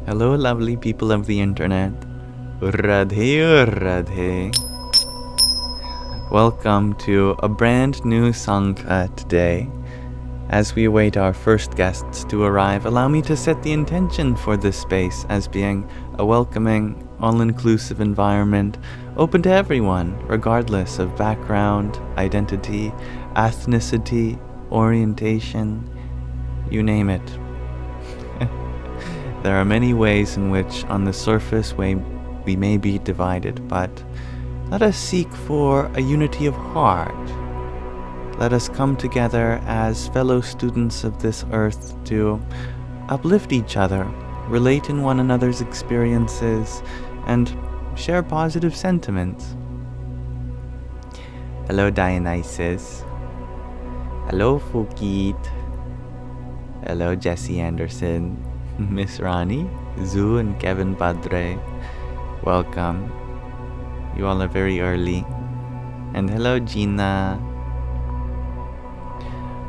Hello, lovely people of the internet. Radhe Radhe. Welcome to a brand new Sangha today. As we await our first guests to arrive, allow me to set the intention for this space as being a welcoming, all-inclusive environment open to everyone, regardless of background, identity, ethnicity, orientation, you name it. There are many ways in which on the surface we may be divided, but let us seek for a unity of heart. Let us come together as fellow students of this earth to uplift each other, relate in one another's experiences, and share positive sentiments. Hello, Dionysus. Hello, Fukit. Hello, Jesse Anderson. Miss Rani, Zoo, and Kevin Padre. Welcome. You all are very early. And hello, Gina.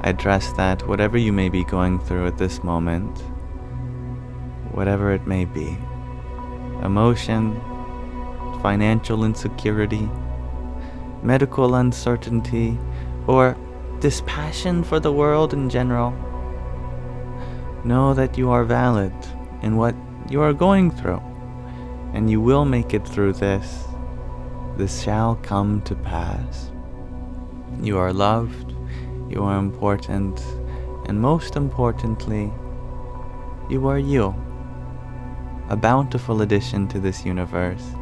I trust that whatever you may be going through at this moment, whatever it may be, emotion, financial insecurity, medical uncertainty, or dispassion for the world in general, know that you are valid in what you are going through, and you will make it through this. This shall come to pass. You are loved, you are important, and most importantly, you are you, a bountiful addition to this universe.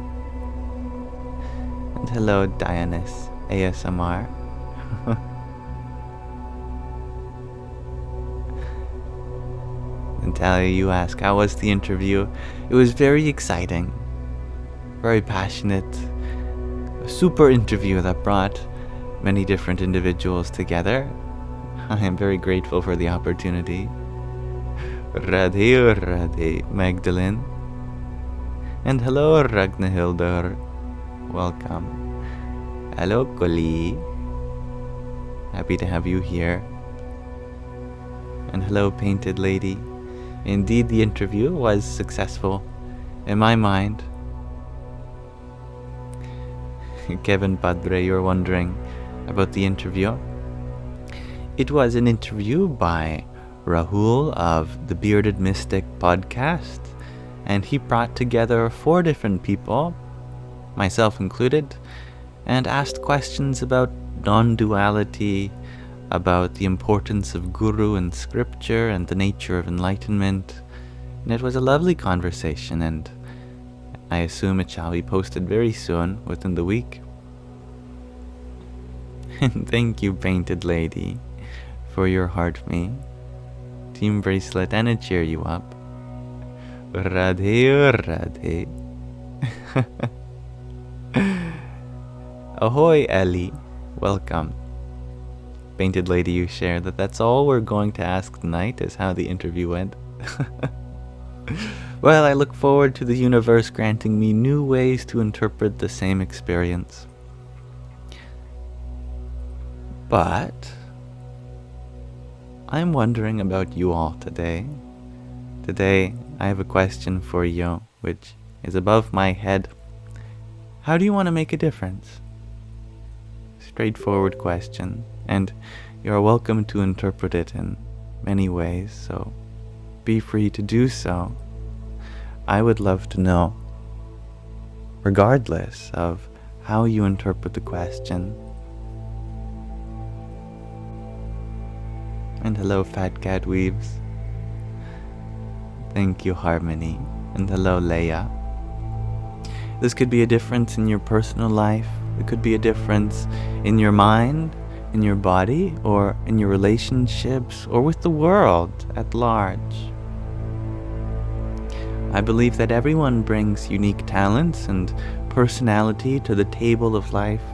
And hello, Dionysus ASMR. Natalia, you ask, how was the interview? It was very exciting, very passionate, a super interview that brought many different individuals together. I am very grateful for the opportunity. Radhe Radhe, Magdalene. And hello, Ragnahildur. Welcome. Hello, Koli. Happy to have you here. And hello, Painted Lady. Indeed, the interview was successful, in my mind. Kevin Padre, you're wondering about the interview. It was an interview by Rahul of the Bearded Mystic podcast, and he brought together 4 different people, myself included, and asked questions about non-duality, about the importance of Guru and Scripture and the nature of enlightenment. And it was a lovely conversation, and I assume it shall be posted very soon, within the week. And thank you, Painted Lady, for your heart me, team bracelet, and a cheer you up. Radhe Radhe. Ahoy, Ellie. Welcome. Painted Lady, you share that that's all we're going to ask tonight, is how the interview went. Well, I look forward to the universe granting me new ways to interpret the same experience. But I'm wondering about you all today. Today, I have a question for you, which is above my head. How do you want to make a difference? Straightforward question, and you're welcome to interpret it in many ways, so be free to do so. I would love to know, regardless of how you interpret the question. And hello, Fat Cat Weaves. Thank you, Harmony. And hello, Leia. This could be a difference in your personal life. It could be a difference in your mind, in your body, or in your relationships, or with the world at large. I believe that everyone brings unique talents and personality to the table of life.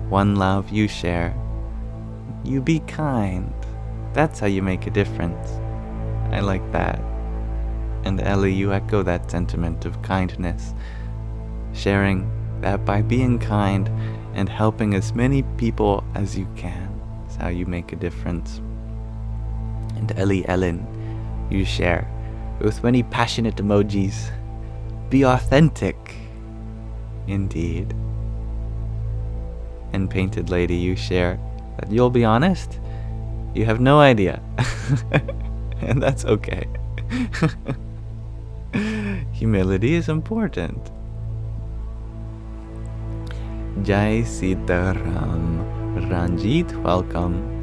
One love you share. You be kind. That's how you make a difference. I like that. And Ellie, you echo that sentiment of kindness, sharing that by being kind and helping as many people as you can is how you make a difference. And And Ellie Ellen, you share, with many passionate emojis, be authentic. Indeed. And Painted Lady, you share that you'll be honest, you have no idea. And that's okay. Humility is important. Jai Sitaram. Ranjit, welcome.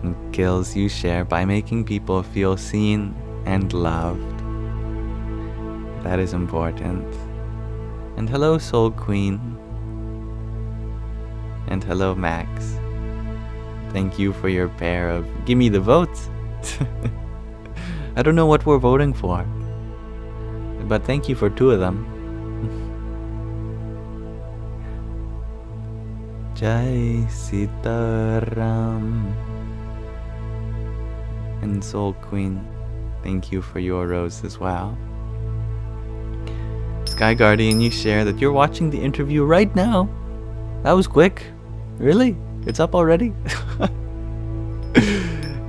And Kills, you share by making people feel seen and loved. That is important. And hello, Soul Queen. And hello, Max. Thank you for your pair of give me the votes. I don't know what we're voting for, but thank you for 2 of them. Jai Sitaram. And Soul Queen, thank you for your rose as well. Sky Guardian, you share that you're watching the interview right now. That was quick. Really? It's up already?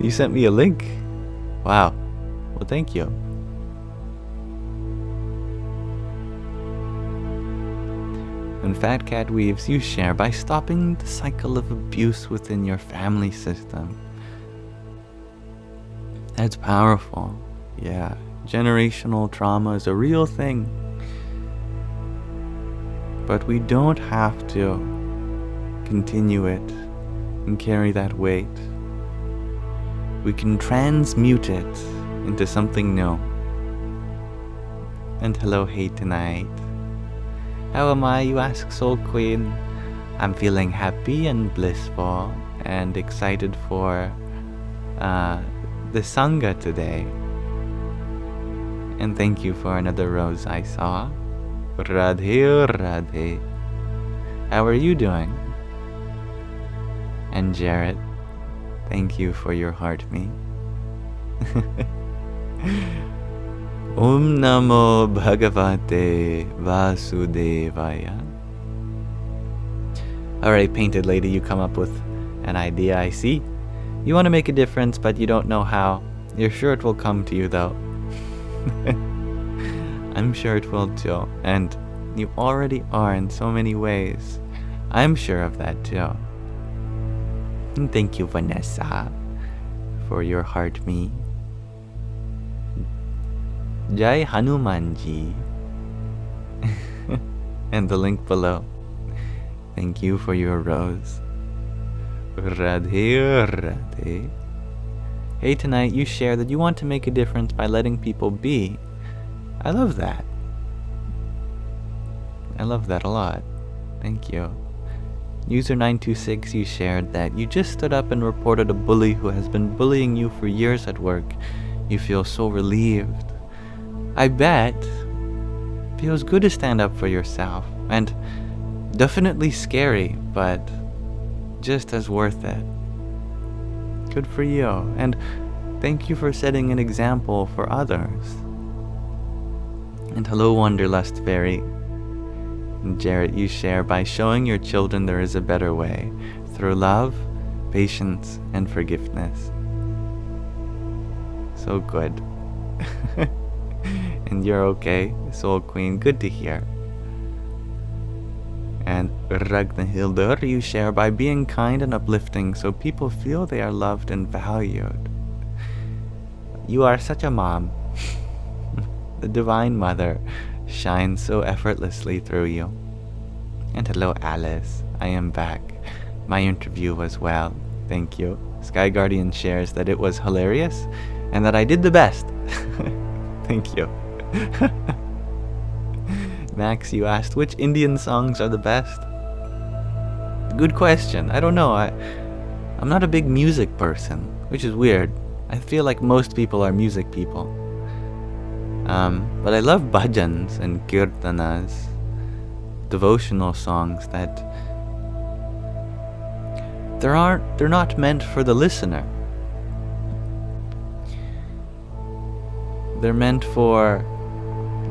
You sent me a link. Wow. Well, thank you. And Fat Cat Weaves, you share by stopping the cycle of abuse within your family system. That's powerful. Yeah. Generational trauma is a real thing. But we don't have to continue it and carry that weight. We can transmute it into something new. And hello, Hey Tonight. How am I, you ask, Soul Queen? I'm feeling happy and blissful and excited for the Sangha today. And thank you for another rose I saw. Radhe Radhe. How are you doing? And Jarrett, thank you for your heart me. Om Namo Bhagavate Vasudevaya. Alright, Painted Lady, you come up with an idea, I see. You want to make a difference, but you don't know how. You're sure it will come to you, though. I'm sure it will too. And you already are in so many ways. I'm sure of that too. And thank you, Vanessa, for your heart me. Jai Hanumanji. And the link below. Thank you for your rose. Radhe Radhe. Hey Tonight, you share that you want to make a difference by letting people be. I love that. I love that a lot. Thank you. User 926, you shared that you just stood up and reported a bully who has been bullying you for years at work. You feel so relieved. I bet. Feels good to stand up for yourself. And definitely scary, but just as worth it. Good for you. And thank you for setting an example for others. And hello, Wanderlust Fairy. And Jarrett, you share by showing your children there is a better way through love, patience, and forgiveness. So good. And you're okay, Soul Queen. Good to hear. And Ragnhildur, you share by being kind and uplifting so people feel they are loved and valued. You are such a mom. The Divine Mother shines so effortlessly through you. And hello, Alice. I am back. My interview was well. Thank you. Sky Guardian shares that it was hilarious and that I did the best. Thank you. Max, you asked which Indian songs are the best? Good question. I don't know. I'm not a big music person, which is weird. I feel like most people are music people. But I love bhajans and kirtanas, devotional songs that they're not meant for the listener. They're meant for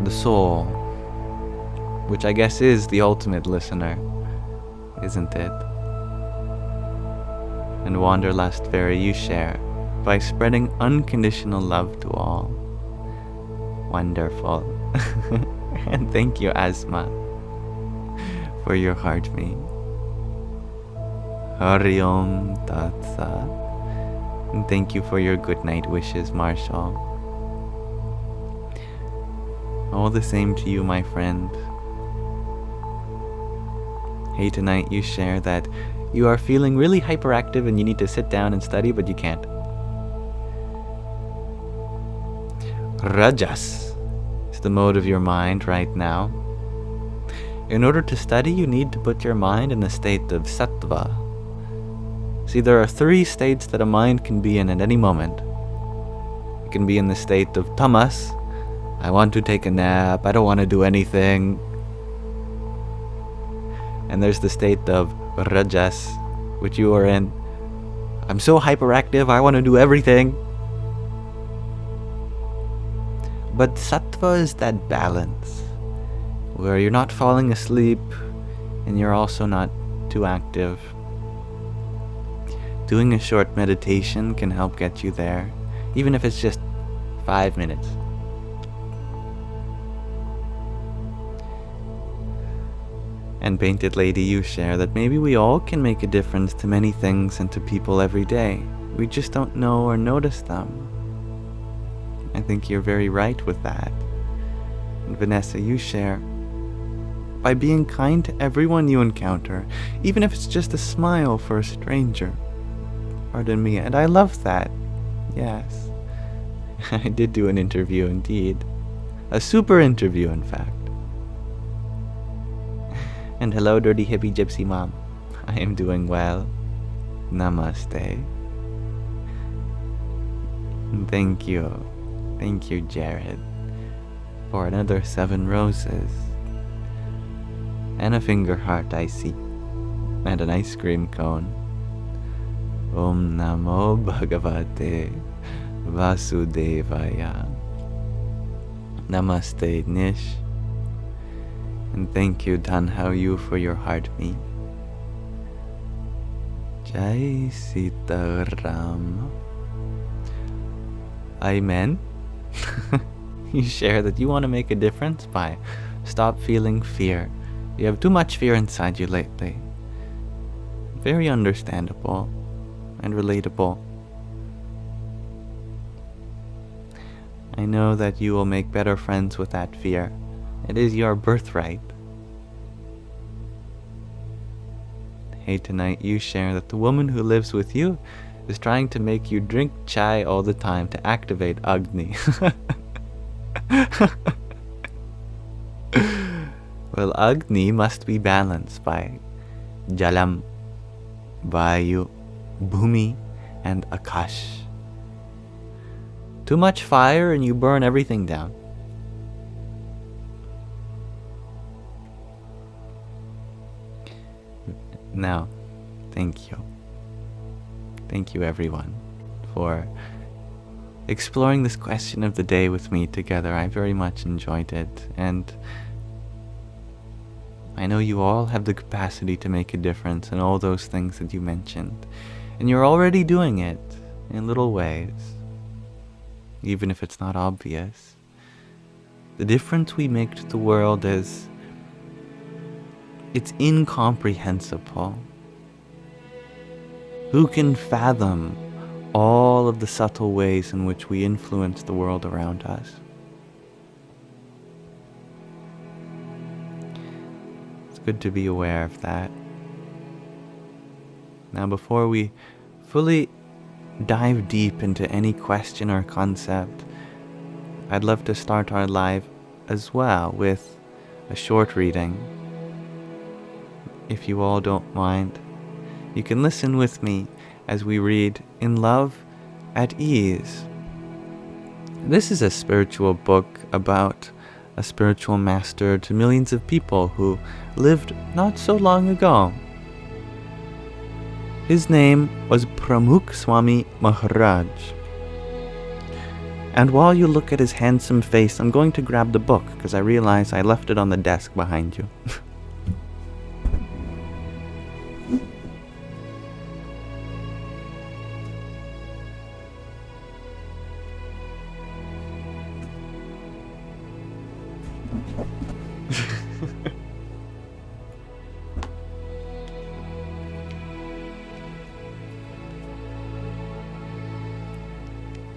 the soul, which I guess is the ultimate listener, isn't it? And Wanderlust Fairy, you share by spreading unconditional love to all. Wonderful. And thank you, Asma, for your heartbeat. Hari Om Tat Sat. And thank you for your good night wishes, Marshall. All the same to you, my friend. Hey, tonight you share that you are feeling really hyperactive and you need to sit down and study, but you can't. Rajas is the mode of your mind right now. In order to study, you need to put your mind in a state of sattva. See, there are 3 states that a mind can be in at any moment. It can be in the state of tamas. I want to take a nap. I don't want to do anything. And there's the state of rajas, which you are in. I'm so hyperactive. I want to do everything. But sattva is that balance where you're not falling asleep and you're also not too active. Doing a short meditation can help get you there, even if it's just 5 minutes. And Painted Lady, you share that maybe we all can make a difference to many things and to people every day. We just don't know or notice them. I think you're very right with that. And Vanessa, you share, by being kind to everyone you encounter, even if it's just a smile for a stranger. Pardon me, and I love that. Yes. I did do an interview indeed. A super interview, in fact. And hello, Dirty Hippie Gypsy Mom. I am doing well. Namaste. And thank you. Thank you, Jared, for another 7 roses. And a finger heart, I see. And an ice cream cone. Om Namo Bhagavate Vasudevaya. Namaste, Nish. And thank you, Danhao, for your heartbeat. Jai Sitaram. Amen. You share that you want to make a difference by stop feeling fear. You have too much fear inside you lately. Very understandable and relatable. I know that you will make better friends with that fear. It is your birthright. Hey, tonight you share that the woman who lives with you is trying to make you drink chai all the time to activate Agni. Well, Agni must be balanced by Jalam, Vayu, Bhumi, and Akash. Too much fire and you burn everything down. Now, thank you. Thank you, everyone, for exploring this question of the day with me together. I very much enjoyed it, and I know you all have the capacity to make a difference in all those things that you mentioned, and you're already doing it in little ways, even if it's not obvious. The difference we make to the world is, it's incomprehensible. Who can fathom all of the subtle ways in which we influence the world around us? It's good to be aware of that. Now, before we fully dive deep into any question or concept, I'd love to start our live as well with a short reading. If you all don't mind, you can listen with me as we read In Love at Ease. This is a spiritual book about a spiritual master to millions of people who lived not so long ago. His name was Pramukh Swami Maharaj. And while you look at his handsome face, I'm going to grab the book because I realize I left it on the desk behind you.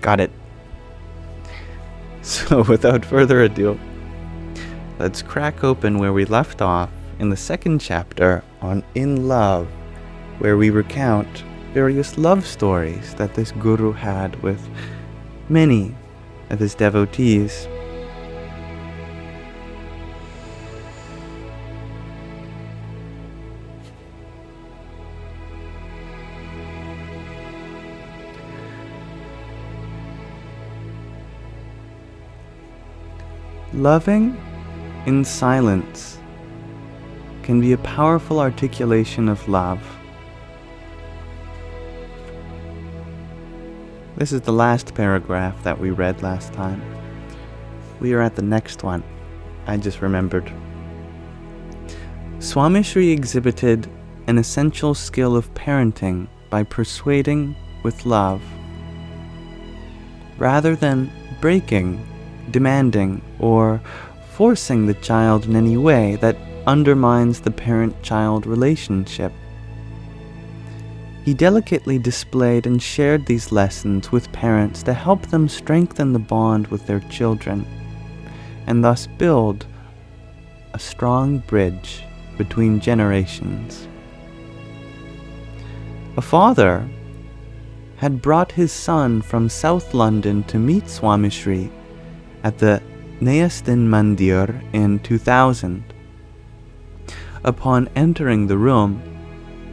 Got it. So without further ado, let's crack open where we left off in the second chapter on In Love, where we recount various love stories that this guru had with many of his devotees. Loving in silence can be a powerful articulation of love. This is the last paragraph that we read last time. We are at the next one. I just remembered. Swami Sri exhibited an essential skill of parenting by persuading with love, rather than breaking, demanding, or forcing the child in any way that undermines the parent-child relationship. He delicately displayed and shared these lessons with parents to help them strengthen the bond with their children, and thus build a strong bridge between generations. A father had brought his son from South London to meet Swami Sri at the Nyastin Mandir in 2000. Upon entering the room,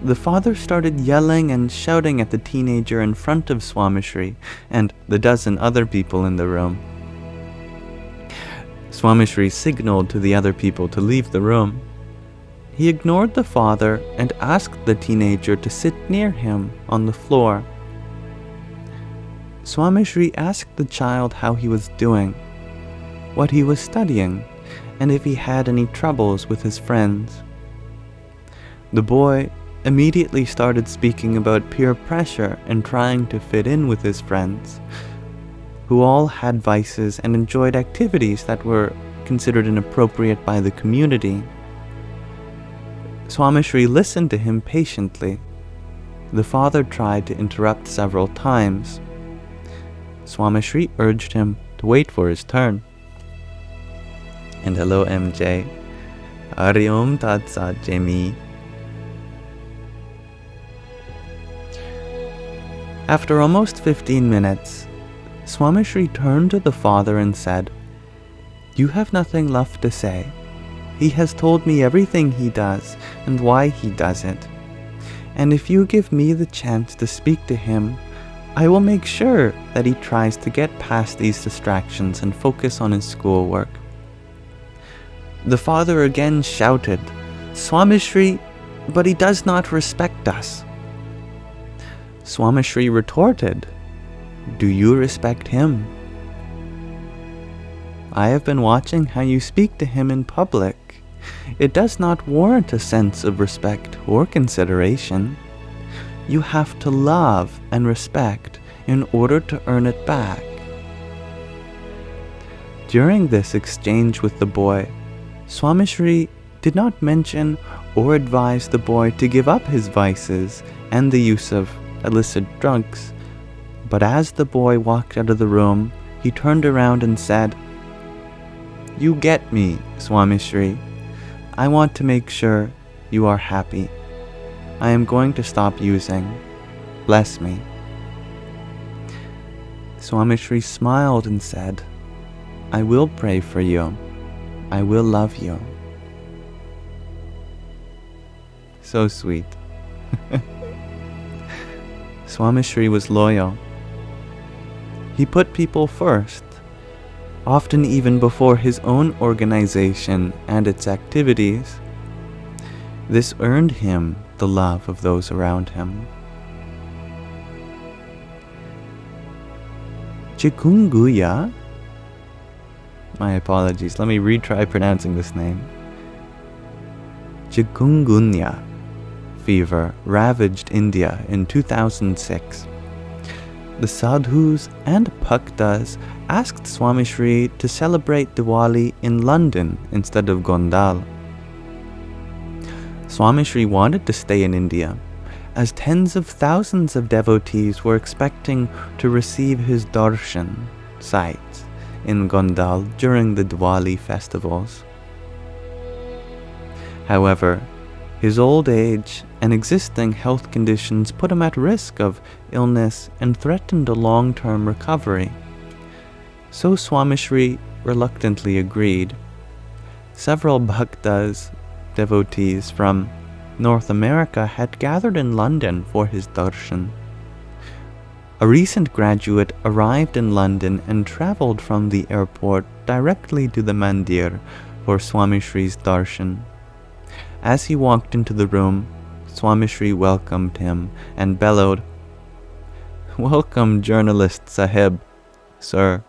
the father started yelling and shouting at the teenager in front of Swami Sri and the dozen other people in the room. Swami Sri signaled to the other people to leave the room. He ignored the father and asked the teenager to sit near him on the floor. Swami Sri asked the child how he was doing, what he was studying, and if he had any troubles with his friends. The boy immediately started speaking about peer pressure and trying to fit in with his friends, who all had vices and enjoyed activities that were considered inappropriate by the community. Swami Sri listened to him patiently. The father tried to interrupt several times. Swami Sri urged him to wait for his turn. And hello MJ. Hari Om Tat Sat Jemi. After almost 15 minutes, Swami Sri turned to the father and said, "You have nothing left to say. He has told me everything he does and why he does it. And if you give me the chance to speak to him, I will make sure that he tries to get past these distractions and focus on his schoolwork." The father again shouted, "Swami Sri, but he does not respect us." Swami Sri retorted, "Do you respect him? I have been watching how you speak to him in public. It does not warrant a sense of respect or consideration. You have to love and respect in order to earn it back." During this exchange with the boy, Swami Sri did not mention or advise the boy to give up his vices and the use of illicit drugs, but as the boy walked out of the room, he turned around and said, "You get me, Swami Sri. I want to make sure you are happy. I am going to stop using. Bless me." Swami Sri smiled and said, "I will pray for you. I will love you." So sweet. Swami Sri was loyal. He put people first, often even before his own organization and its activities. This earned him the love of those around him. Chikungunya? My apologies, let me retry pronouncing this name. Chikungunya fever ravaged India in 2006. the sadhus and bhaktas asked Swami Sri to celebrate Diwali in London instead of Gondal. Swami Sri wanted to stay in India, as tens of thousands of devotees were expecting to receive his darshan, sight, in Gondal during the Diwali festivals. However, his old age and existing health conditions put him at risk of illness and threatened a long-term recovery. So Swami Sri reluctantly agreed. Several bhaktas, devotees from North America, had gathered in London for his darshan. A recent graduate arrived in London and travelled from the airport directly to the mandir for Swami Sri's darshan. As he walked into the room, Swami Sri welcomed him and bellowed, "Welcome, journalist Sahib, sir."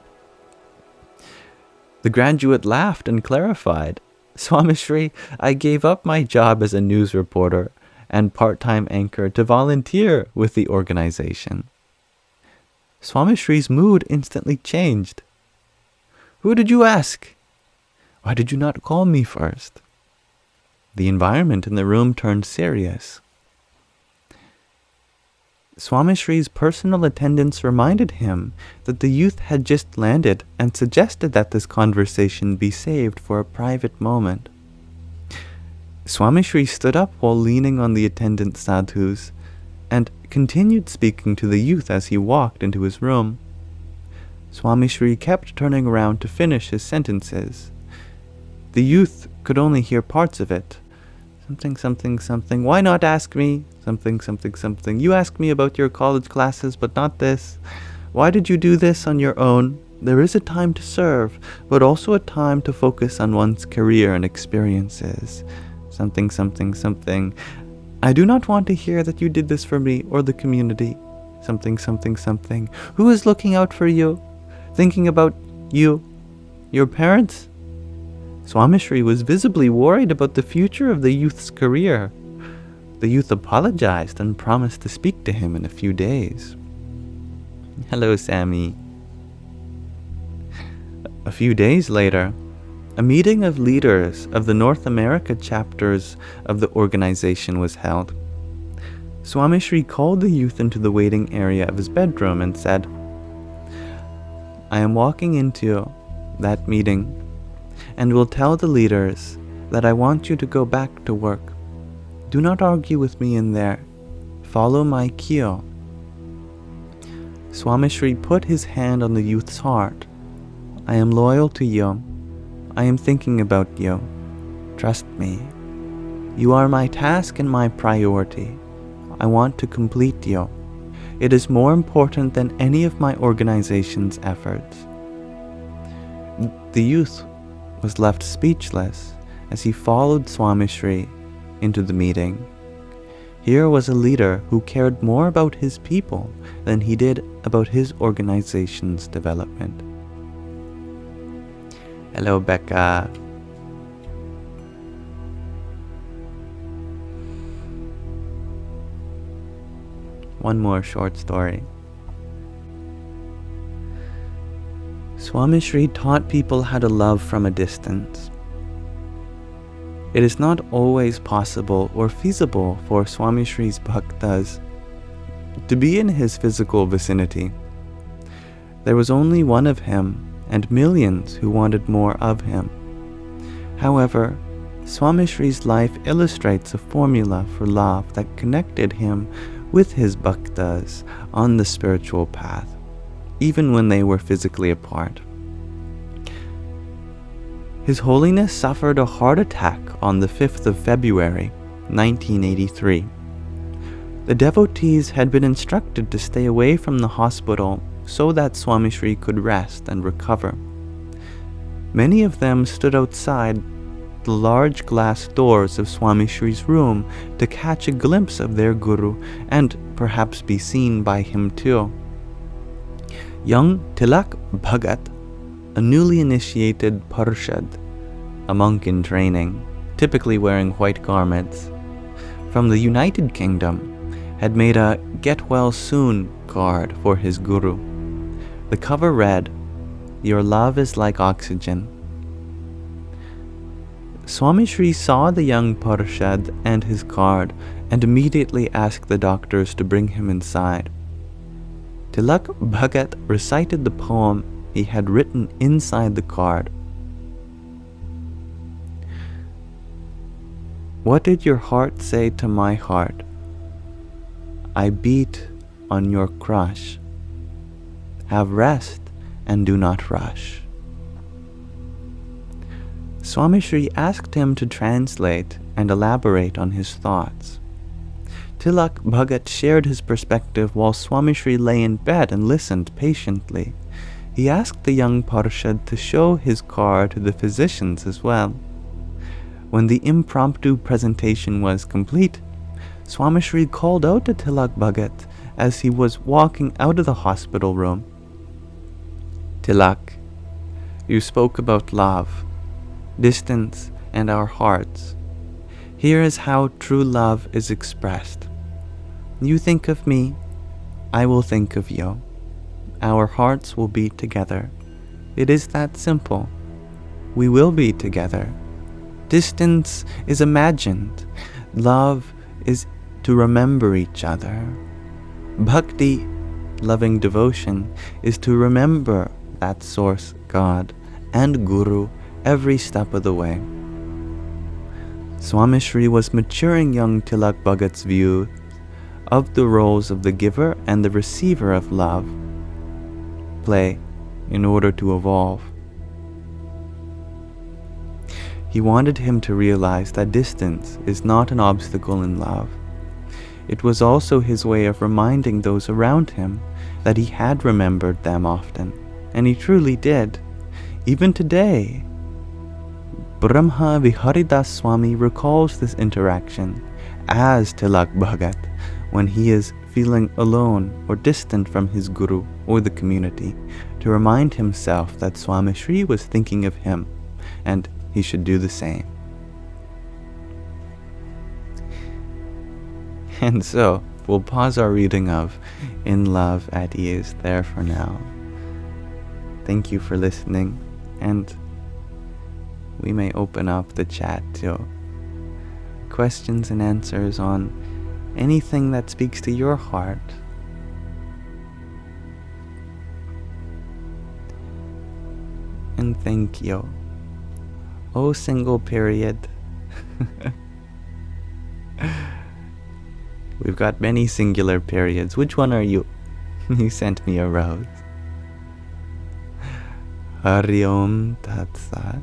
The graduate laughed and clarified, "Swami Sri, I gave up my job as a news reporter and part-time anchor to volunteer with the organization." Swami Sri's mood instantly changed. "Who did you ask? Why did you not call me first?" The environment in the room turned serious. Swami Sri's personal attendants reminded him that the youth had just landed and suggested that this conversation be saved for a private moment. Swami Sri stood up while leaning on the attendant sadhus and continued speaking to the youth as he walked into his room. Swami Sri kept turning around to finish his sentences. The youth could only hear parts of it. Something, something, something. Why not ask me? Something, something, something. You asked me about your college classes, but not this. Why did you do this on your own? There is a time to serve, but also a time to focus on one's career and experiences. Something, something, something. I do not want to hear that you did this for me or the community. Something, something, something. Who is looking out for you? Thinking about you? Your parents? Swami Sri was visibly worried about the future of the youth's career. The youth apologized and promised to speak to him in a few days. Hello, Sammy. A few days later, a meeting of leaders of the North America chapters of the organization was held. Swami Sri called the youth into the waiting area of his bedroom and said, "I am walking into that meeting and will tell the leaders that I want you to go back to work. Do not argue with me in there. Follow my cue." Swami Sri put his hand on the youth's heart. "I am loyal to you. I am thinking about you. Trust me. You are my task and my priority. I want to complete you. It is more important than any of my organization's efforts." The youth was left speechless as he followed Swami Sri into the meeting. Here was a leader who cared more about his people than he did about his organization's development. Hello, Becca. One more short story. Swami Sri taught people how to love from a distance. It is not always possible or feasible for Swami Sri's bhaktas to be in his physical vicinity. There was only one of him and millions who wanted more of him. However, Swami Sri's life illustrates a formula for love that connected him with his bhaktas on the spiritual path, even when they were physically apart. His Holiness suffered a heart attack on the 5th of February, 1983. The devotees had been instructed to stay away from the hospital so that Swami Sri could rest and recover. Many of them stood outside the large glass doors of Swami Sri's room to catch a glimpse of their guru and perhaps be seen by him too. Young Tilak Bhagat, a newly initiated Parshad, a monk in training, typically wearing white garments, from the United Kingdom, had made a "Get Well Soon" card for his guru. The cover read, "Your love is like oxygen." Swami Sri saw the young Parshad and his card and immediately asked the doctors to bring him inside. Tilak Bhagat recited the poem he had written inside the card. "What did your heart say to my heart? I beat on your crush. Have rest and do not rush." Swami Sri asked him to translate and elaborate on his thoughts. Tilak Bhagat shared his perspective while Swami Sri lay in bed and listened patiently. He asked the young Parshad to show his card to the physicians as well. When the impromptu presentation was complete, Swami Sri called out to Tilak Bhagat as he was walking out of the hospital room. "Tilak, you spoke about love, distance, and our hearts. Here is how true love is expressed. You think of me, I will think of you. Our hearts will be together. It is that simple. We will be together. Distance is imagined. Love is to remember each other. Bhakti, loving devotion, is to remember that source, God, and Guru every step of the way." Swami Sri was maturing young Tilak Bhagat's view of the roles of the giver and the receiver of love play in order to evolve. He wanted him to realize that distance is not an obstacle in love. It was also his way of reminding those around him that he had remembered them often, and he truly did. Even today, Brahma Viharidas Swami recalls this interaction as Tilak Bhagat when he is feeling alone or distant from his guru or the community, to remind himself that Swami Sri was thinking of him and he should do the same. And so, we'll pause our reading of In Love at Ease there for now. Thank you for listening, and we may open up the chat to questions and answers on anything that speaks to your heart. And thank you. Oh, single period. We've got many singular periods. Which one are you? You sent me a rose. Hari Om Tat Sat.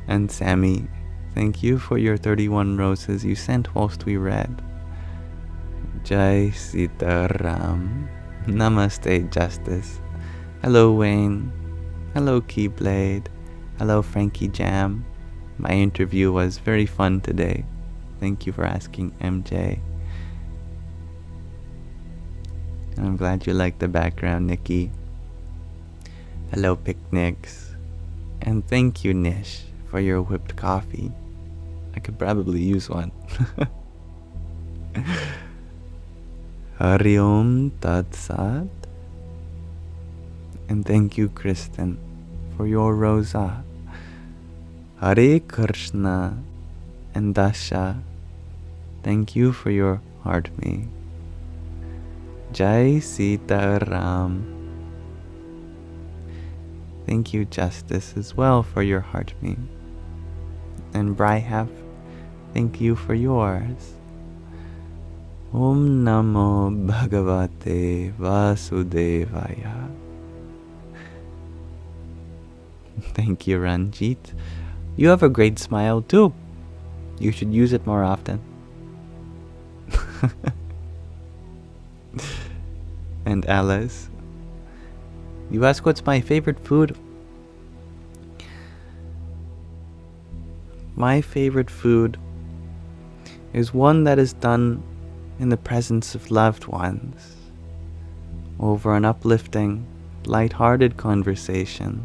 And Sammy, thank you for your 31 roses you sent whilst we read. Jai Sitaram. Namaste, Justice. Hello, Wayne. Hello, Keyblade. Hello, Frankie Jam. My interview was very fun today. Thank you for asking, MJ. I'm glad you liked the background, Nikki. Hello, Picnics. And thank you, Nish, for your whipped coffee. I could probably use one. Hari Om Tat Sat. And thank you, Kristen, for your rosa. Hare Krishna and Dasha. Thank you for your heart me. Jai Sitaram. Thank you, Justice, as well for your heart me. And Brihaf, thank you for yours. Om Namo Bhagavate Vasudevaya. Thank you, Ranjit. You have a great smile too. You should use it more often. And Alice, you ask what's my favorite food? My favorite food is one that is done in the presence of loved ones, over an uplifting, light-hearted conversation.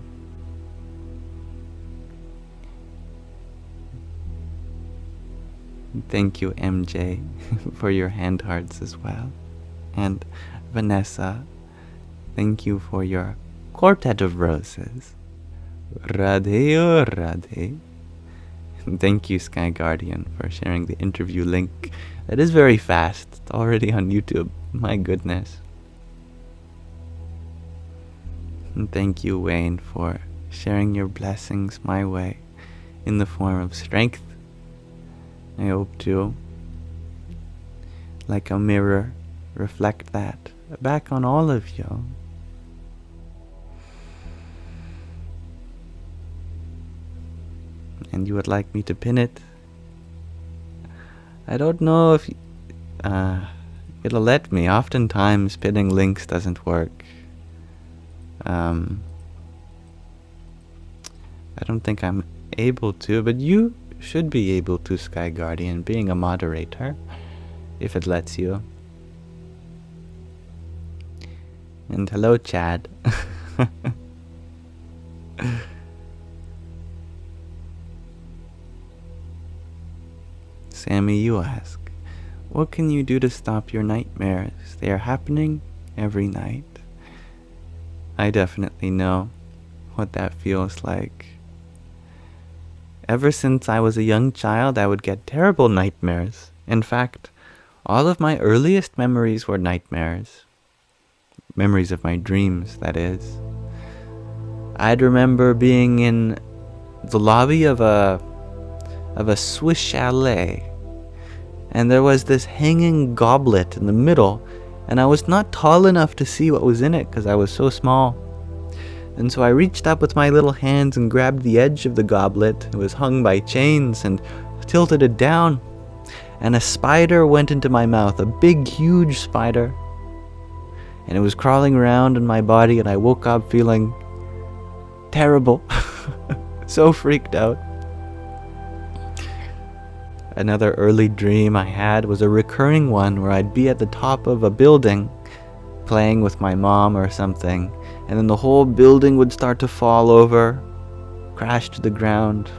Thank you, MJ, for your hand hearts as well. And Vanessa, thank you for your quartet of roses. Radhe o Radhe. Thank you, Sky Guardian, for sharing the interview link. That is very fast. It's already on YouTube. My goodness. And thank you, Wayne, for sharing your blessings my way in the form of strength. I hope to, like a mirror, reflect that back on all of you. And you would like me to pin it? I don't know if it'll let me. Oftentimes pinning links doesn't work. I don't think I'm able to, but you should be able to, Sky Guardian, being a moderator, if it lets you. And hello, Chad. Sammy, you ask, what can you do to stop your nightmares? They are happening every night. I definitely know what that feels like. Ever since I was a young child, I would get terrible nightmares. In fact, all of my earliest memories were nightmares. Memories of my dreams, that is. I'd remember being in the lobby of a Swiss chalet, and there was this hanging goblet in the middle, and I was not tall enough to see what was in it because I was so small. And so I reached up with my little hands and grabbed the edge of the goblet. It was hung by chains, and tilted it down, and a spider went into my mouth, a big, huge spider. And it was crawling around in my body, and I woke up feeling terrible. So freaked out. Another early dream I had was a recurring one where I'd be at the top of a building playing with my mom or something, and then the whole building would start to fall over, crash to the ground.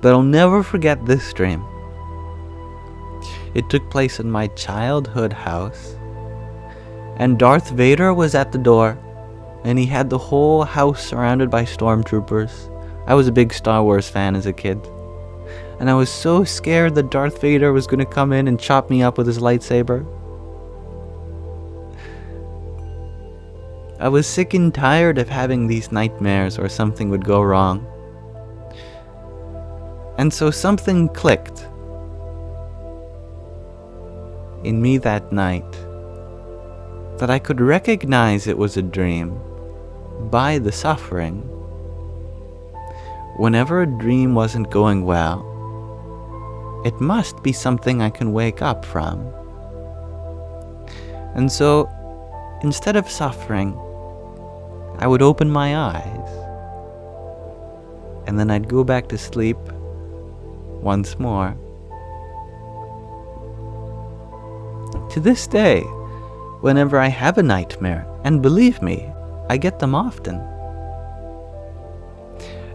But I'll never forget this dream. It took place in my childhood house, and Darth Vader was at the door, and he had the whole house surrounded by stormtroopers. I was a big Star Wars fan as a kid, and I was so scared that Darth Vader was going to come in and chop me up with his lightsaber. I was sick and tired of having these nightmares or something would go wrong. And so something clicked in me that night, that I could recognize it was a dream by the suffering. Whenever a dream wasn't going well, it must be something I can wake up from. And so, instead of suffering, I would open my eyes, and then I'd go back to sleep once more. To this day, whenever I have a nightmare, and believe me, I get them often,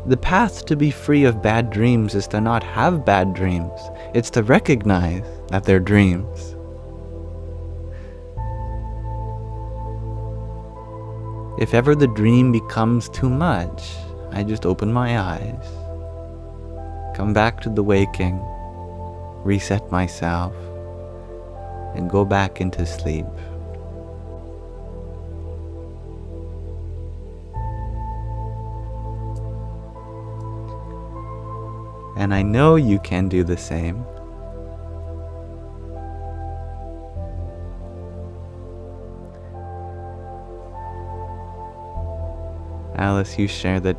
the path to be free of bad dreams is to not have bad dreams. It's to recognize that they're dreams. If ever the dream becomes too much, I just open my eyes, come back to the waking, reset myself, and go back into sleep. And I know you can do the same. Alice, you share that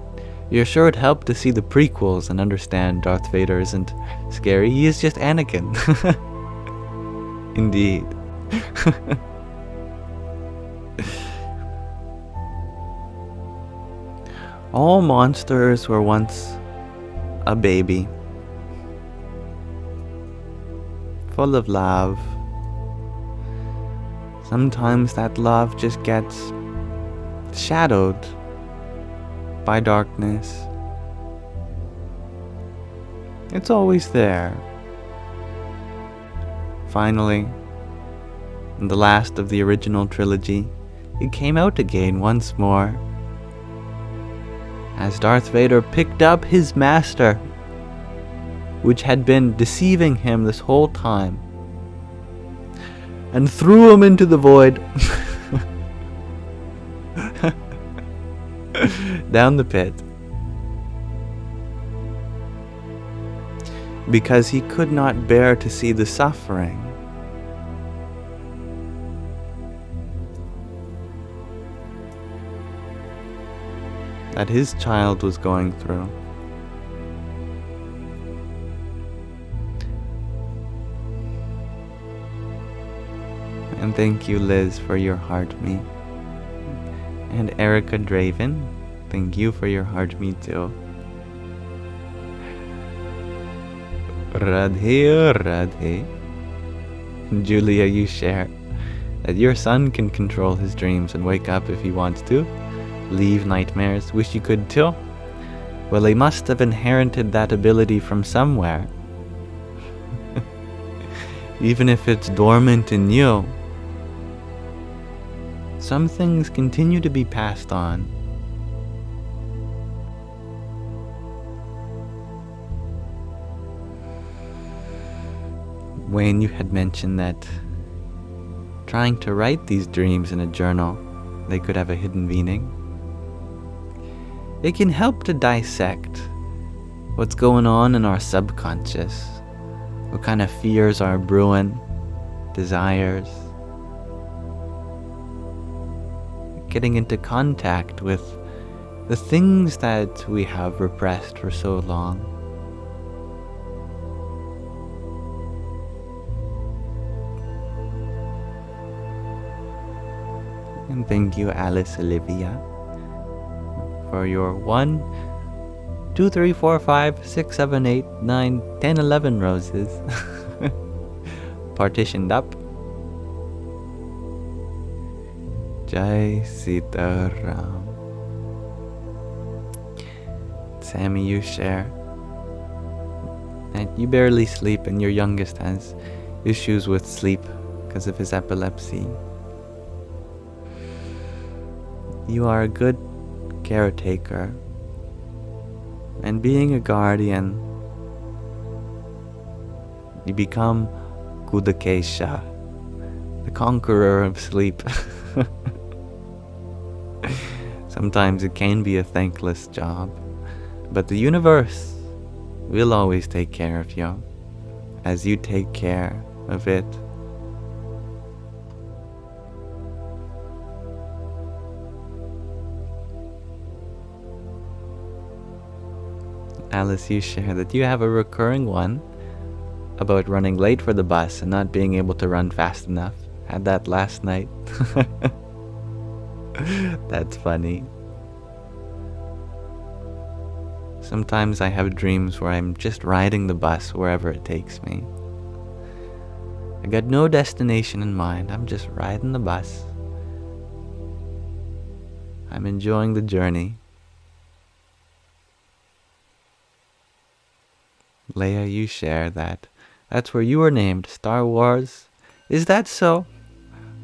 you're sure it helped to see the prequels and understand Darth Vader isn't scary, he is just Anakin. Indeed. All monsters were once a baby, full of love. Sometimes that love just gets shadowed by darkness. It's always there. Finally, in the last of the original trilogy, it came out again once more, as Darth Vader picked up his master, which had been deceiving him this whole time, and threw him into the void, down the pit, because he could not bear to see the suffering that his child was going through. And thank you, Liz, for your heart me. And Erica Draven, thank you for your heart me too. Radhe, Radhe. Julia, you share that your son can control his dreams and wake up if he wants to. Leave nightmares. Wish you could too. Well, they must have inherited that ability from somewhere. Even if it's dormant in you, some things continue to be passed on. Wayne, you had mentioned that trying to write these dreams in a journal, they could have a hidden meaning. It can help to dissect what's going on in our subconscious, what kind of fears are brewing, desires, getting into contact with the things that we have repressed for so long. And thank you, Alice Olivia, for your 1, 2, 3, 4, 5, 6, 7, 8, 9, 10, 11 roses. Partitioned up. Jai Sitaram. Sammy, you share that you barely sleep and your youngest has issues with sleep because of his epilepsy. You are a good caretaker, and being a guardian, you become Kudakesha, the conqueror of sleep. Sometimes it can be a thankless job, but the universe will always take care of you as you take care of it. Alice, you share that you have a recurring one about running late for the bus and not being able to run fast enough. Had that last night. That's funny. Sometimes I have dreams where I'm just riding the bus wherever it takes me. I got no destination in mind. I'm just riding the bus. I'm enjoying the journey. Leia, you share that. That's where you were named, Star Wars. Is that so?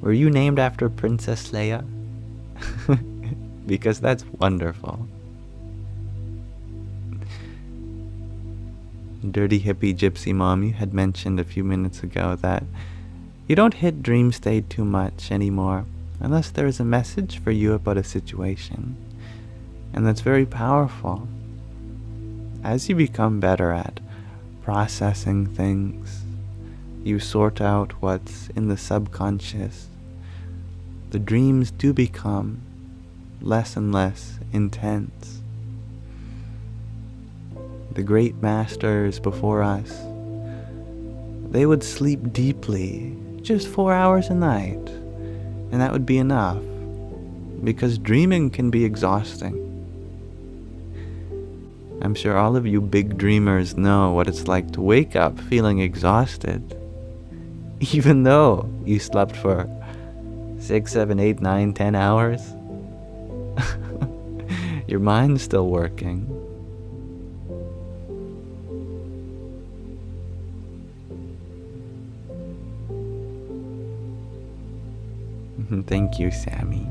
Were you named after Princess Leia? Because that's wonderful. Dirty hippie gypsy mom, you had mentioned a few minutes ago that you don't hit dream state too much anymore unless there is a message for you about a situation. And that's very powerful. As you become better at processing things, you sort out what's in the subconscious, the dreams do become less and less intense. The great masters before us, they would sleep deeply, just 4 hours a night, and that would be enough, because dreaming can be exhausting. I'm sure all of you big dreamers know what it's like to wake up feeling exhausted, even though you slept for 6, 7, 8, 9, 10 hours. Your mind's still working. And thank you, Sammy,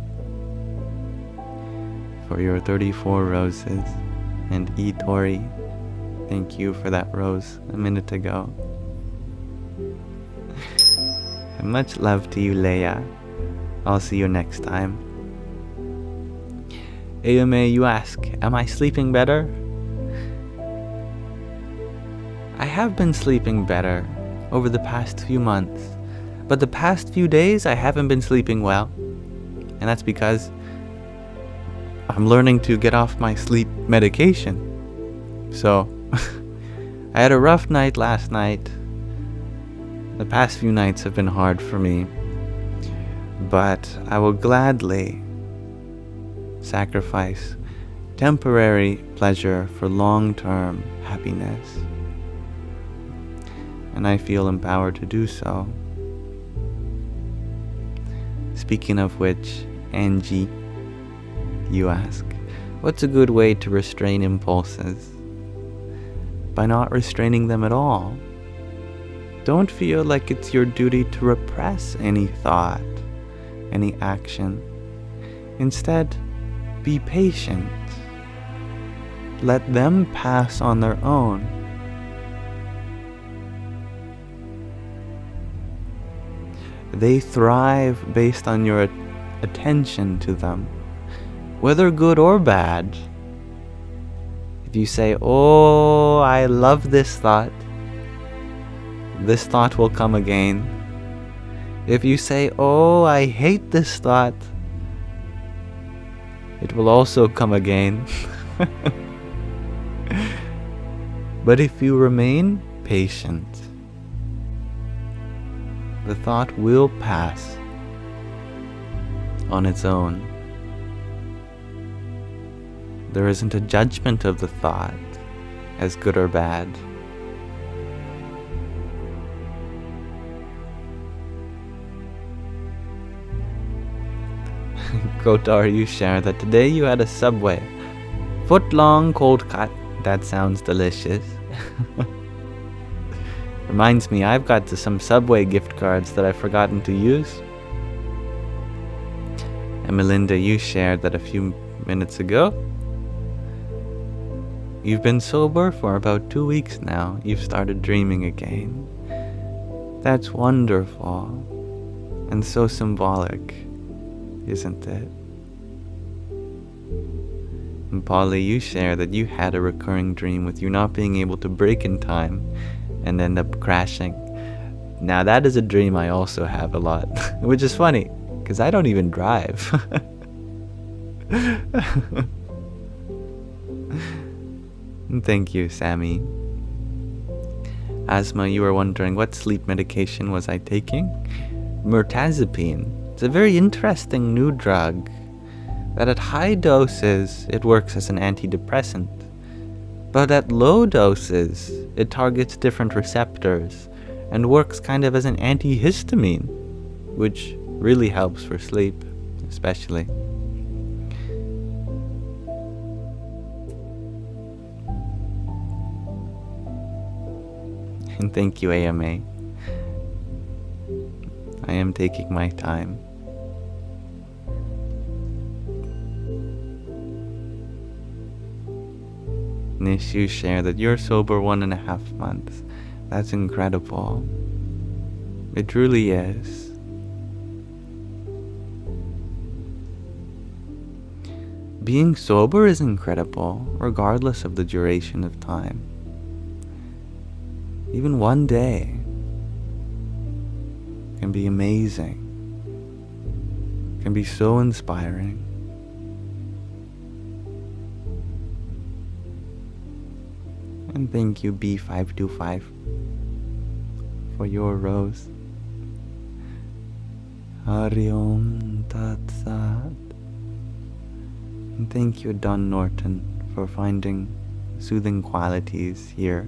for your 34 roses. And Tori, thank you for that rose a minute ago. And much love to you, Leia. I'll see you next time. AMA, you ask, am I sleeping better? I have been sleeping better over the past few months, but the past few days I haven't been sleeping well. And that's because I'm learning to get off my sleep medication. So, I had a rough night last night. The past few nights have been hard for me, but I will gladly sacrifice temporary pleasure for long-term happiness. And I feel empowered to do so. Speaking of which, Angie, you ask, what's a good way to restrain impulses? By not restraining them at all. Don't feel like it's your duty to repress any thought, any action. Instead, be patient. Let them pass on their own. They thrive based on your attention to them, whether good or bad. If you say, oh, I love this thought will come again. If you say, oh, I hate this thought, it will also come again. But if you remain patient, the thought will pass on its own. There isn't a judgment of the thought as good or bad. Kotar, you share that today you had a Subway foot-long cold cut. That sounds delicious. Reminds me, I've got some Subway gift cards that I've forgotten to use. And Melinda, you shared that a few minutes ago. You've been sober for about 2 weeks now. You've started dreaming again. That's wonderful. And so symbolic, isn't it? And Polly, you share that you had a recurring dream with you not being able to brake in time and end up crashing. Now that is a dream I also have a lot, which is funny, because I don't even drive. Thank you, Sammy. Asma, you were wondering what sleep medication was I taking? Mirtazapine. It's a very interesting new drug that at high doses it works as an antidepressant, but at low doses it targets different receptors and works kind of as an antihistamine, which really helps for sleep, especially. And thank you, AMA. I am taking my time. Nish, you share that you're sober 1.5 months. That's incredible. It truly is. Being sober is incredible, regardless of the duration of time. Even one day can be amazing, can be so inspiring. And thank you, B525, for your rose. Hari Om Tat Sat. And thank you, Don Norton, for finding soothing qualities here.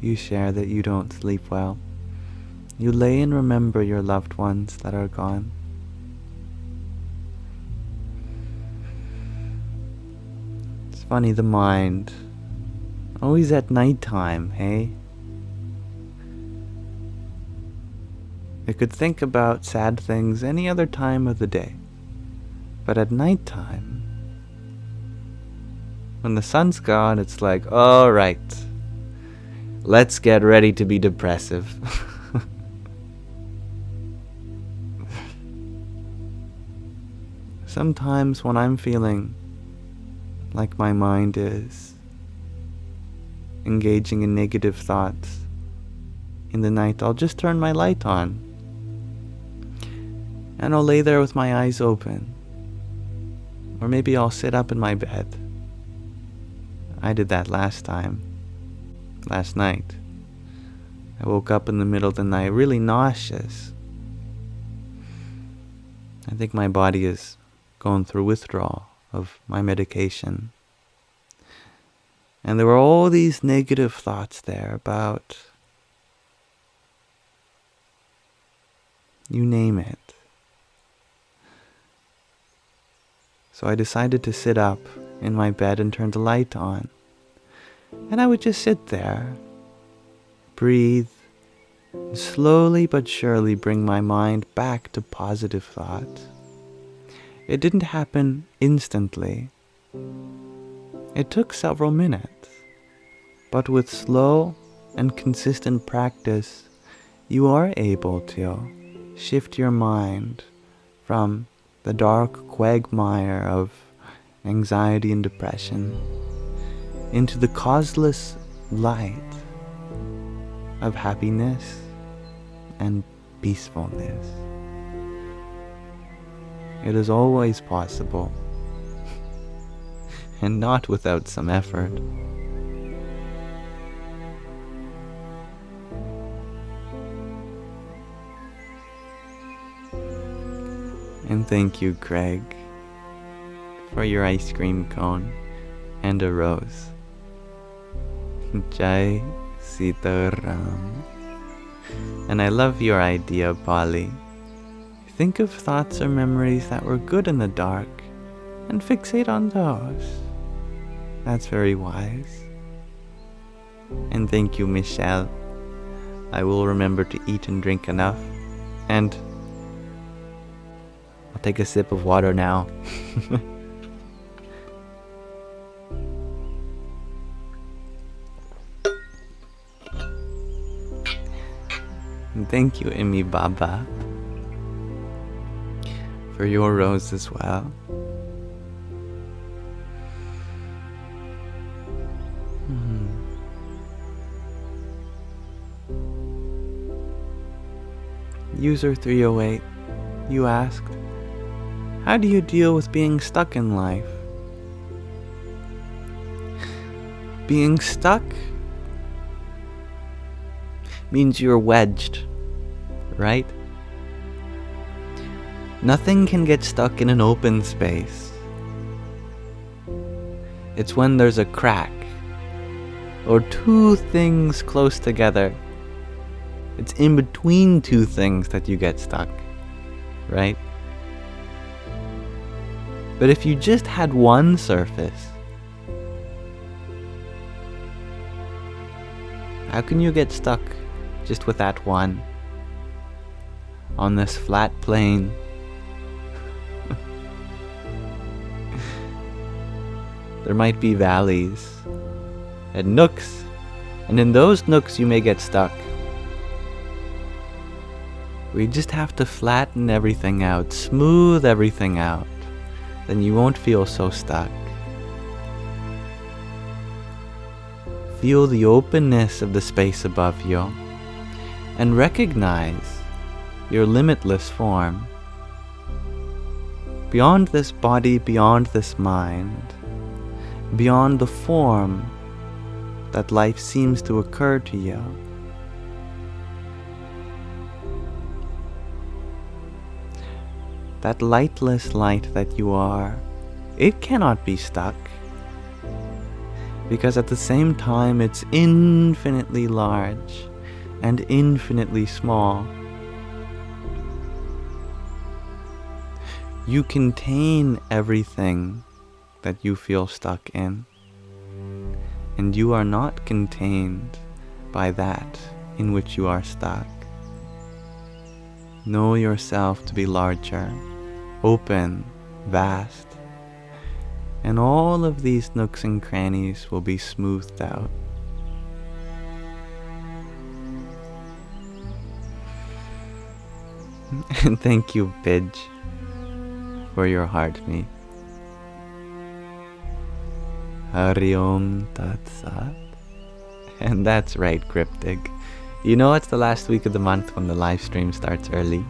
You share that you don't sleep well. You lay and remember your loved ones that are gone. It's funny, the mind, always at nighttime, hey? It could think about sad things any other time of the day. But at nighttime, when the sun's gone, it's like, all right, let's get ready to be depressive. Sometimes when I'm feeling like my mind is engaging in negative thoughts in the night, I'll just turn my light on. And I'll lay there with my eyes open. Or maybe I'll sit up in my bed. I did that last night. I woke up in the middle of the night really nauseous. I think my body is going through withdrawal of my medication. And there were all these negative thoughts there about, you name it. So I decided to sit up in my bed and turn the light on. And I would just sit there, breathe, and slowly but surely bring my mind back to positive thought. It didn't happen instantly. It took several minutes. But with slow and consistent practice, you are able to shift your mind from the dark quagmire of anxiety and depression into the causeless light of happiness and peacefulness. It is always possible, and not without some effort. And thank you, Craig, for your ice cream cone and a rose. Jai Sitaram. And I love your idea, Pali. Think of thoughts or memories that were good in the dark and fixate on those. That's very wise. And thank you, Michelle. I will remember to eat and drink enough, and I'll take a sip of water now. And thank you, Imi Baba, for your rose as well. User 308, you asked, how do you deal with being stuck in life? Being stuck means you're wedged, right? Nothing can get stuck in an open space. It's when there's a crack or two things close together. It's in between two things that you get stuck, right? But if you just had one surface, how can you get stuck just with that one on this flat plane? There might be valleys and nooks, and in those nooks you may get stuck. We just have to flatten everything out, smooth everything out, then you won't feel so stuck. Feel the openness of the space above you, and recognize your limitless form. Beyond this body, beyond this mind, beyond the form that life seems to occur to you. That lightless light that you are, it cannot be stuck, because at the same time it's infinitely large and infinitely small. You contain everything that you feel stuck in, and you are not contained by that in which you are stuck. Know yourself to be larger, open, vast, and all of these nooks and crannies will be smoothed out. And thank you, Pidge, for your heart meet. Hari Om Tat Sat. And that's right, Cryptic. You know it's the last week of the month when the live stream starts early.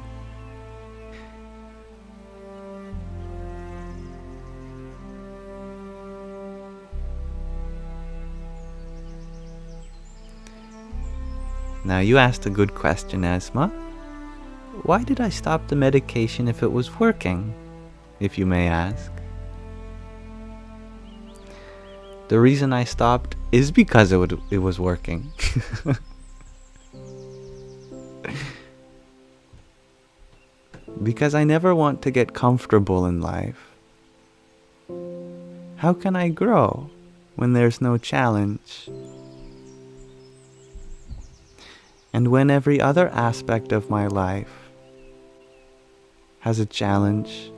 Now you asked a good question, Asma. Why did I stop the medication if it was working, if you may ask? The reason I stopped is because it was working. Because I never want to get comfortable in life. How can I grow when there's no challenge? And when every other aspect of my life has a challenge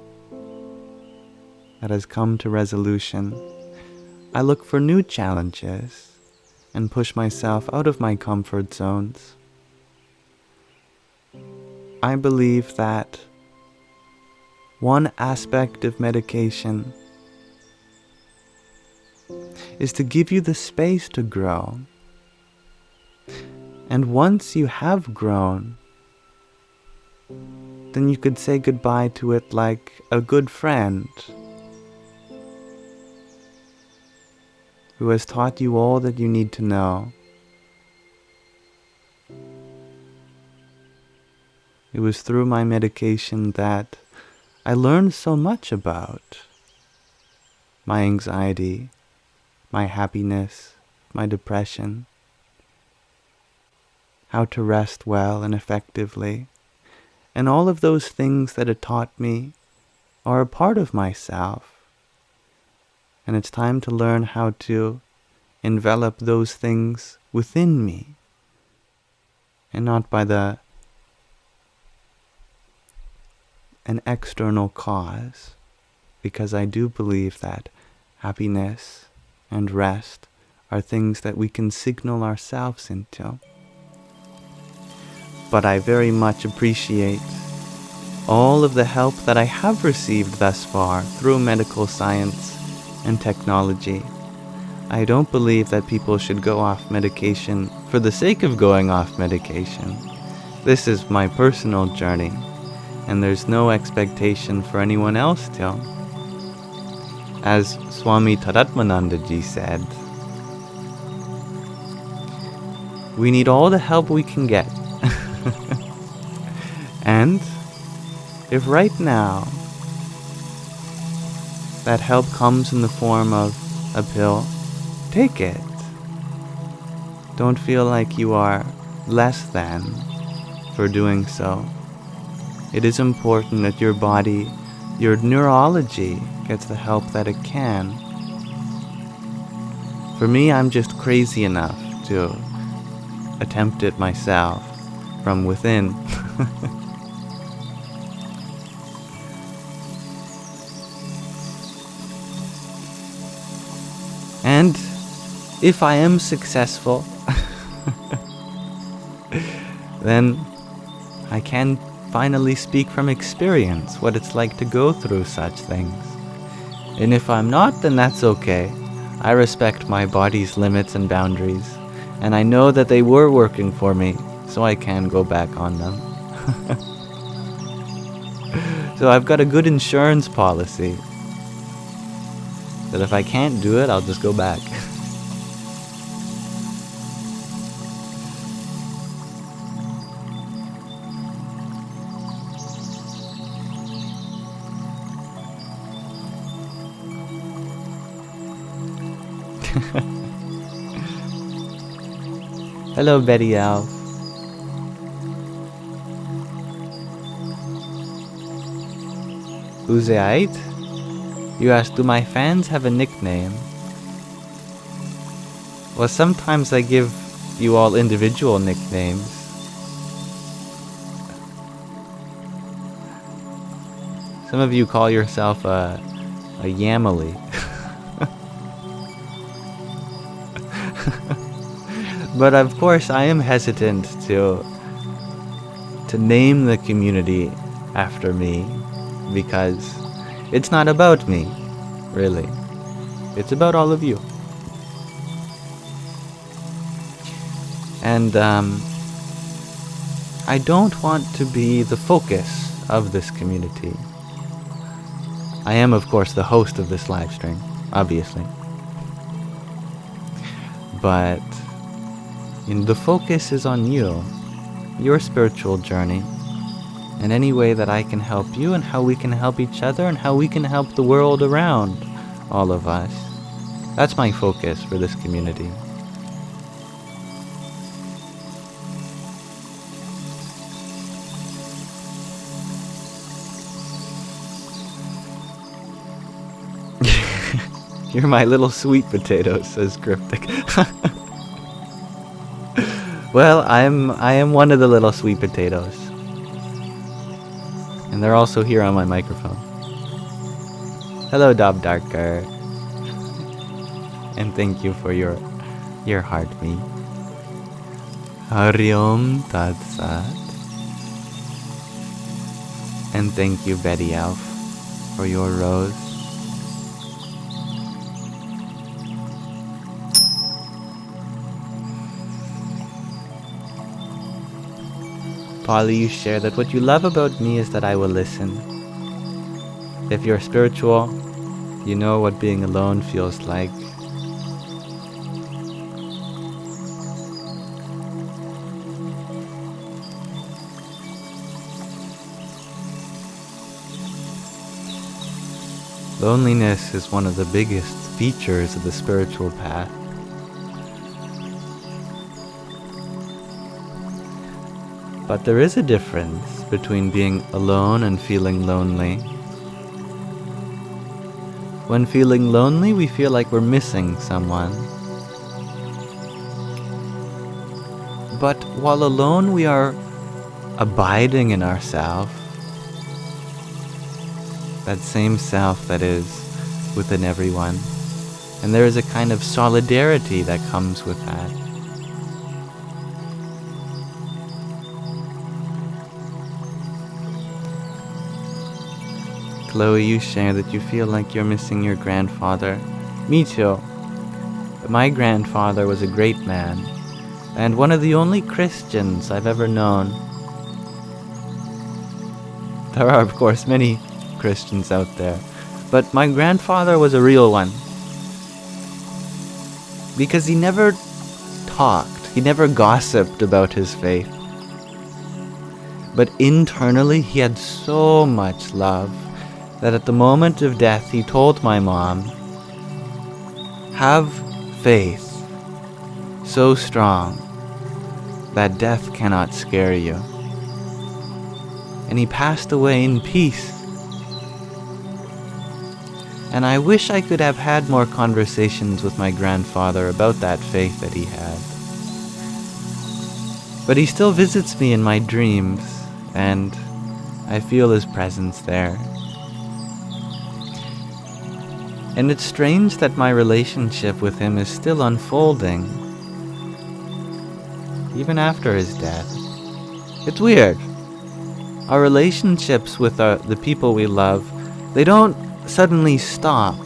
that has come to resolution, I look for new challenges and push myself out of my comfort zones. I believe that one aspect of medication is to give you the space to grow. And once you have grown, then you could say goodbye to it like a good friend who has taught you all that you need to know. It was through my medication that I learned so much about my anxiety, my happiness, my depression, how to rest well and effectively, and all of those things that it taught me are a part of myself. And it's time to learn how to envelop those things within me, and not by an external cause, because I do believe that happiness and rest are things that we can signal ourselves into. But I very much appreciate all of the help that I have received thus far through medical science and technology. I don't believe that people should go off medication for the sake of going off medication. This is my personal journey, and there's no expectation for anyone else to. As Swami Tadatmanandaji said, we need all the help we can get. And if right now that help comes in the form of a pill, take it. Don't feel like you are less than for doing so. It is important that your body, your neurology, gets the help that it can. For me, I'm just crazy enough to attempt it myself from within. And if I am successful, then I can finally speak from experience what it's like to go through such things. And if I'm not, then that's okay. I respect my body's limits and boundaries, and I know that they were working for me, so I can go back on them. So I've got a good insurance policy that if I can't do it, I'll just go back. Hello, Betty Alf. Uzeait? You asked, do my fans have a nickname? Well, sometimes I give you all individual nicknames. Some of you call yourself a Yamily. But of course, I am hesitant to name the community after me, because it's not about me, really. It's about all of you. And I don't want to be the focus of this community. I am, of course, the host of this live stream, obviously. But the focus is on you, your spiritual journey, and any way that I can help you, and how we can help each other, and how we can help the world around all of us. That's my focus for this community. You're my little sweet potato, says Cryptic. Well, I am one of the little sweet potatoes. And they're also here on my microphone. Hello, Dob Darker. And thank you for your heartbeat. Hariom Tat Sat. And thank you, Betty Elf, for your rose. Polly, you share that what you love about me is that I will listen. If you're spiritual, you know what being alone feels like. Loneliness is one of the biggest features of the spiritual path. But there is a difference between being alone and feeling lonely. When feeling lonely, we feel like we're missing someone. But while alone, we are abiding in ourself, that same self that is within everyone. And there is a kind of solidarity that comes with that. Chloe, you share that you feel like you're missing your grandfather. Me too. My grandfather was a great man, and one of the only Christians I've ever known. There are, of course, many Christians out there, but my grandfather was a real one. Because he never talked, he never gossiped about his faith. But internally, he had so much love that at the moment of death, he told my mom, "Have faith so strong that death cannot scare you." And he passed away in peace. And I wish I could have had more conversations with my grandfather about that faith that he had. But he still visits me in my dreams, and I feel his presence there. And it's strange that my relationship with him is still unfolding, even after his death. It's weird. Our relationships with the people we love, they don't suddenly stop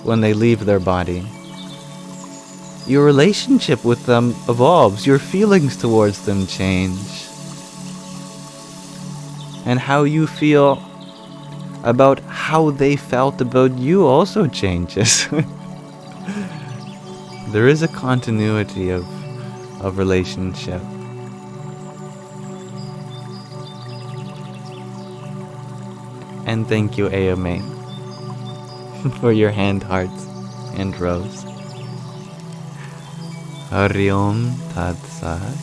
when they leave their body. Your relationship with them evolves. Your feelings towards them change. And how you feel about how they felt about you also changes. There is a continuity of relationship. And thank you, Ayome, for your hand hearts and rose. Hariom Tat Sat.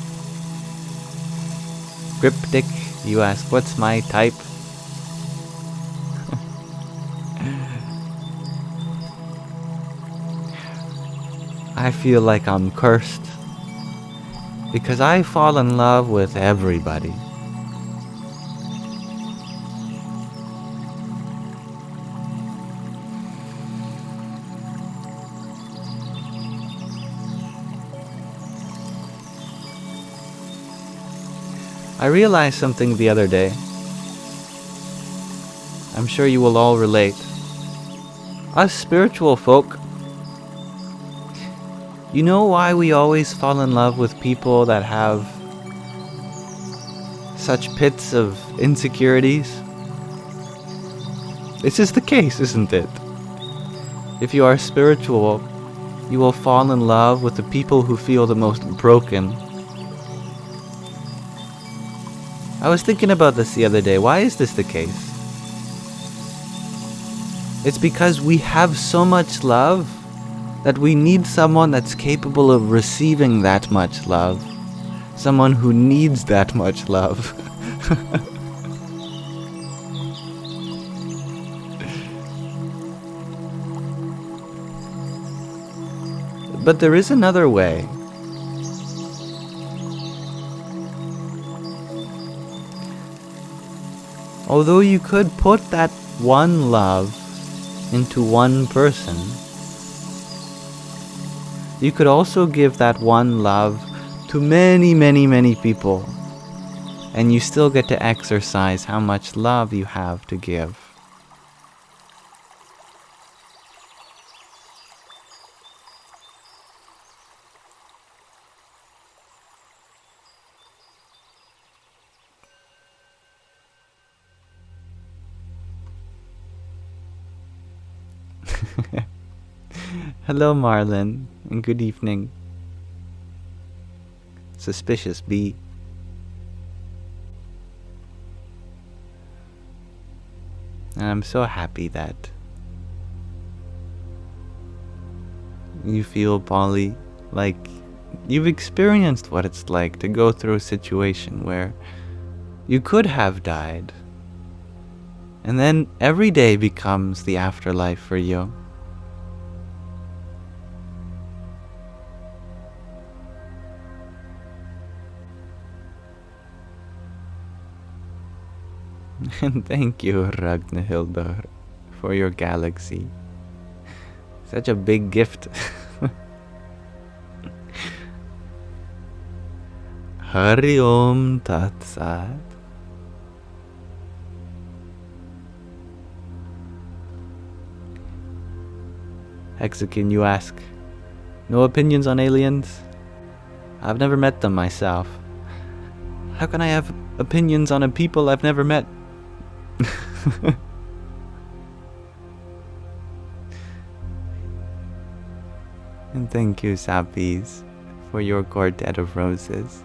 Cryptic, you ask, what's my type? I feel like I'm cursed because I fall in love with everybody. I realized something the other day. I'm sure you will all relate. Us spiritual folk, you know why we always fall in love with people that have such pits of insecurities? This is the case, isn't it? If you are spiritual, you will fall in love with the people who feel the most broken. I was thinking about this the other day. Why is this the case? It's because we have so much love that we need someone that's capable of receiving that much love. Someone who needs that much love. But there is another way. Although you could put that one love into one person, you could also give that one love to many, many, many people, and you still get to exercise how much love you have to give. Hello, Marlon, and good evening. Suspicious bee. And I'm so happy that you feel, Polly, like you've experienced what it's like to go through a situation where you could have died, and then every day becomes the afterlife for you. And thank you, Ragnhildur, for your galaxy. Such a big gift. Hari Om Tat Sat. Hexakin, you ask, no opinions on aliens? I've never met them myself. How can I have opinions on a people I've never met? And thank you, Sappies, for your quartet of roses.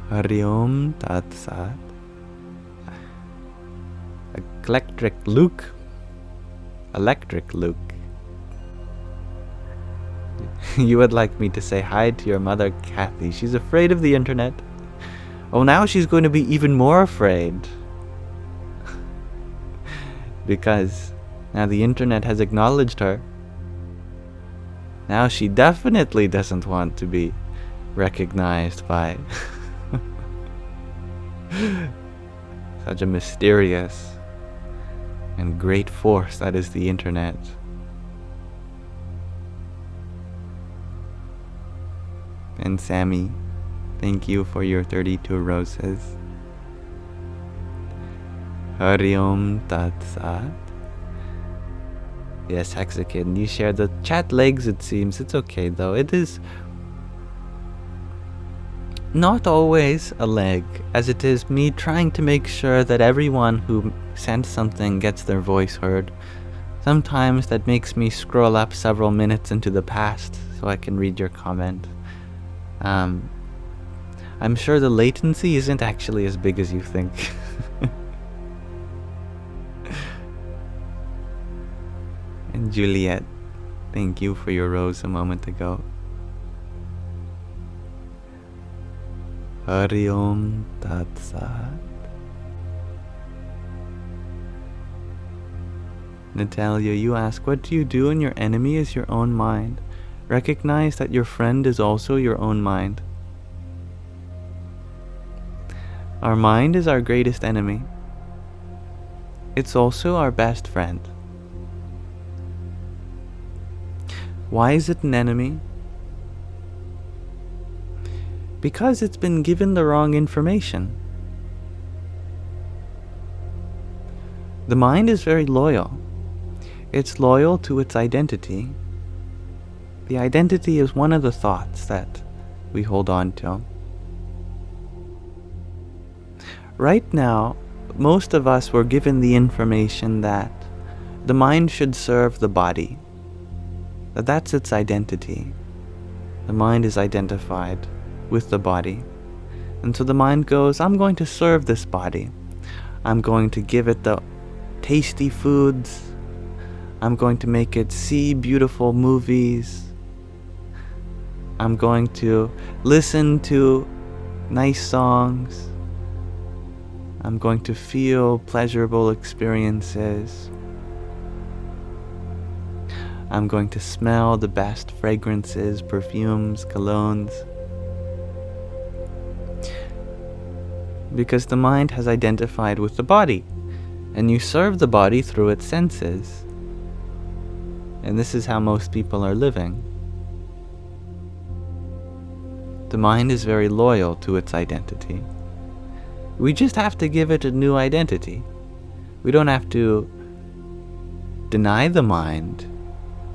Hari Om Tat Sat. Electric Luke. You would like me to say hi to your mother, Kathy. She's afraid of the internet. Oh, now she's going to be even more afraid. Because now the internet has acknowledged her. Now she definitely doesn't want to be recognized by such a mysterious and great force that is the internet. And Sammy, thank you for your 32 roses. Hari Om Tat Sat. Yes, Hexakin, you share the chat legs, it seems. It's okay though. It is not always a leg, as it is me trying to make sure that everyone who sent something gets their voice heard. Sometimes that makes me scroll up several minutes into the past so I can read your comment. I'm sure the latency isn't actually as big as you think. And Juliet, thank you for your rose a moment ago. Hari Om Tat Sat. Natalia, you ask, what do you do when your enemy is your own mind? Recognize that your friend is also your own mind. Our mind is our greatest enemy. It's also our best friend. Why is it an enemy? Because it's been given the wrong information. The mind is very loyal. It's loyal to its identity. The identity is one of the thoughts that we hold on to. Right now, most of us were given the information that the mind should serve the body, that that's its identity. The mind is identified with the body. And so the mind goes, I'm going to serve this body. I'm going to give it the tasty foods. I'm going to make it see beautiful movies. I'm going to listen to nice songs. I'm going to feel pleasurable experiences. I'm going to smell the best fragrances, perfumes, colognes. Because the mind has identified with the body, and you serve the body through its senses. And this is how most people are living. The mind is very loyal to its identity. We just have to give it a new identity. We don't have to deny the mind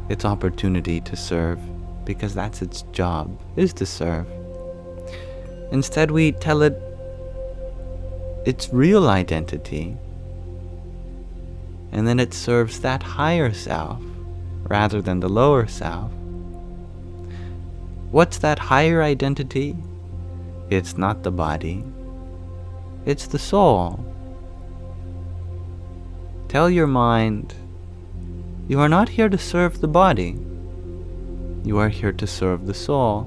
its opportunity to serve, because that's its job, is to serve. Instead, we tell it its real identity, and then it serves that higher self rather than the lower self. What's that higher identity? It's not the body. It's the soul. Tell your mind, you are not here to serve the body. You are here to serve the soul.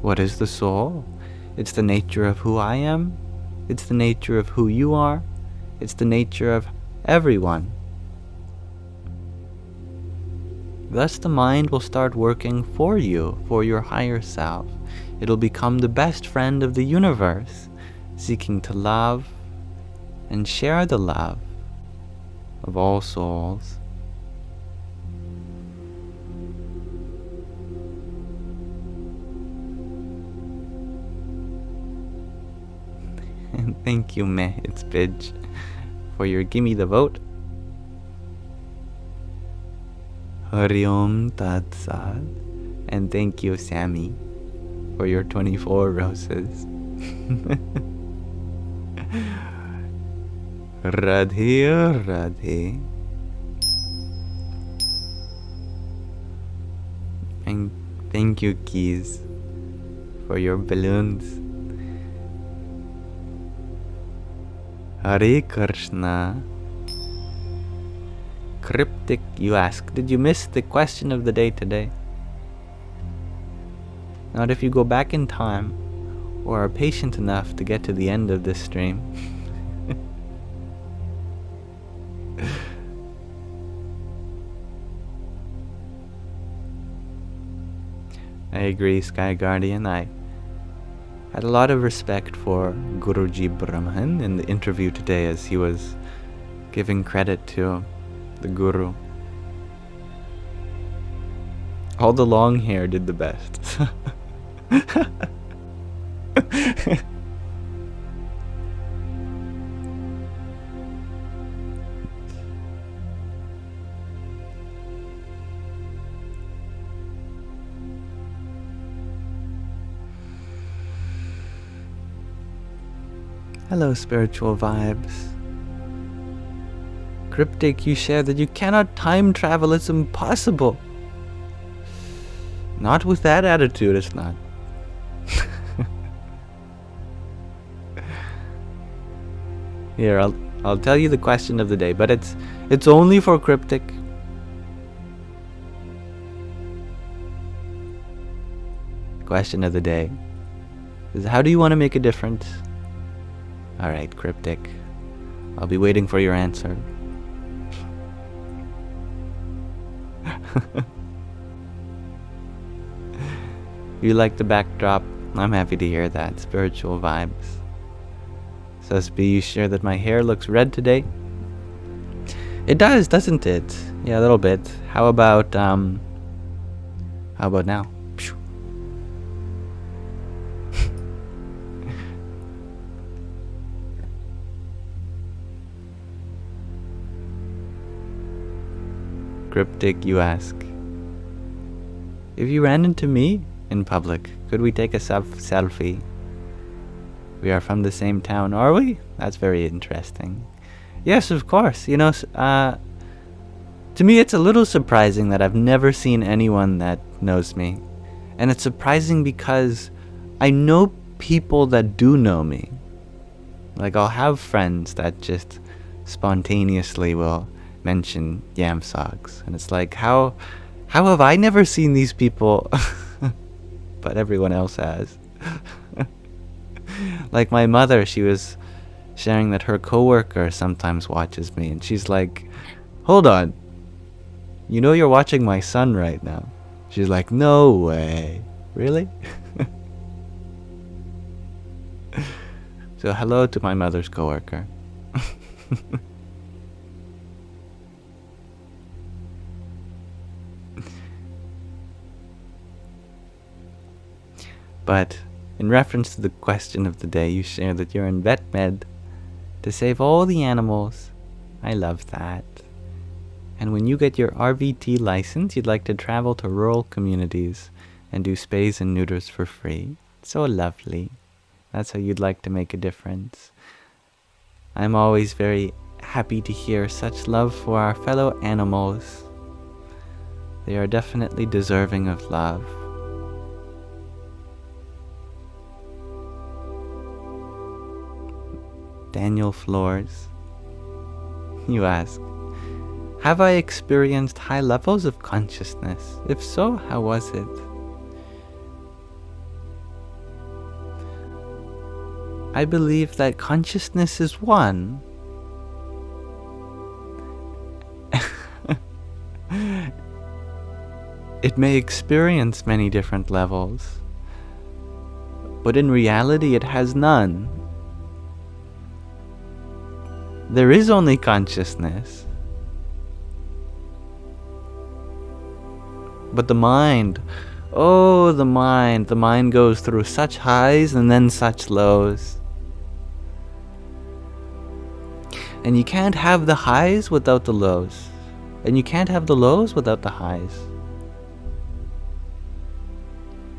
What is the soul? It's the nature of who I am. It's the nature of who you are. It's the nature of everyone. Thus the mind will start working for you, for your higher self. It'll become the best friend of the universe, seeking to love and share the love of all souls. And thank you, Meh, it's Pidge, for your gimme the vote. Hari Om Tat Sat. And thank you, Sammy, for your 24 roses. Radhe Radhe. And thank you, Keys, for your balloons. Hare Krishna. Cryptic, you ask, did you miss the question of the day today? Not if you go back in time or are patient enough to get to the end of this stream. I agree, Sky Guardian. I had a lot of respect for Guruji Brahman in the interview today as he was giving credit to the Guru. All the long hair did the best. Hello, spiritual vibes. Cryptic, you share that you cannot time travel. It's impossible. Not with that attitude, it's not. Here, I'll tell you the question of the day, but it's only for Cryptic. Question of the day is, how do you want to make a difference? Alright, Cryptic. I'll be waiting for your answer. You like the backdrop? I'm happy to hear that. Spiritual vibes. Susby, you share that my hair looks red today? It does, doesn't it? Yeah, a little bit. How about now? Cryptic, you ask, if you ran into me in public, could we take a selfie? We are from the same town, are we? That's very interesting. Yes, of course. You know, to me it's a little surprising that I've never seen anyone that knows me. And it's surprising because I know people that do know me. Like, I'll have friends that just spontaneously will mention Yamsox. And it's like, how have I never seen these people? But everyone else has. Like my mother, she was sharing that her coworker sometimes watches me. And she's like, hold on. You know you're watching my son right now. She's like, no way. Really? So hello to my mother's coworker. But in reference to the question of the day, you share that you're in vet med to save all the animals. I love that. And when you get your RVT license, you'd like to travel to rural communities and do spays and neuters for free. So lovely. That's how you'd like to make a difference. I'm always very happy to hear such love for our fellow animals. They are definitely deserving of love. Daniel Floors, you ask, have I experienced high levels of consciousness? If so, how was it? I believe that consciousness is one. It may experience many different levels, but in reality it has none. There is only consciousness. But the mind, the mind goes through such highs and then such lows. And you can't have the highs without the lows. And you can't have the lows without the highs.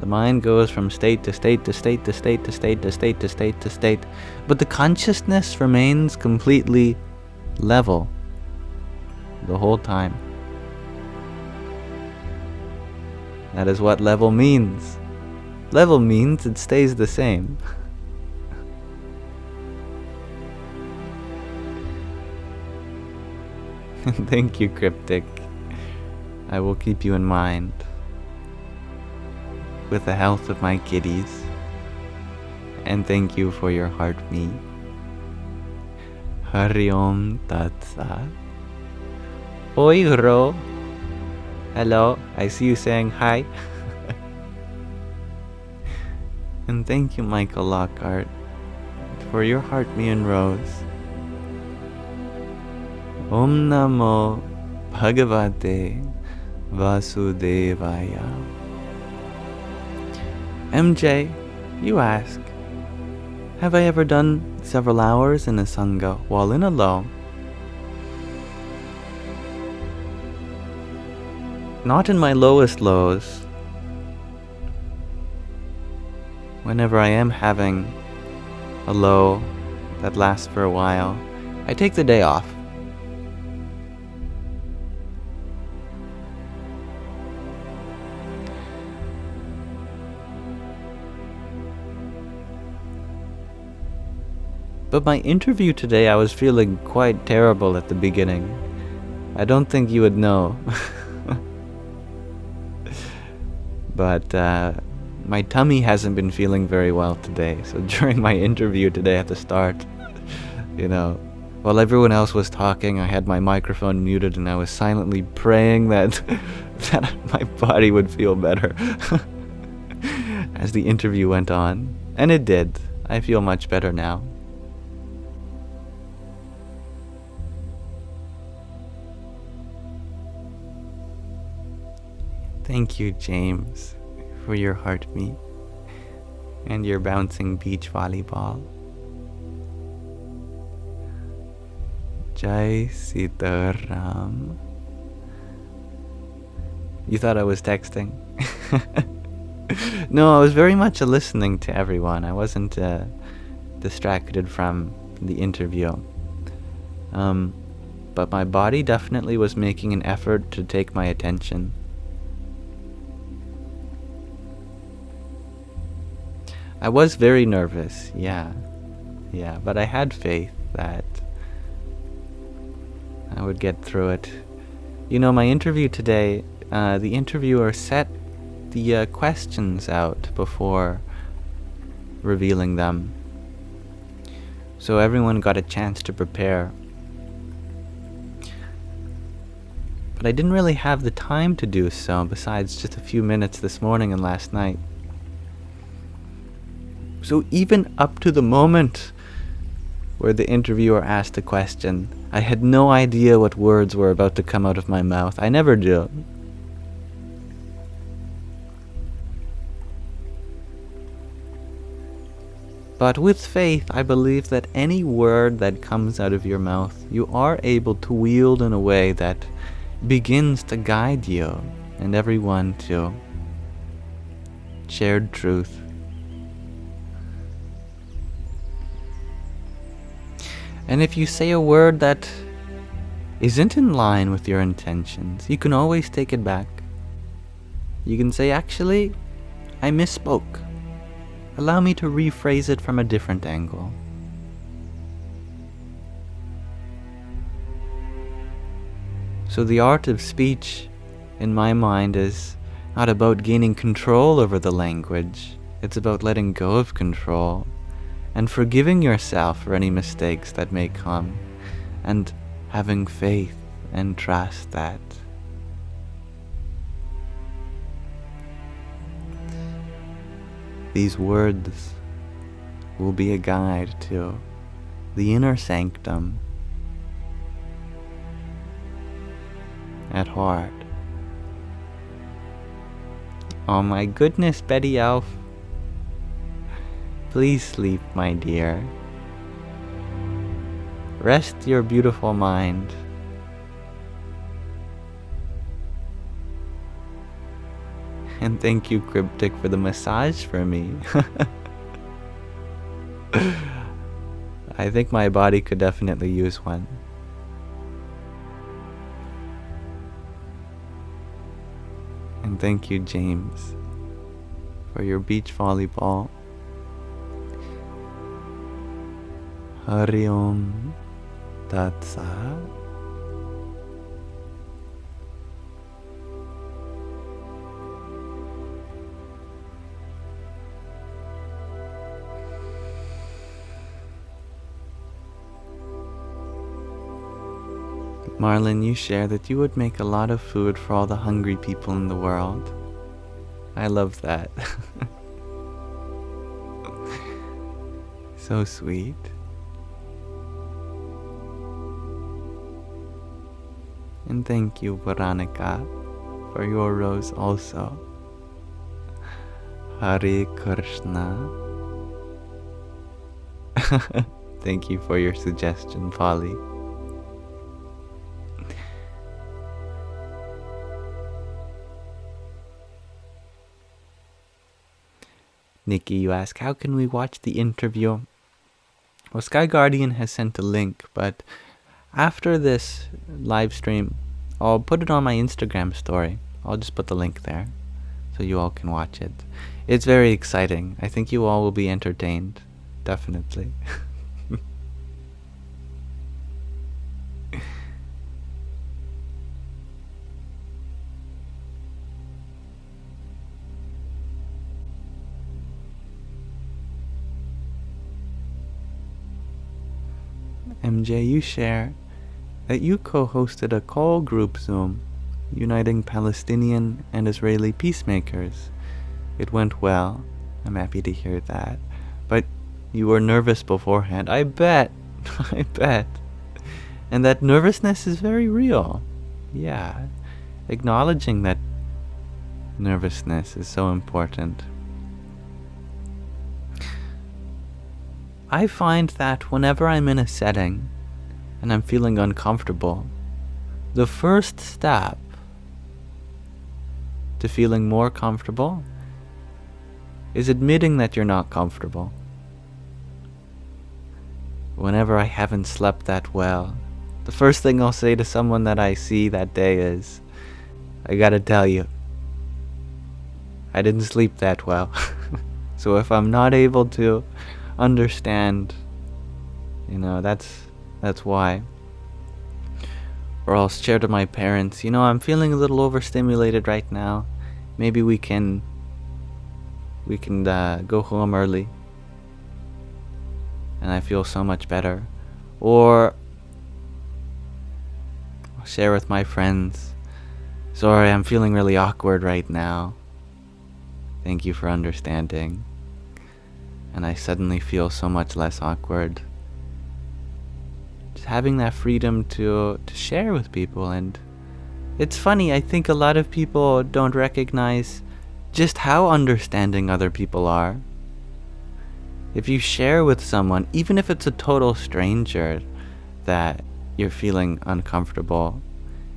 The mind goes from state to state to state to state to state to state to state to state, but the consciousness remains completely level the whole time. That is what level means. Level means it stays the same. Thank you, Cryptic. I will keep you in mind. With the health of my kitties. And thank you for your heart me. Hari Om Tat Sat. Oi Ro. Hello, I see you saying hi. And thank you, Michael Lockhart, for your heart me and rose. Om Namo Bhagavate Vasudevaya. MJ, you ask, have I ever done several hours in a Sangha while in a low? Not in my lowest lows. Whenever I am having a low that lasts for a while, I take the day off. But my interview today, I was feeling quite terrible at the beginning. I don't think you would know. But my tummy hasn't been feeling very well today. So during my interview today at the start, while everyone else was talking, I had my microphone muted and I was silently praying that my body would feel better as the interview went on. And it did. I feel much better now. Thank you, James, for your heart me and your bouncing beach volleyball. Jai Sitaram. You thought I was texting? No, I was very much listening to everyone. I wasn't distracted from the interview. But my body definitely was making an effort to take my attention. I was very nervous, yeah, but I had faith that I would get through it. You know, my interview today, the interviewer set the questions out before revealing them, so everyone got a chance to prepare. But I didn't really have the time to do so, besides just a few minutes this morning and last night. So even up to the moment where the interviewer asked a question, I had no idea what words were about to come out of my mouth. I never do. But with faith, I believe that any word that comes out of your mouth, you are able to wield in a way that begins to guide you and everyone to shared truth. And if you say a word that isn't in line with your intentions, you can always take it back. You can say, actually, I misspoke. Allow me to rephrase it from a different angle. So the art of speech, in my mind, is not about gaining control over the language. It's about letting go of control and forgiving yourself for any mistakes that may come, and having faith and trust that these words will be a guide to the inner sanctum at heart. Oh my goodness, Betty Elf. Please sleep, my dear. Rest your beautiful mind. And thank you, Cryptic, for the massage for me. I think my body could definitely use one. And thank you, James, for your beach volleyball. Hari Om Tat Sat. Marlon, you share that you would make a lot of food for all the hungry people in the world. I love that. So sweet. And thank you, Veronica, for your rose also. Hare Krishna. Thank you for your suggestion, Polly. Nikki, you ask, how can we watch the interview? Well, Sky Guardian has sent a link, but after this live stream, I'll put it on my Instagram story. I'll just put the link there so you all can watch it. It's very exciting. I think you all will be entertained. Definitely. MJ, you share that you co-hosted a call group Zoom uniting Palestinian and Israeli peacemakers. It went well. I'm happy to hear that. But you were nervous beforehand. I bet. I bet. And that nervousness is very real. Yeah. Acknowledging that nervousness is so important. I find that whenever I'm in a setting and I'm feeling uncomfortable, the first step to feeling more comfortable is admitting that you're not comfortable. Whenever I haven't slept that well, the first thing I'll say to someone that I see that day is, I gotta tell you, I didn't sleep that well. So if I'm not able to understand, that's why. Or I'll share to my parents, I'm feeling a little overstimulated right now. Maybe we can go home early. And I feel so much better. Or I'll share with my friends, sorry, I'm feeling really awkward right now. Thank you for understanding. And I suddenly feel so much less awkward. Just having that freedom to share with people. And it's funny, I think a lot of people don't recognize just how understanding other people are. If you share with someone, even if it's a total stranger, that you're feeling uncomfortable,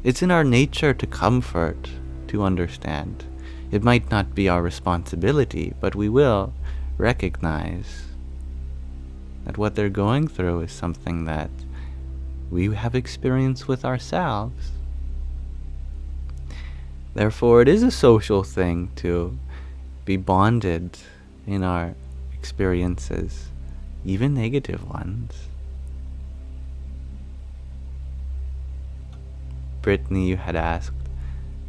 it's in our nature to comfort, to understand. It might not be our responsibility, but we will recognize that what they're going through is something that we have experience with ourselves. Therefore, it is a social thing to be bonded in our experiences, even negative ones. Brittany, you had asked,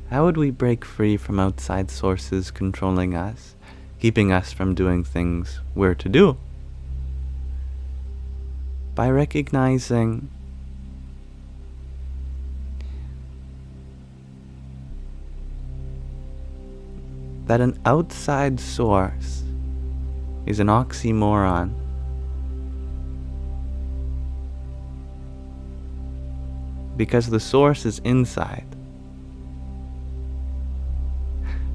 how would we break free from outside sources controlling us, keeping us from doing things we're to do? By recognizing that an outside source is an oxymoron. Because the source is inside.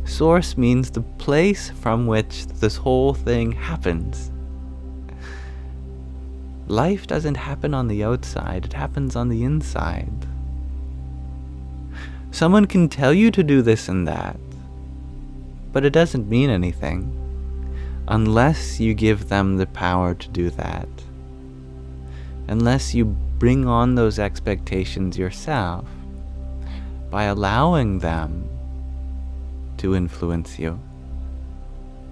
Source means the place from which this whole thing happens. Life doesn't happen on the outside, it happens on the inside. Someone can tell you to do this and that, but it doesn't mean anything unless you give them the power to do that. Unless you bring on those expectations yourself by allowing them to influence you.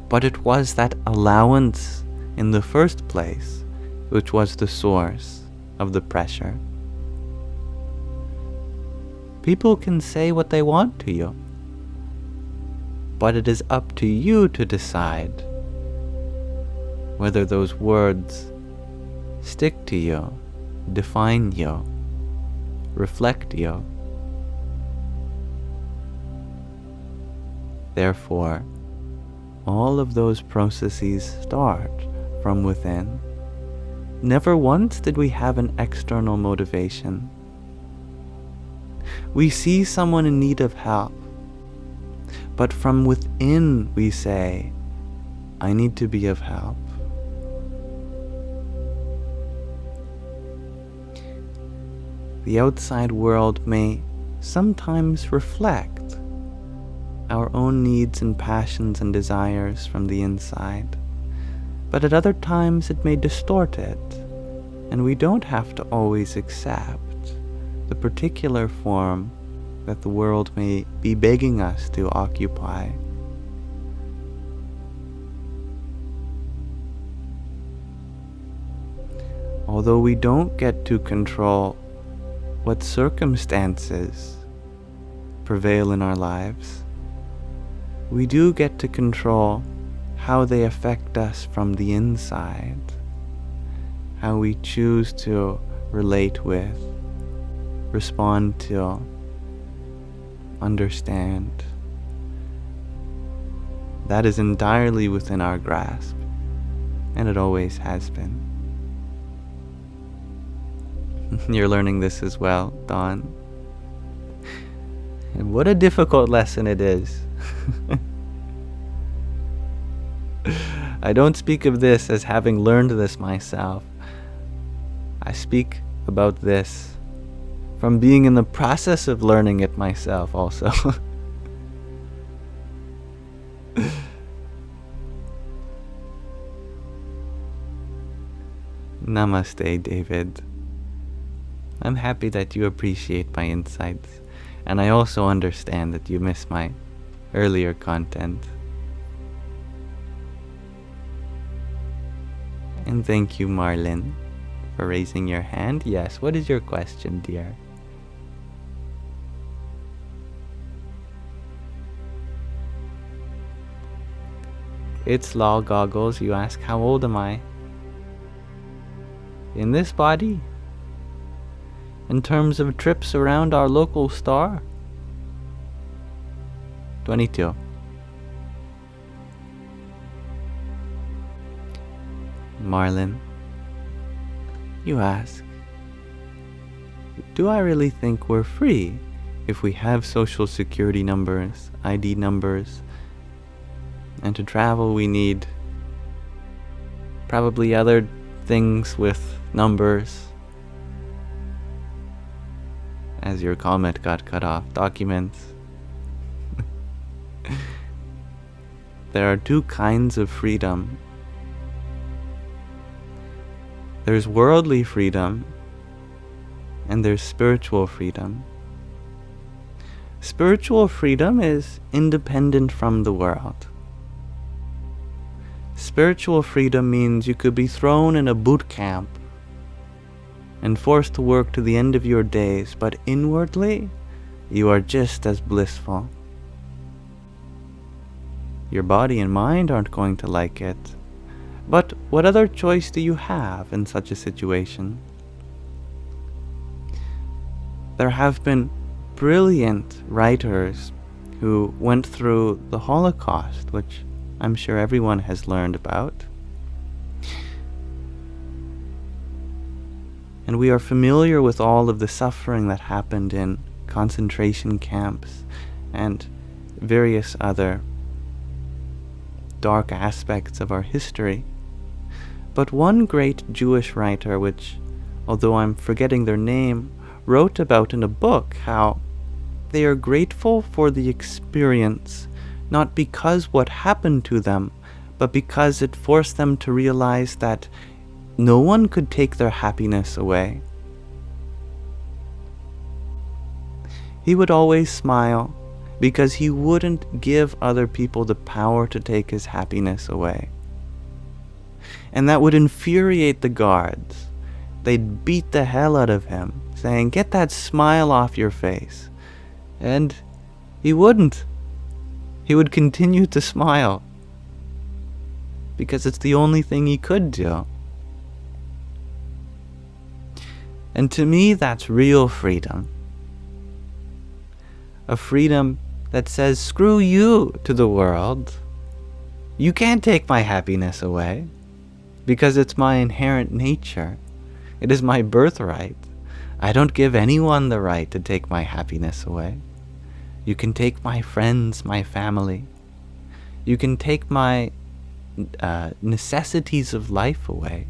But it was that allowance in the first place which was the source of the pressure. People can say what they want to you, but it is up to you to decide whether those words stick to you, define you, reflect you. Therefore, all of those processes start from within. Never once did we have an external motivation. We see someone in need of help, but from within we say, I need to be of help. The outside world may sometimes reflect our own needs and passions and desires from the inside, but at other times it may distort it, and we don't have to always accept the particular form that the world may be begging us to occupy. Although we don't get to control what circumstances prevail in our lives, we do get to control how they affect us from the inside, how we choose to relate with, respond to, understand. That is entirely within our grasp, and it always has been. You're learning this as well, Dawn. And what a difficult lesson it is. I don't speak of this as having learned this myself. I speak about this from being in the process of learning it myself also. Namaste, David. I'm happy that you appreciate my insights, and I also understand that you miss my earlier content. And thank you, Marlin, for raising your hand. Yes, what is your question, dear? It's Law Goggles. You ask, how old am I? In this body? In terms of trips around our local star? 22. Marlin, you ask, do I really think we're free if we have social security numbers, ID numbers, and to travel we need probably other things with numbers? As your comment got cut off, documents. There are two kinds of freedom. There's worldly freedom, and there's spiritual freedom. Spiritual freedom is independent from the world. Spiritual freedom means you could be thrown in a boot camp and forced to work to the end of your days, but inwardly, you are just as blissful. Your body and mind aren't going to like it, but what other choice do you have in such a situation? There have been brilliant writers who went through the Holocaust, which I'm sure everyone has learned about. And we are familiar with all of the suffering that happened in concentration camps and various other dark aspects of our history. But one great Jewish writer, which, although I'm forgetting their name, wrote about in a book how they are grateful for the experience, not because what happened to them, but because it forced them to realize that no one could take their happiness away. He would always smile because he wouldn't give other people the power to take his happiness away. And that would infuriate the guards. They'd beat the hell out of him, saying, "Get that smile off your face." And he wouldn't. He would continue to smile because it's the only thing he could do. And to me, that's real freedom. A freedom that says, screw you to the world. You can't take my happiness away because it's my inherent nature. It is my birthright. I don't give anyone the right to take my happiness away. You can take my friends, my family. You can take my necessities of life away.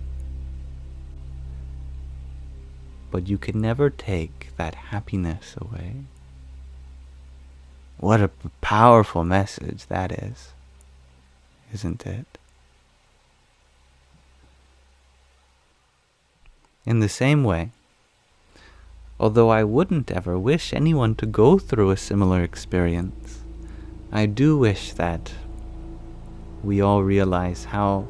But you can never take that happiness away. What a powerful message that is, isn't it? In the same way, although I wouldn't ever wish anyone to go through a similar experience, I do wish that we all realize how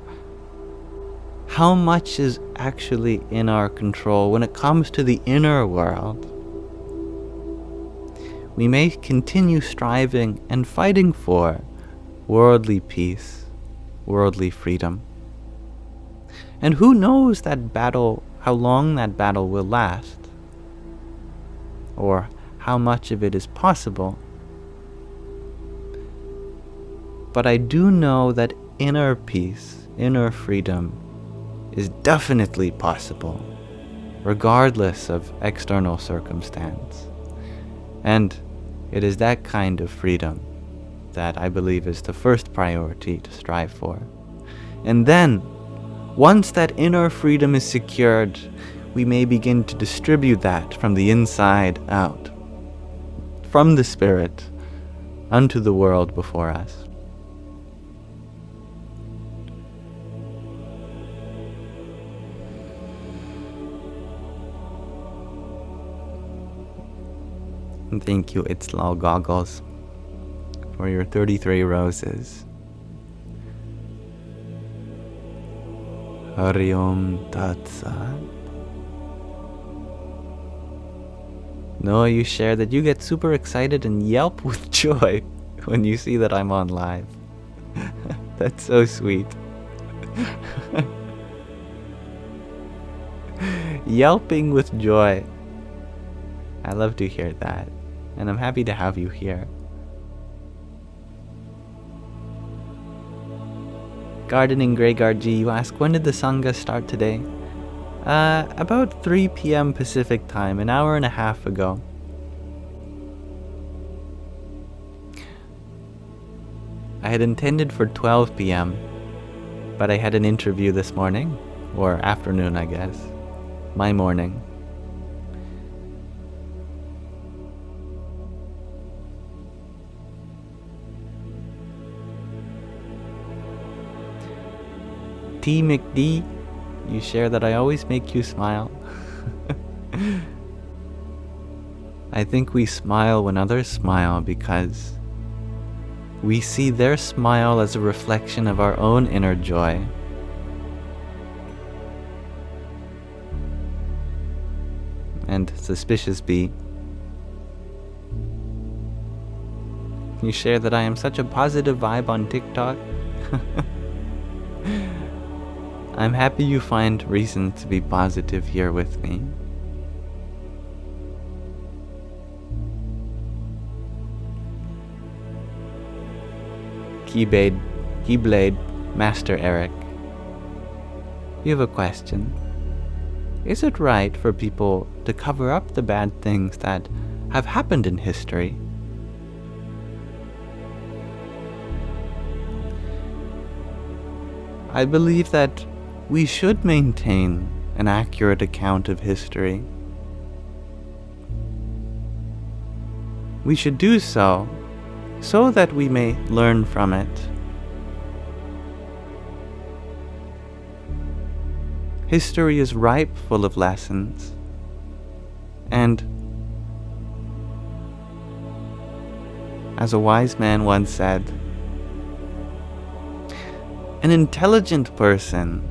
much is actually in our control when it comes to the inner world. We may continue striving and fighting for worldly peace, worldly freedom. And who knows that battle, how long that battle will last, or how much of it is possible. But I do know that inner peace, inner freedom is definitely possible, regardless of external circumstance. And it is that kind of freedom that I believe is the first priority to strive for. And then, once that inner freedom is secured, we may begin to distribute that from the inside out, from the Spirit unto the world before us. And thank you, It's Lal Goggles, for your 33 roses. Hari Om Tat Sat. Noah, you share that you get super excited and yelp with joy when you see that I'm on live. That's so sweet. Yelping with joy. I love to hear that, and I'm happy to have you here. Gardening Greyguard G, you ask, when did the Sangha start today? About 3 p.m. Pacific time, an hour and a half ago. I had intended for 12 p.m., but I had an interview this morning, or afternoon, I guess. My morning. T. McD, you share that I always make you smile. I think we smile when others smile because we see their smile as a reflection of our own inner joy. And Suspicious Bee, you share that I am such a positive vibe on TikTok. I'm happy you find reason to be positive here with me. Keyblade Master Eric, you have a question. Is it right for people to cover up the bad things that have happened in history? I believe that we should maintain an accurate account of history. We should do so that we may learn from it. History is ripe full of lessons, and as a wise man once said, an intelligent person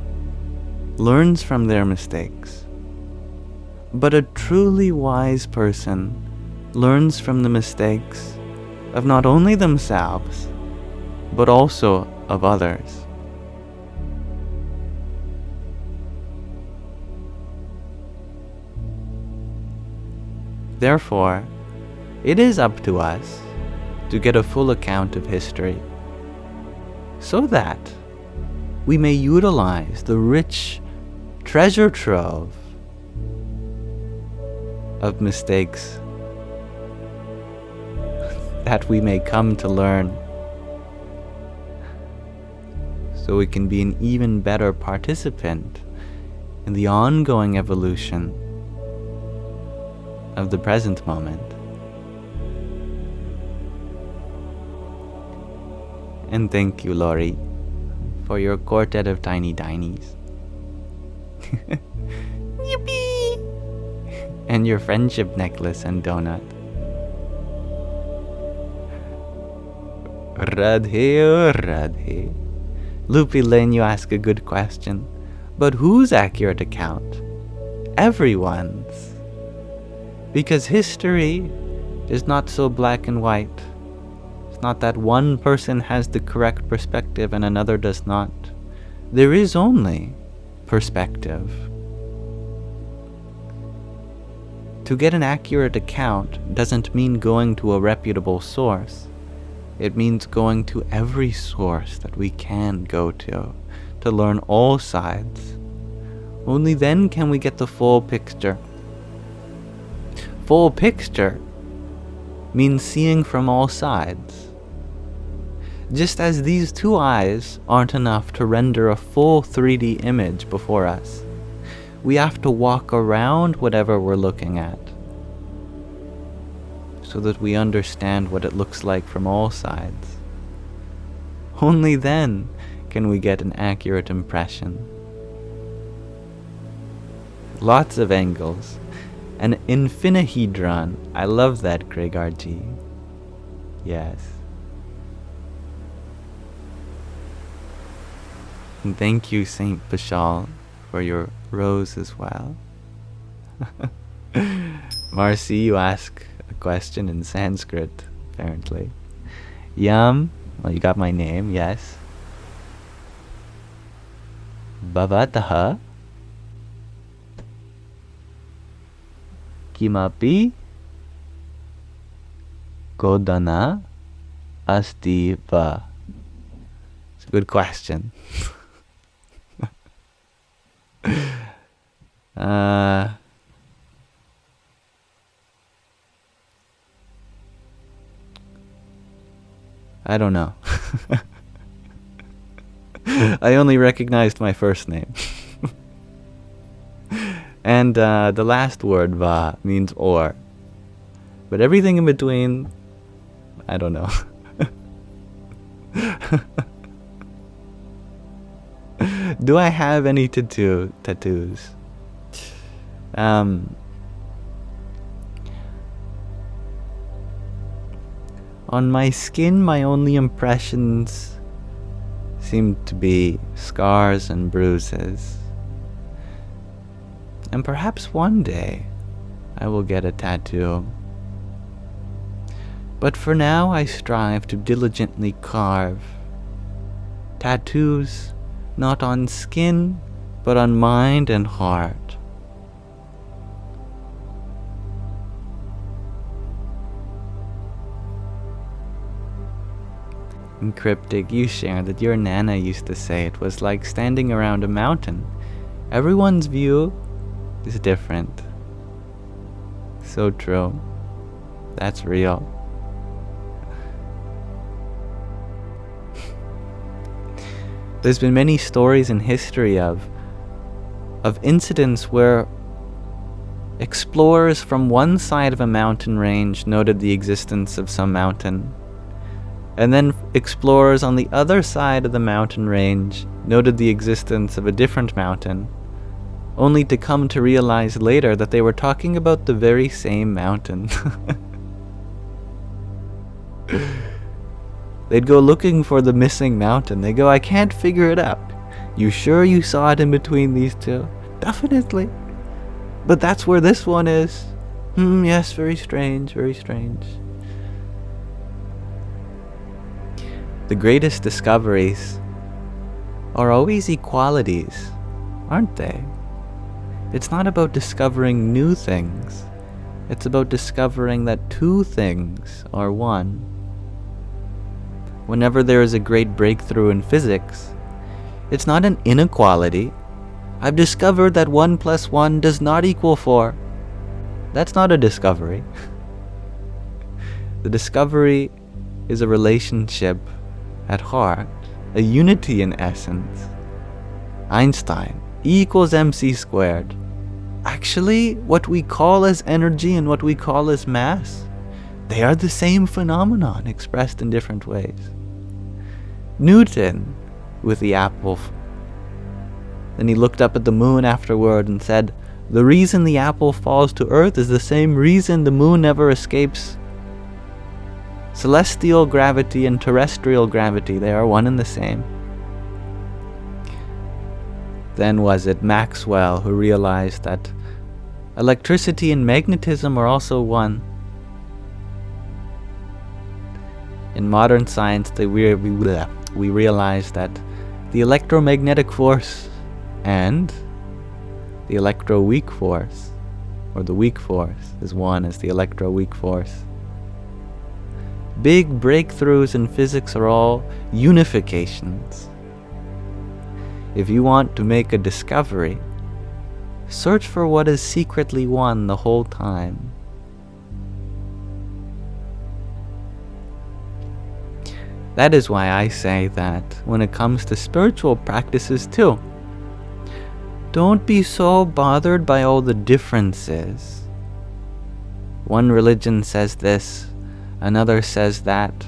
learns from their mistakes, but a truly wise person learns from the mistakes of not only themselves, but also of others. Therefore, it is up to us to get a full account of history, so that we may utilize the rich treasure trove of mistakes that we may come to learn, so we can be an even better participant in the ongoing evolution of the present moment. And thank you, Lori, for your quartet of tiny dinies. Yippee! And your friendship necklace and donut. Radhe, oh Radhe. Loopy Lane, you ask a good question. But whose accurate account? Everyone's. Because history is not so black and white. It's not that one person has the correct perspective and another does not. There is only perspective. To get an accurate account doesn't mean going to a reputable source. It means going to every source that we can go to learn all sides. Only then can we get the full picture. Full picture means seeing from all sides. Just as these two eyes aren't enough to render a full 3D image before us, we have to walk around whatever we're looking at, so that we understand what it looks like from all sides. Only then can we get an accurate impression. Lots of angles, An infinihedron. I love that, Craig RG. Yes. And thank you, Saint Pashal, for your rose as well. Marcy, you ask a question in Sanskrit, apparently. Yam, well, you got my name, yes. Bhavataha kimapi godana asti va. It's a good question. I don't know. I only recognized my first name. And the last word, va, means or. But everything in between, I don't know. Do I have any tattoos? On my skin, my only impressions seem to be scars and bruises. And perhaps one day I will get a tattoo. But for now, I strive to diligently carve tattoos not on skin, but on mind and heart. In Cryptic, you share that your Nana used to say it was like standing around a mountain. Everyone's view is different. So true. That's real. There's been many stories in history of incidents where explorers from one side of a mountain range noted the existence of some mountain, and then explorers on the other side of the mountain range noted the existence of a different mountain, only to come to realize later that they were talking about the very same mountain. They'd go looking for the missing mountain. They go, I can't figure it out. You sure you saw it in between these two? Definitely. But that's where this one is. Yes, very strange, very strange. The greatest discoveries are always equalities, aren't they? It's not about discovering new things. It's about discovering that two things are one. Whenever there is a great breakthrough in physics, it's not an inequality. I've discovered that 1 + 1 does not equal 4. That's not a discovery. The discovery is a relationship at heart, a unity in essence. Einstein, E = mc². Actually, what we call as energy and what we call as mass, they are the same phenomenon expressed in different ways. Newton, with the apple. Then he looked up at the moon afterward and said, the reason the apple falls to earth is the same reason the moon never escapes. Celestial gravity and terrestrial gravity, they are one and the same. Then was it Maxwell who realized that electricity and magnetism are also one. In modern science, we realize that the electromagnetic force and the electro-weak force, or the weak force, is one as the electro-weak force. Big breakthroughs in physics are all unifications. If you want to make a discovery, search for what is secretly one the whole time. That is why I say that when it comes to spiritual practices too, don't be so bothered by all the differences. One religion says this, another says that.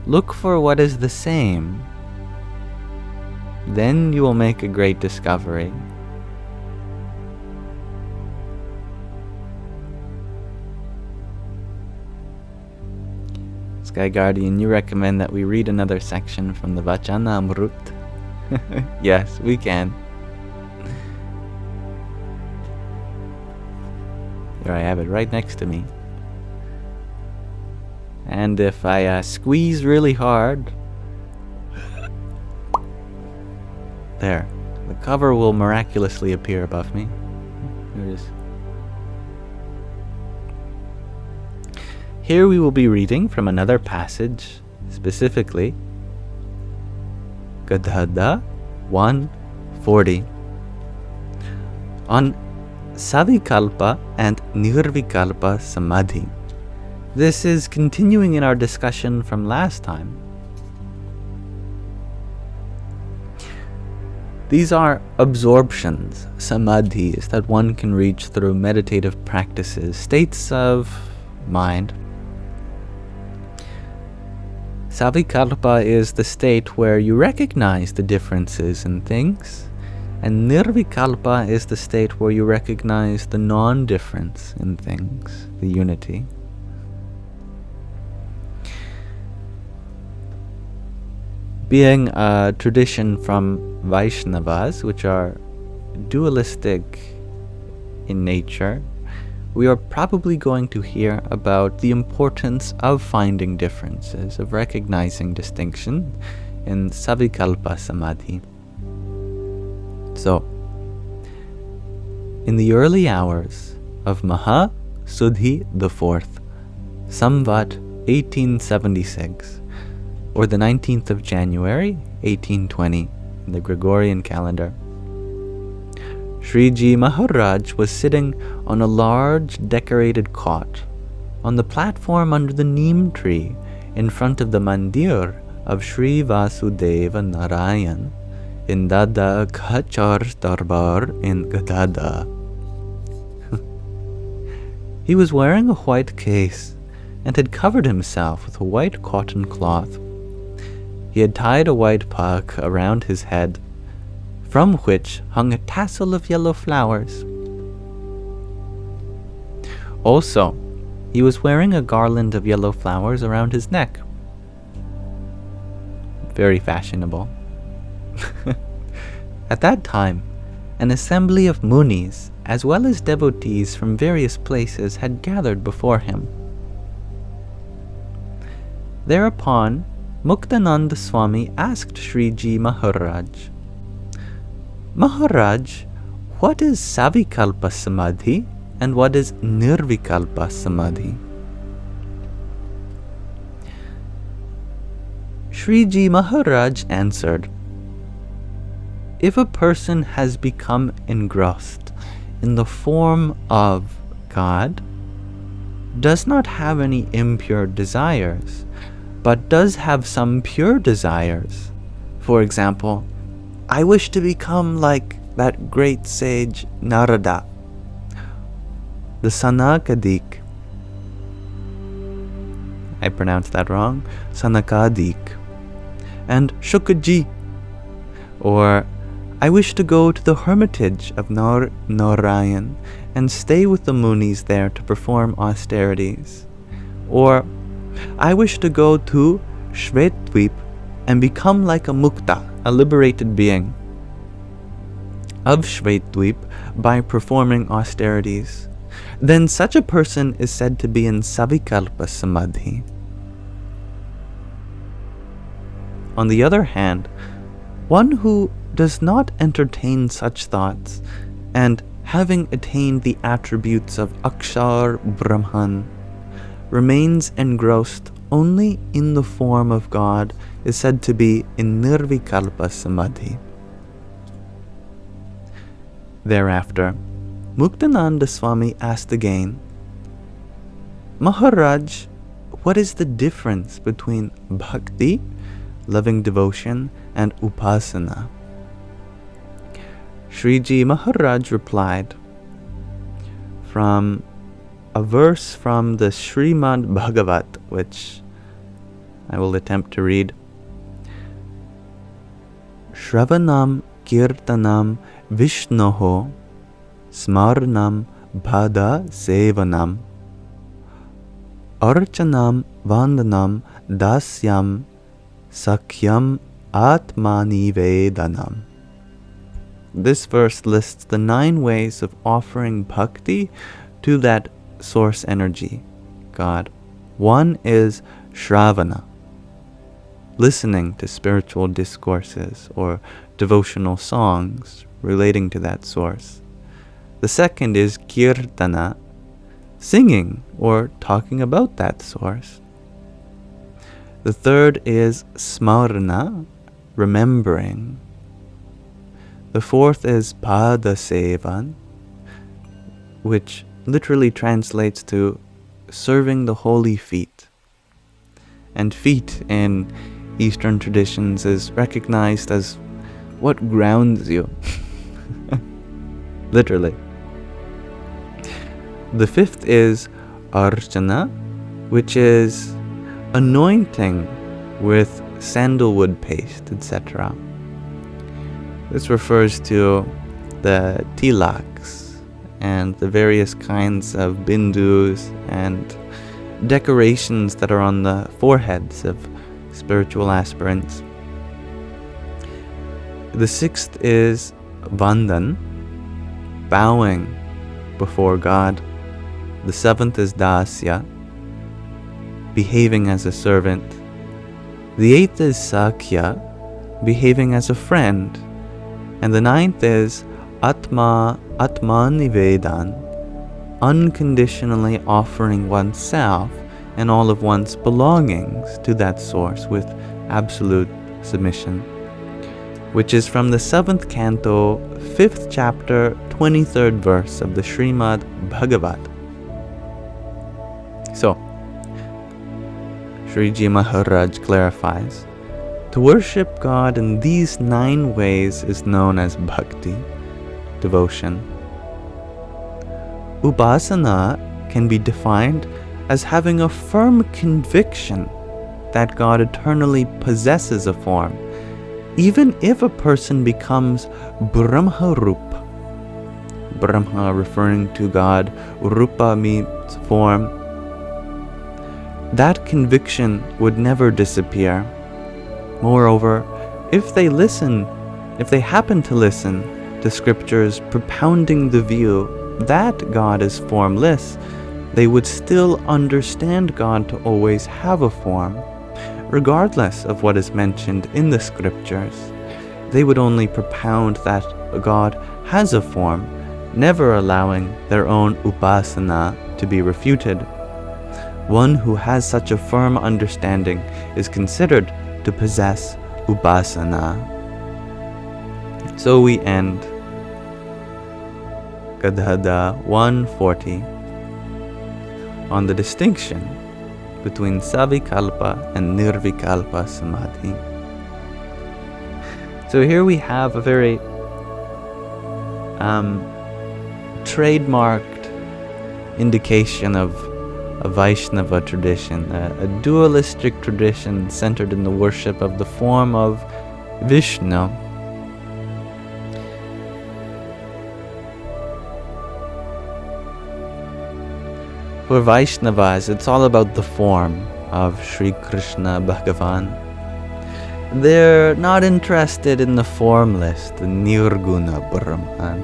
Look for what is the same. Then you will make a great discovery. Sky Guardian, you recommend that we read another section from the Vachanamrut. Yes, we can. Here I have it right next to me. And if I squeeze really hard, there, the cover will miraculously appear above me. Here we will be reading from another passage, specifically Gadhada 140 on Savikalpa and Nirvikalpa Samadhi. This is continuing in our discussion from last time. These are absorptions, samadhis, that one can reach through meditative practices, states of mind. Savikalpa is the state where you recognize the differences in things, and Nirvikalpa is the state where you recognize the non-difference in things, the unity. Being a tradition from Vaishnavas, which are dualistic in nature, we are probably going to hear about the importance of finding differences, of recognizing distinction in Savikalpa Samadhi. So, in the early hours of Maha Suddhi IV, Samvat 1876, or the 19th of January, 1820, in the Gregorian calendar, Sriji Maharaj was sitting on a large decorated cot on the platform under the neem tree in front of the mandir of Sri Vasudeva Narayan in Dada Khachar's Darbar in Gadada. He was wearing a white case and had covered himself with a white cotton cloth. He had tied a white pak around his head, from which hung a tassel of yellow flowers. Also, he was wearing a garland of yellow flowers around his neck. Very fashionable. At that time, an assembly of munis, as well as devotees from various places, had gathered before him. Thereupon, Muktananda Swami asked Sriji Maharaj, "Maharaj, what is Savikalpa Samadhi and what is Nirvikalpa Samadhi?" Sriji Maharaj answered, "If a person has become engrossed in the form of God, does not have any impure desires, but does have some pure desires, for example, I wish to become like that great sage Narada, the Sanakadik," I pronounced that wrong, Sanakadik, "and Shukaji," or I wish to go to the hermitage of Narayan and stay with the munis there to perform austerities, or I wish to go to Shvetdvip and become like a mukta, a liberated being of Shvetdvip by performing austerities, then such a person is said to be in Savikalpa Samadhi. On the other hand, one who does not entertain such thoughts, and having attained the attributes of Akshar Brahman, remains engrossed only in the form of God, is said to be in Nirvikalpa Samadhi. Thereafter, Muktananda Swami asked again, "Maharaj, what is the difference between Bhakti, loving devotion, and Upasana?" Sriji Maharaj replied, from a verse from the Srimad Bhagavat, which I will attempt to read. Shravanam Kirtanam Vishnoho Smarnam Bhada Sevanam Archanam Vandanam dasyam sakyam atmanivedanam. This verse lists the 9 ways of offering bhakti to that source energy, God. 1 is shravana, listening to spiritual discourses or devotional songs relating to that source. The second is kirtana, singing or talking about that source. The third is smarana, remembering. The fourth is padasevan, which literally translates to serving the holy feet. And feet in Eastern traditions is recognized as what grounds you. Literally. The fifth is archana, which is anointing with sandalwood paste, etc. This refers to the tilaks and the various kinds of bindus and decorations that are on the foreheads of spiritual aspirants. The sixth is vandan, bowing before God. The seventh is dasya, behaving as a servant. The eighth is sakya, behaving as a friend. And the ninth is atmanivedan, unconditionally offering oneself and all of one's belongings to that source with absolute submission, which is from the 7th canto, 5th chapter, 23rd verse of the Srimad Bhagavat. So, Sriji Maharaj clarifies, to worship God in these 9 ways is known as bhakti, devotion. Upasana can be defined as having a firm conviction that God eternally possesses a form, even if a person becomes Brahma-rupa. Brahma referring to God, Rupa means form. That conviction would never disappear. Moreover, if they happen to listen to scriptures propounding the view that God is formless, they would still understand God to always have a form, regardless of what is mentioned in the scriptures. They would only propound that God has a form, never allowing their own upasana to be refuted. One who has such a firm understanding is considered to possess upasana. So we end Gadhada 140 on the distinction between Savikalpa and Nirvikalpa Samadhi. So here we have a very trademarked indication of a Vaishnava tradition, a dualistic tradition centered in the worship of the form of Vishnu. For Vaishnavas, it's all about the form of Sri Krishna Bhagavan. They're not interested in the formless, the Nirguna Brahman.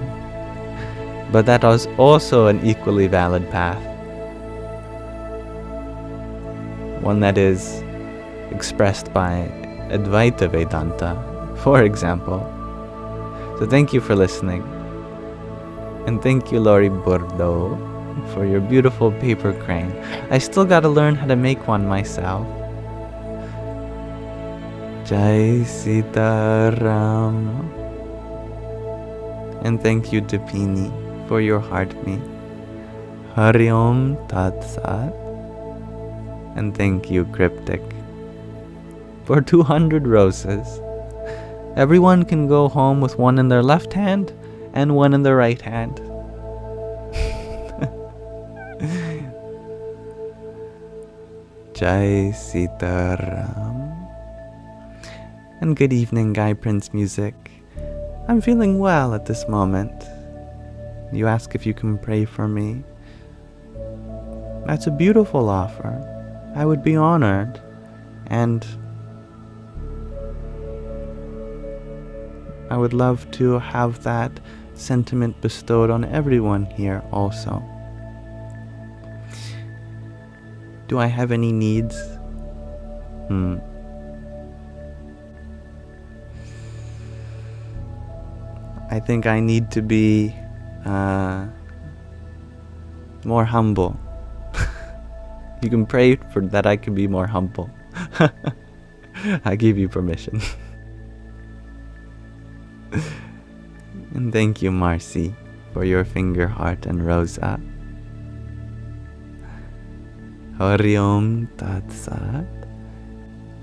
But that is also an equally valid path. One that is expressed by Advaita Vedanta, for example. So thank you for listening. And thank you, Lori Bordeaux, for your beautiful paper crane. I still gotta learn how to make one myself. Jai Sitaram. And thank you, Dipini, for your heart me. Hari Om Tat Sat. And thank you, Cryptic, for 200 roses. Everyone can go home with one in their left hand and one in their right hand. Jai Sitaram. And good evening, Guy Prince Music. I'm feeling well at this moment. You ask if you can pray for me. That's a beautiful offer. I would be honored. And I would love to have that sentiment bestowed on everyone here also. Do I have any needs? I think I need to be more humble. You can pray for that I can be more humble. I give you permission. And thank you, Marcy, for your finger heart and Rosa. Hari Om Tat Sat.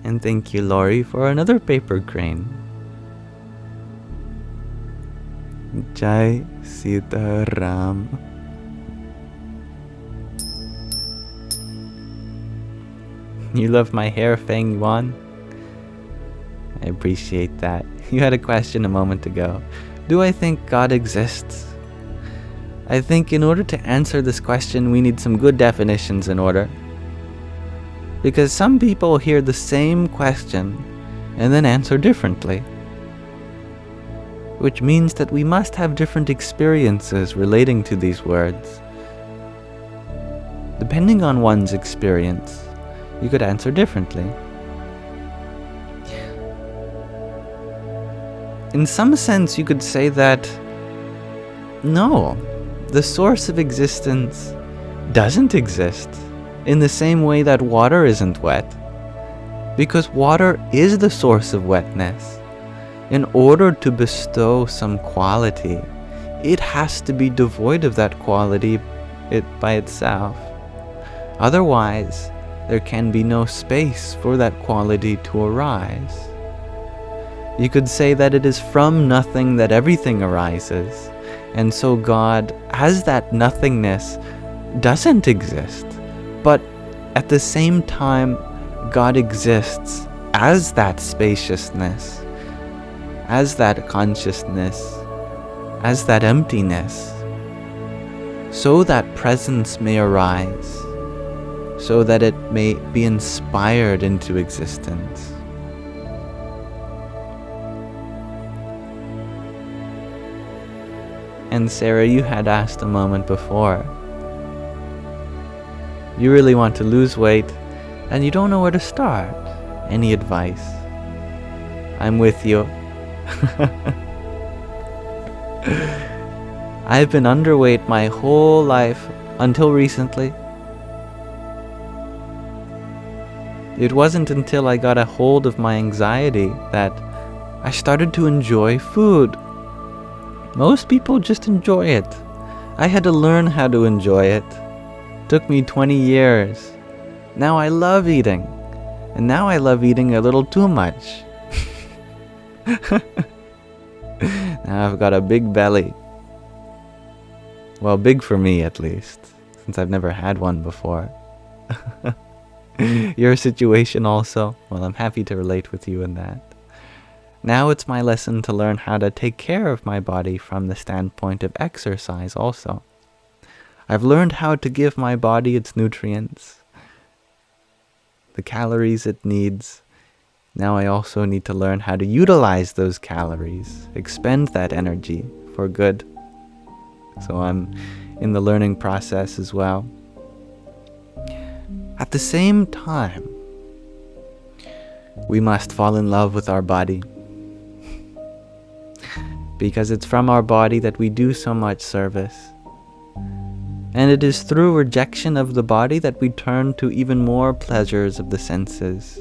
And thank you, Lori, for another paper crane. Jai Sitaram. You love my hair, Feng Yuan? I appreciate that. You had a question a moment ago. Do I think God exists? I think in order to answer this question, we need some good definitions in order. Because some people hear the same question and then answer differently. Which means that we must have different experiences relating to these words. Depending on one's experience, you could answer differently. In some sense, you could say that no, the source of existence doesn't exist in the same way that water isn't wet. Because water is the source of wetness. In order to bestow some quality, it has to be devoid of that quality by itself. Otherwise, there can be no space for that quality to arise. You could say that it is from nothing that everything arises, and so God, as that nothingness, doesn't exist. But at the same time, God exists as that spaciousness, as that consciousness, as that emptiness, so that presence may arise, so that it may be inspired into existence. And Sarah, you had asked a moment before. You really want to lose weight, and you don't know where to start. Any advice? I'm with you. I've been underweight my whole life until recently. It wasn't until I got a hold of my anxiety that I started to enjoy food. Most people just enjoy it. I had to learn how to enjoy it. Took me 20 years. Now I love eating. And now I love eating a little too much. Now I've got a big belly. Well, big for me at least, since I've never had one before. Your situation also? Well, I'm happy to relate with you in that. Now it's my lesson to learn how to take care of my body from the standpoint of exercise also. I've learned how to give my body its nutrients, the calories it needs. Now I also need to learn how to utilize those calories, expend that energy for good. So I'm in the learning process as well. At the same time, we must fall in love with our body. Because it's from our body that we do so much service. And it is through rejection of the body that we turn to even more pleasures of the senses.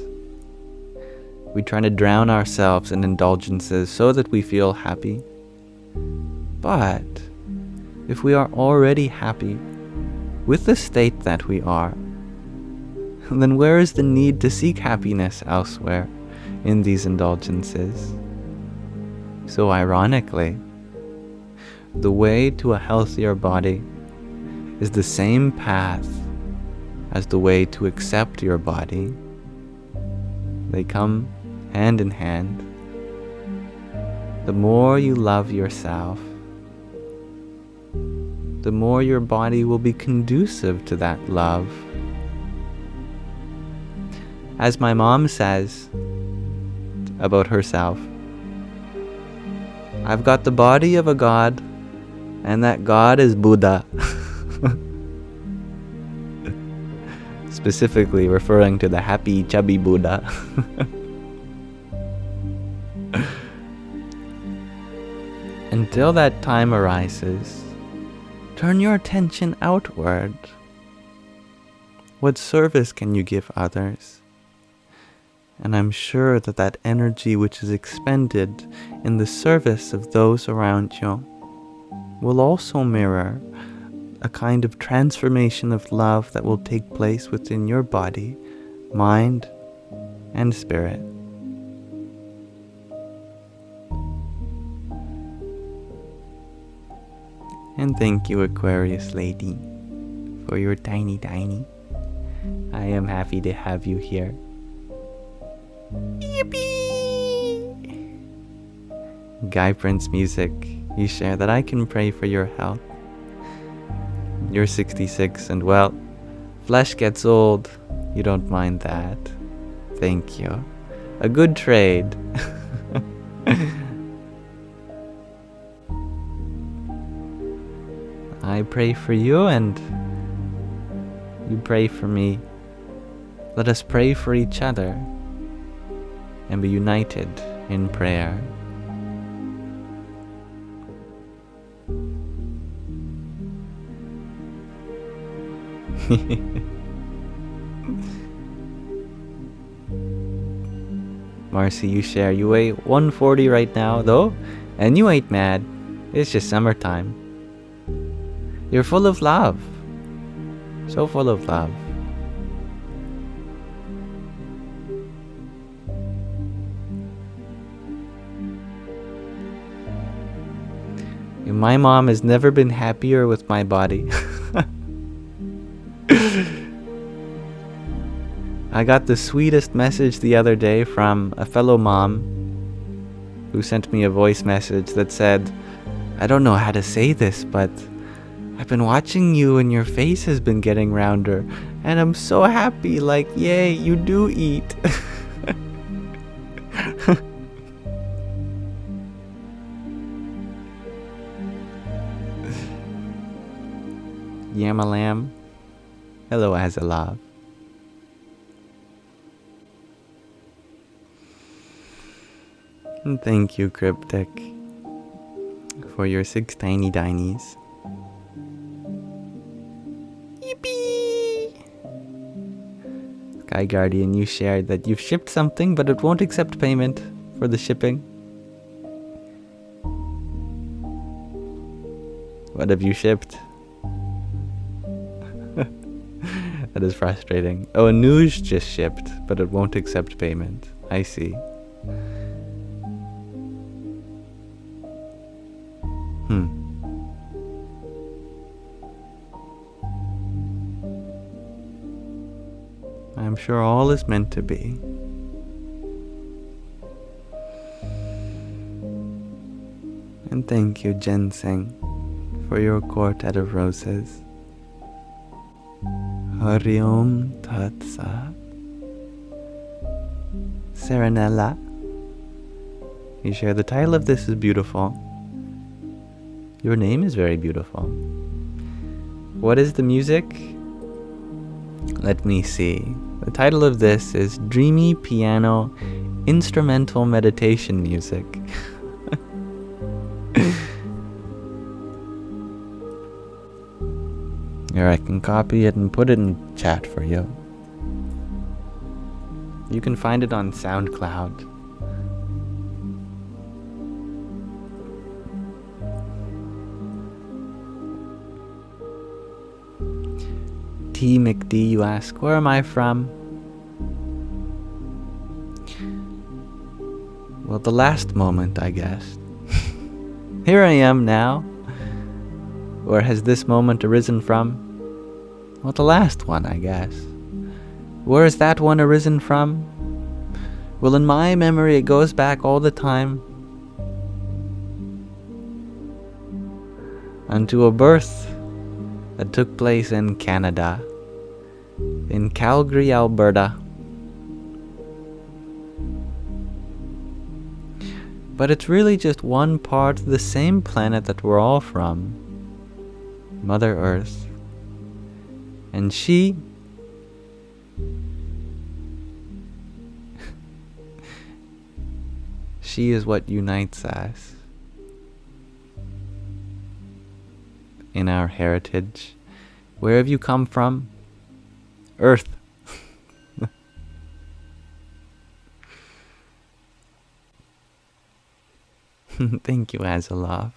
We try to drown ourselves in indulgences so that we feel happy. But if we are already happy with the state that we are, then where is the need to seek happiness elsewhere in these indulgences? So ironically, the way to a healthier body is the same path as the way to accept your body. They come hand in hand. The more you love yourself, the more your body will be conducive to that love. As my mom says about herself, I've got the body of a god, and that god is Buddha. Specifically referring to the happy, chubby Buddha. Until that time arises, turn your attention outward. What service can you give others? And I'm sure that that energy which is expended in the service of those around you will also mirror a kind of transformation of love that will take place within your body, mind, and spirit. And thank you, Aquarius lady, for your tiny. I am happy to have you here. Yippee! Guy Prince Music, you share that I can pray for your health. You're 66 and well, flesh gets old. You don't mind that. Thank you. A good trade. I pray for you and you pray for me. Let us pray for each other and be united in prayer. Marcy, you share. You weigh 140 right now, though, and you ain't mad. It's just summertime. You're full of love. So full of love. My mom has never been happier with my body. I got the sweetest message the other day from a fellow mom who sent me a voice message that said, I don't know how to say this, but I've been watching you and your face has been getting rounder, and I'm so happy, like, yay, you do eat. Yamalam, hello Azalav. And thank you, Cryptic, for your 6 tiny dinies. Yippee! Sky Guardian, you shared that you've shipped something, but it won't accept payment for the shipping. What have you shipped? That is frustrating. Oh, a news just shipped, but it won't accept payment. I see. I'm sure all is meant to be. And thank you, Ginseng, for your quartet of roses. Hari Om Tat Sat. Serenella, you share the title of this is beautiful. Your name is very beautiful. What is the music? Let me see. The title of this is Dreamy Piano Instrumental Meditation Music. Here, I can copy it and put it in chat for you. You can find it on SoundCloud. T. McD, you ask, where am I from? Well, the last moment, I guess. Here I am now. Where has this moment arisen from? Well, the last one, I guess. Where has that one arisen from? Well, in my memory, it goes back all the time unto a birth that took place in Canada, in Calgary, Alberta, But it's really just one part of the same planet that we're all from, Mother Earth. And she is what unites us in our heritage. Where have you come from? Earth. Thank you, Azalov,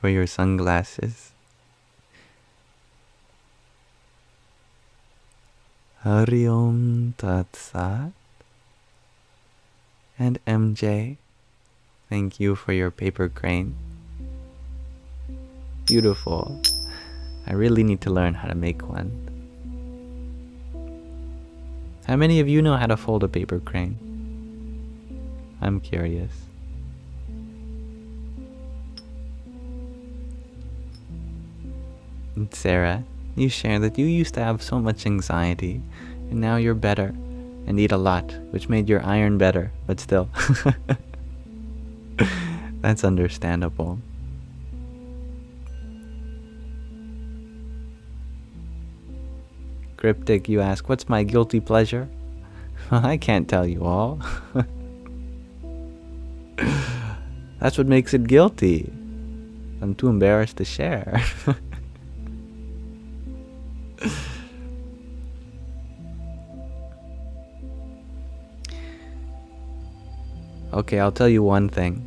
for your sunglasses. Hari Om Tat Sat. And MJ, thank you for your paper crane. Beautiful. I really need to learn how to make one. How many of you know how to fold a paper crane? I'm curious. And Sarah, you share that you used to have so much anxiety, and now you're better and eat a lot, which made your iron better, but still. That's understandable. Cryptic, you ask, what's my guilty pleasure? I can't tell you all. That's what makes it guilty. I'm too embarrassed to share. Okay, I'll tell you one thing.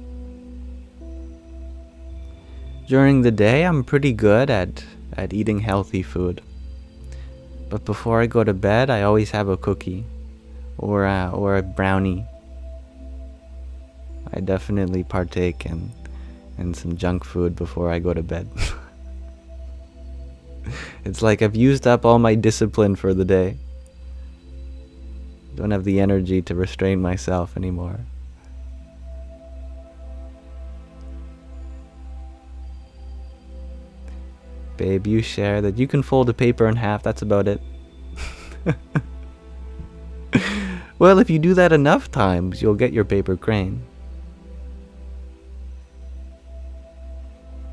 During the day, I'm pretty good at eating healthy food. But before I go to bed, I always have a cookie or a brownie. I definitely partake in some junk food before I go to bed. It's like I've used up all my discipline for the day. Don't have the energy to restrain myself anymore. Babe, you share that you can fold a paper in half, that's about it. Well, if you do that enough times, you'll get your paper crane.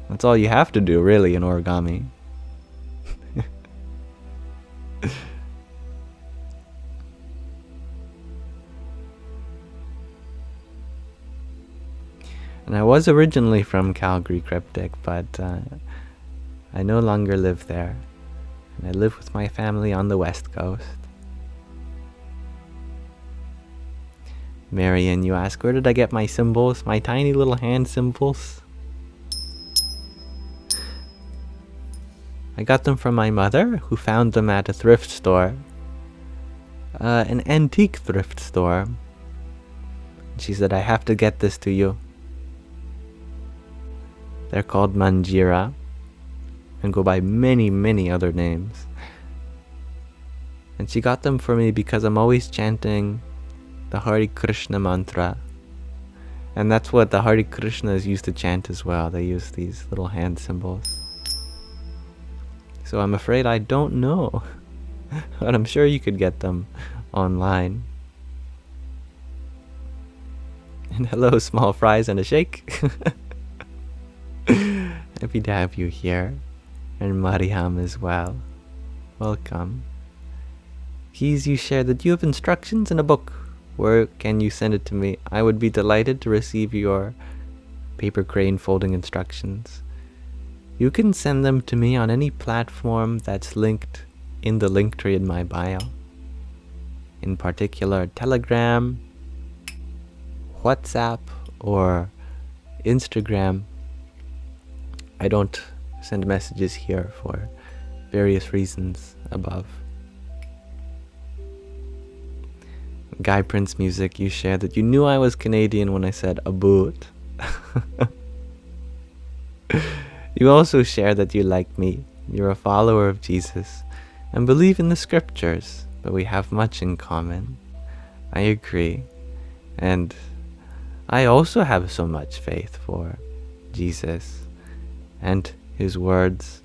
That's all you have to do, really, in origami. And I was originally from Calgary, Cryptic, but I no longer live there. And I live with my family on the West Coast. Marion, you ask, where did I get my symbols? My tiny little hand symbols? I got them from my mother, who found them at a thrift store. An antique thrift store. She said, I have to get this to you. They're called Manjira, and go by many, many other names. And she got them for me because I'm always chanting the Hare Krishna mantra. And that's what the Hare Krishnas used to chant as well. They use these little hand symbols. So I'm afraid I don't know. But I'm sure you could get them online. And hello, small fries and a shake. Happy to have you here. And Mariam as well. Welcome. Keys, you share that you have instructions in a book. Where can you send it to me? I would be delighted to receive your paper crane folding instructions. You can send them to me on any platform that's linked in the link tree in my bio. In particular, Telegram, WhatsApp, or Instagram. I don't send messages here for various reasons above. Guy Prince Music, you shared that you knew I was Canadian when I said a boot. You also share that you like me, you're a follower of Jesus, and believe in the scriptures, but we have much in common. I agree. And I also have so much faith for Jesus and his words.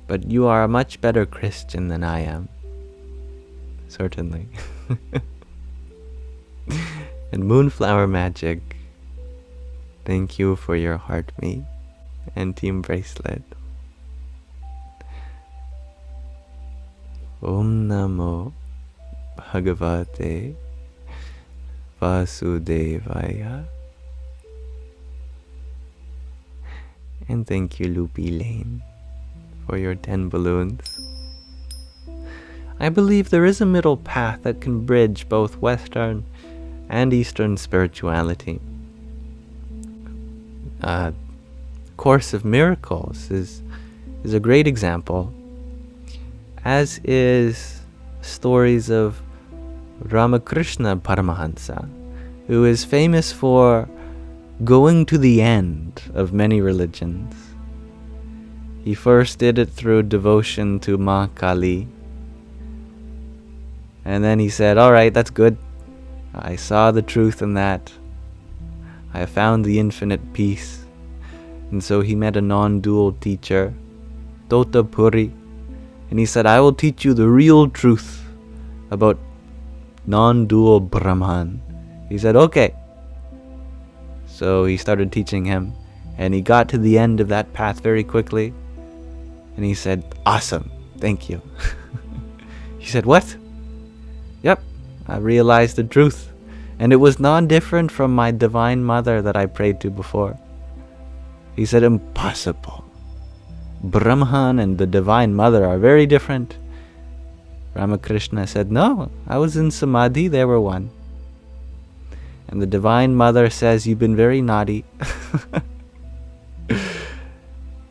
But you are a much better Christian than I am. certainly. And Moonflower Magic, thank you for your heart me and team bracelet. Om Namo Bhagavate Vasudevaya. And thank you, Loopy Lane, for your 10 balloons. I believe there is a middle path that can bridge both Western and Eastern spirituality. Course of Miracles is a great example, as is stories of Ramakrishna Paramahansa, who is famous for going to the end of many religions. He first did it through devotion to Ma Kali, and then he said, alright, that's good. I saw the truth in that. I found the infinite peace. And so he met a non-dual teacher, Totapuri, and he said, I will teach you the real truth about non-dual Brahman. He said, okay. So he started teaching him, and he got to the end of that path very quickly, and he said, awesome, thank you. He said, what? Yep, I realized the truth, and it was non-different from my Divine Mother that I prayed to before. He said, impossible. Brahman and the Divine Mother are very different. Ramakrishna said, no, I was in Samadhi, they were one. And the Divine Mother says, you've been very naughty.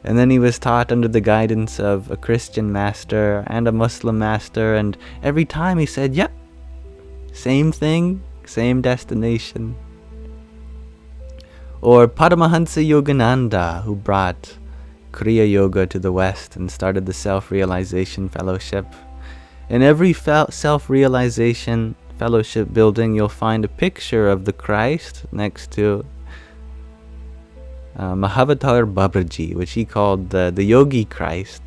And then he was taught under the guidance of a Christian master and a Muslim master, and every time he said, yep, same thing, same destination. Or Paramahansa Yogananda, who brought Kriya Yoga to the West and started the Self-Realization Fellowship. In every Self-Realization Fellowship building, you'll find a picture of the Christ next to Mahavatar Babaji, which he called the Yogi Christ.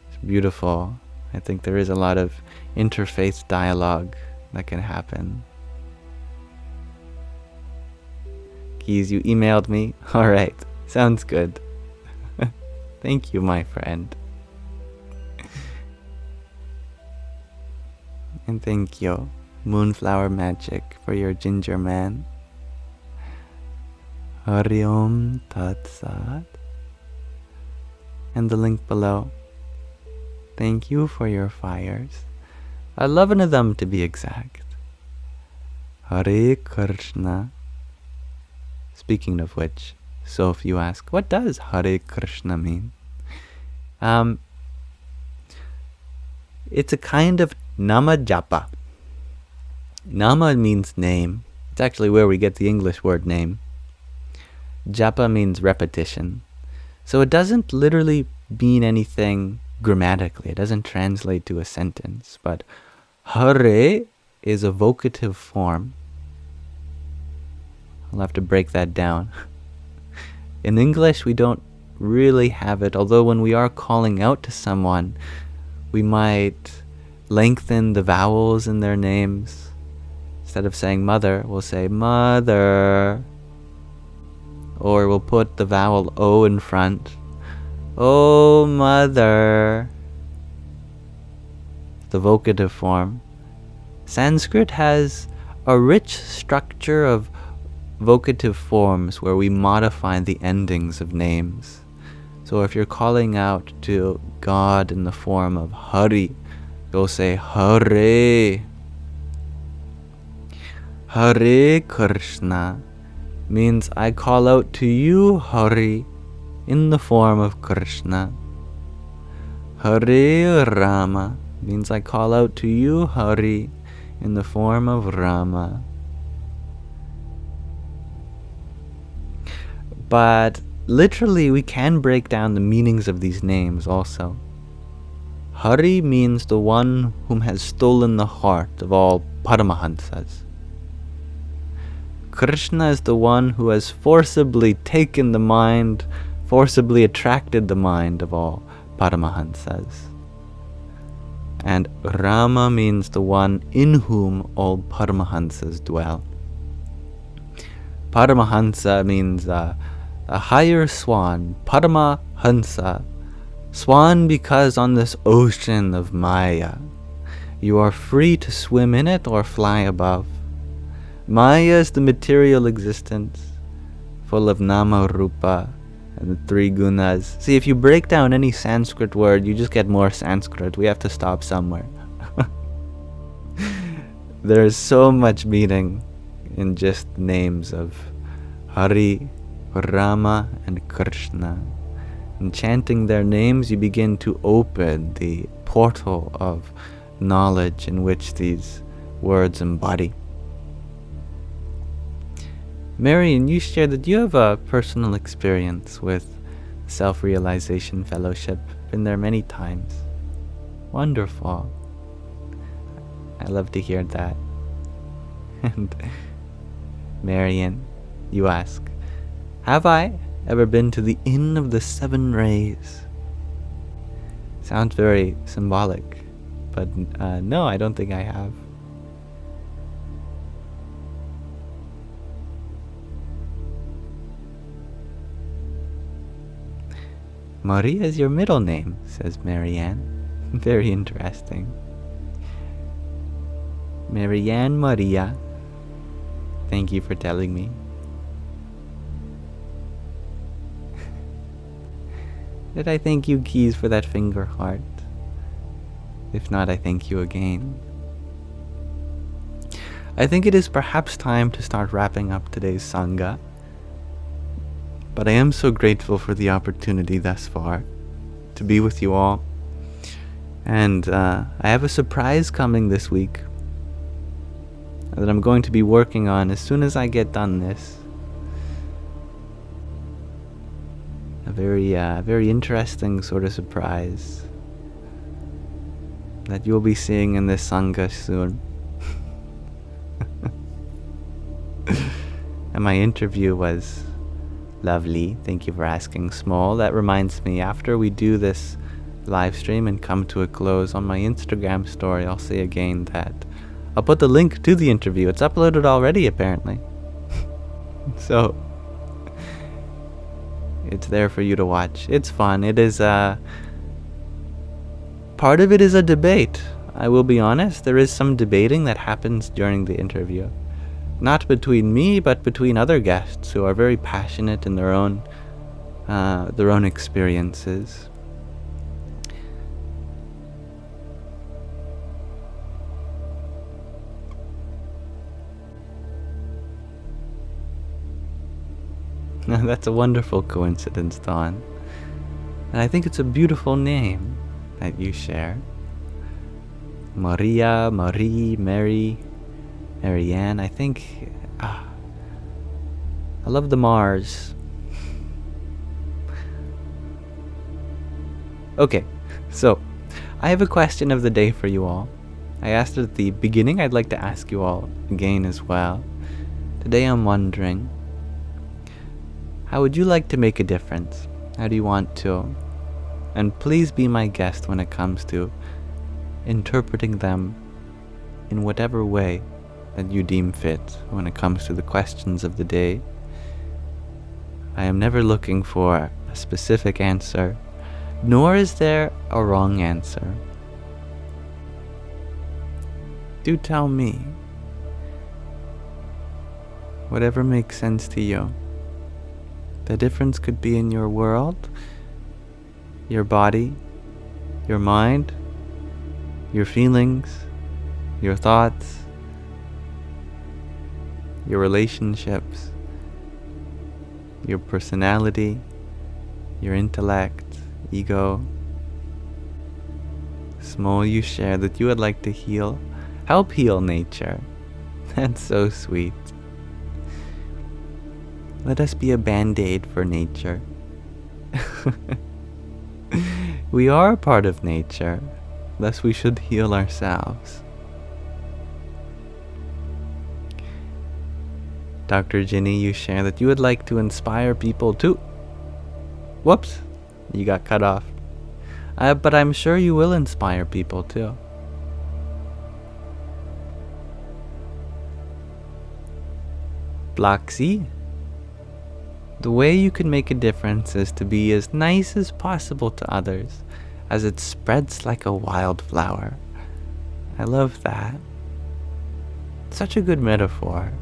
It's beautiful. I think there is a lot of interfaith dialogue that can happen. Keys, you emailed me? Alright, sounds good. Thank you, my friend. And thank you, Moonflower Magic, for your ginger man. Hari Om Tat Sat. And the link below. Thank you for your fires. 11 of them to be exact. Hare Krishna. Speaking of which, so if you ask, what does Hare Krishna mean? It's a kind of nama japa. Nama means name. It's actually where we get the English word name. Japa means repetition. So it doesn't literally mean anything grammatically. It doesn't translate to a sentence. But Hare is a vocative form. I'll have to break that down. In English, we don't really have it, although when we are calling out to someone, we might lengthen the vowels in their names. Instead of saying mother, we'll say mother. Or we'll put the vowel O in front. Oh, mother. The vocative form. Sanskrit has a rich structure of vocative forms where we modify the endings of names. So if you're calling out to God in the form of Hari, you'll say Hare. Hare Krishna means I call out to you, Hari, in the form of Krishna. Hare Rama means I call out to you, Hari, in the form of Rama. But literally, we can break down the meanings of these names also. Hari means the one whom has stolen the heart of all Paramahansas. Krishna is the one who has forcibly taken the mind, forcibly attracted the mind of all Paramahansas. And Rama means the one in whom all Paramahansas dwell. Paramahansa means a higher swan. Paramahansa, swan, because on this ocean of Maya, you are free to swim in it or fly above. Maya is the material existence, full of nama, rupa, and the three gunas. See, if you break down any Sanskrit word, you just get more Sanskrit. We have to stop somewhere. There is so much meaning in just names of Hari, Rama, and Krishna. In chanting their names, you begin to open the portal of knowledge in which these words embody. Marian, you shared that you have a personal experience with Self-Realization Fellowship. Been there many times. Wonderful. I love to hear that. And Marian, you ask, have I ever been to the Inn of the Seven Rays? Sounds very symbolic, but no, I don't think I have. Maria is your middle name, says Marianne. Very interesting. Marianne Maria, thank you for telling me. Did I thank you, Keys, for that finger heart? If not, I thank you again. I think it is perhaps time to start wrapping up today's Sangha. But I am so grateful for the opportunity thus far to be with you all. And I have a surprise coming this week that I'm going to be working on as soon as I get done this. A very interesting sort of surprise that you'll be seeing in this Sangha soon. And my interview was lovely. Thank you for asking, Small. That reminds me, after we do this live stream and come to a close, on my Instagram story, I'll say again that I'll put the link to the interview. It's uploaded already, apparently. So it's there for you to watch. It's fun. It is part of it is a debate. I will be honest, there is some debating that happens during the interview. Not between me, but between other guests who are very passionate in their own experiences. That's a wonderful coincidence, Dawn. And I think it's a beautiful name that you share. Maria, Marie, Mary, Marianne. I think I love the Mars. Okay, so I have a question of the day for you all. I asked it at the beginning. I'd like to ask you all again as well. Today I'm wondering, how would you like to make a difference? How do you want to? And please be my guest when it comes to interpreting them in whatever way that you deem fit when it comes to the questions of the day. I am never looking for a specific answer, nor is there a wrong answer. Do tell me whatever makes sense to you. The difference could be in your world, your body, your mind, your feelings, your thoughts, your relationships, your personality, your intellect, ego. Small, you share that you would like to help heal nature. That's so sweet. Let us be a band-aid for nature. We are a part of nature, thus we should heal ourselves. Dr. Ginny, you share that you would like to inspire people too. Whoops, you got cut off. But I'm sure you will inspire people too. Bloxy, the way you can make a difference is to be as nice as possible to others, as it spreads like a wildflower. I love that. Such a good metaphor.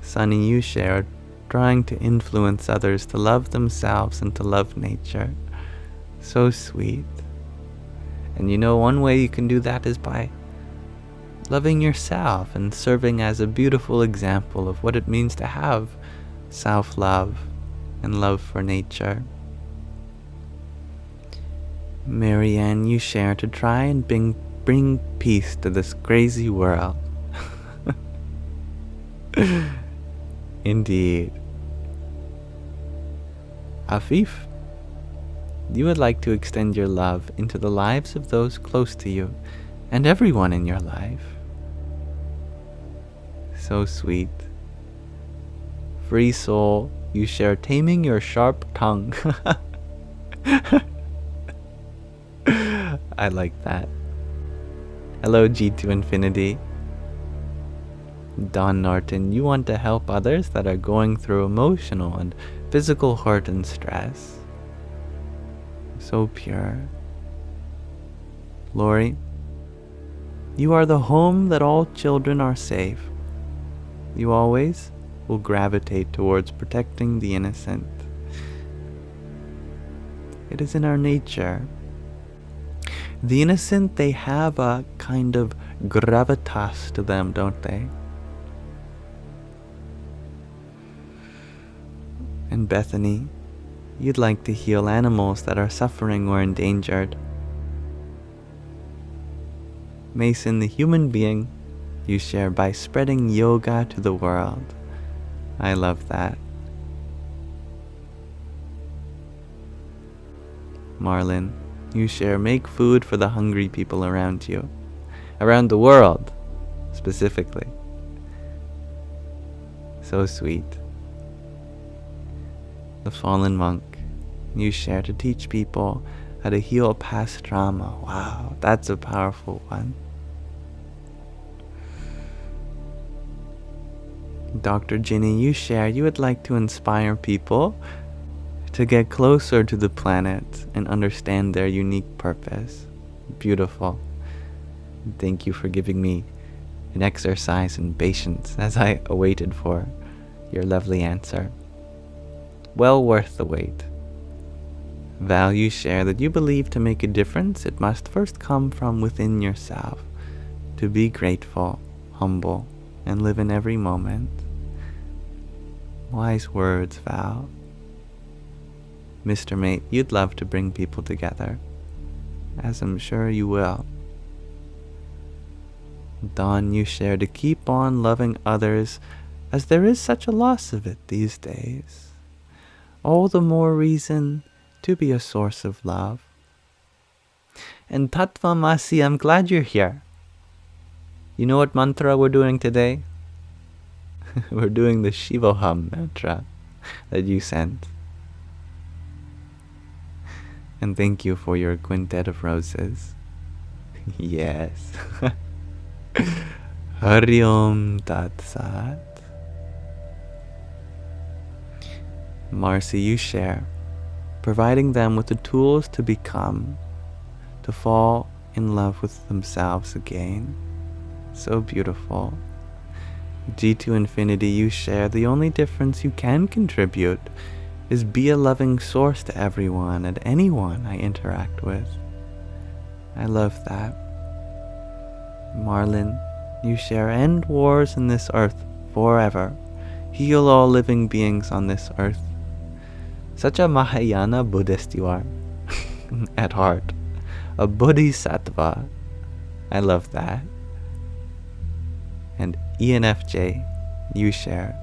Sunny, you shared, trying to influence others to love themselves and to love nature. So sweet. And you know, one way you can do that is by loving yourself and serving as a beautiful example of what it means to have self-love and love for nature. Marianne, you share to try and bring peace to this crazy world. Indeed. Afif, you would like to extend your love into the lives of those close to you and everyone in your life. So sweet. Free soul, you share taming your sharp tongue. I like that. Hello, G2 Infinity. Don Norton, you want to help others that are going through emotional and physical hurt and stress. So pure. Lori, you are the home that all children are safe. You always will gravitate towards protecting the innocent. It is in our nature. The innocent, they have a kind of gravitas to them, don't they? And Bethany, you'd like to heal animals that are suffering or endangered. Mason, the human being, you share by spreading yoga to the world. I love that. Marlin, you share make food for the hungry people around you. Around the world, specifically. So sweet. The fallen monk, you share to teach people how to heal past trauma. Wow, that's a powerful one. Dr. Ginny, you share you would like to inspire people to get closer to the planet and understand their unique purpose. Beautiful. Thank you for giving me an exercise in patience as I awaited for your lovely answer. Well worth the wait. Val, you share that you believe to make a difference, it must first come from within yourself, to be grateful, humble, and live in every moment. Wise words, Val. Mr. Mate, you'd love to bring people together, as I'm sure you will. Dawn, you share to keep on loving others, as there is such a loss of it these days. All the more reason to be a source of love. And Tattva Masi, I'm glad you're here. You know what mantra we're doing today? We're doing the Shivoham mantra that you sent. And thank you for your quintet of roses. Yes. Hari Om Tat Sat. Marcy, you share, providing them with the tools to become, to fall in love with themselves again. So beautiful. G2 Infinity, you share, the only difference you can contribute is be a loving source to everyone and anyone I interact with. I love that. Marlin, you share, end wars in this earth forever. Heal all living beings on this earth. Such a Mahayana Buddhist you are, at heart. A Bodhisattva. I love that. And ENFJ, you share,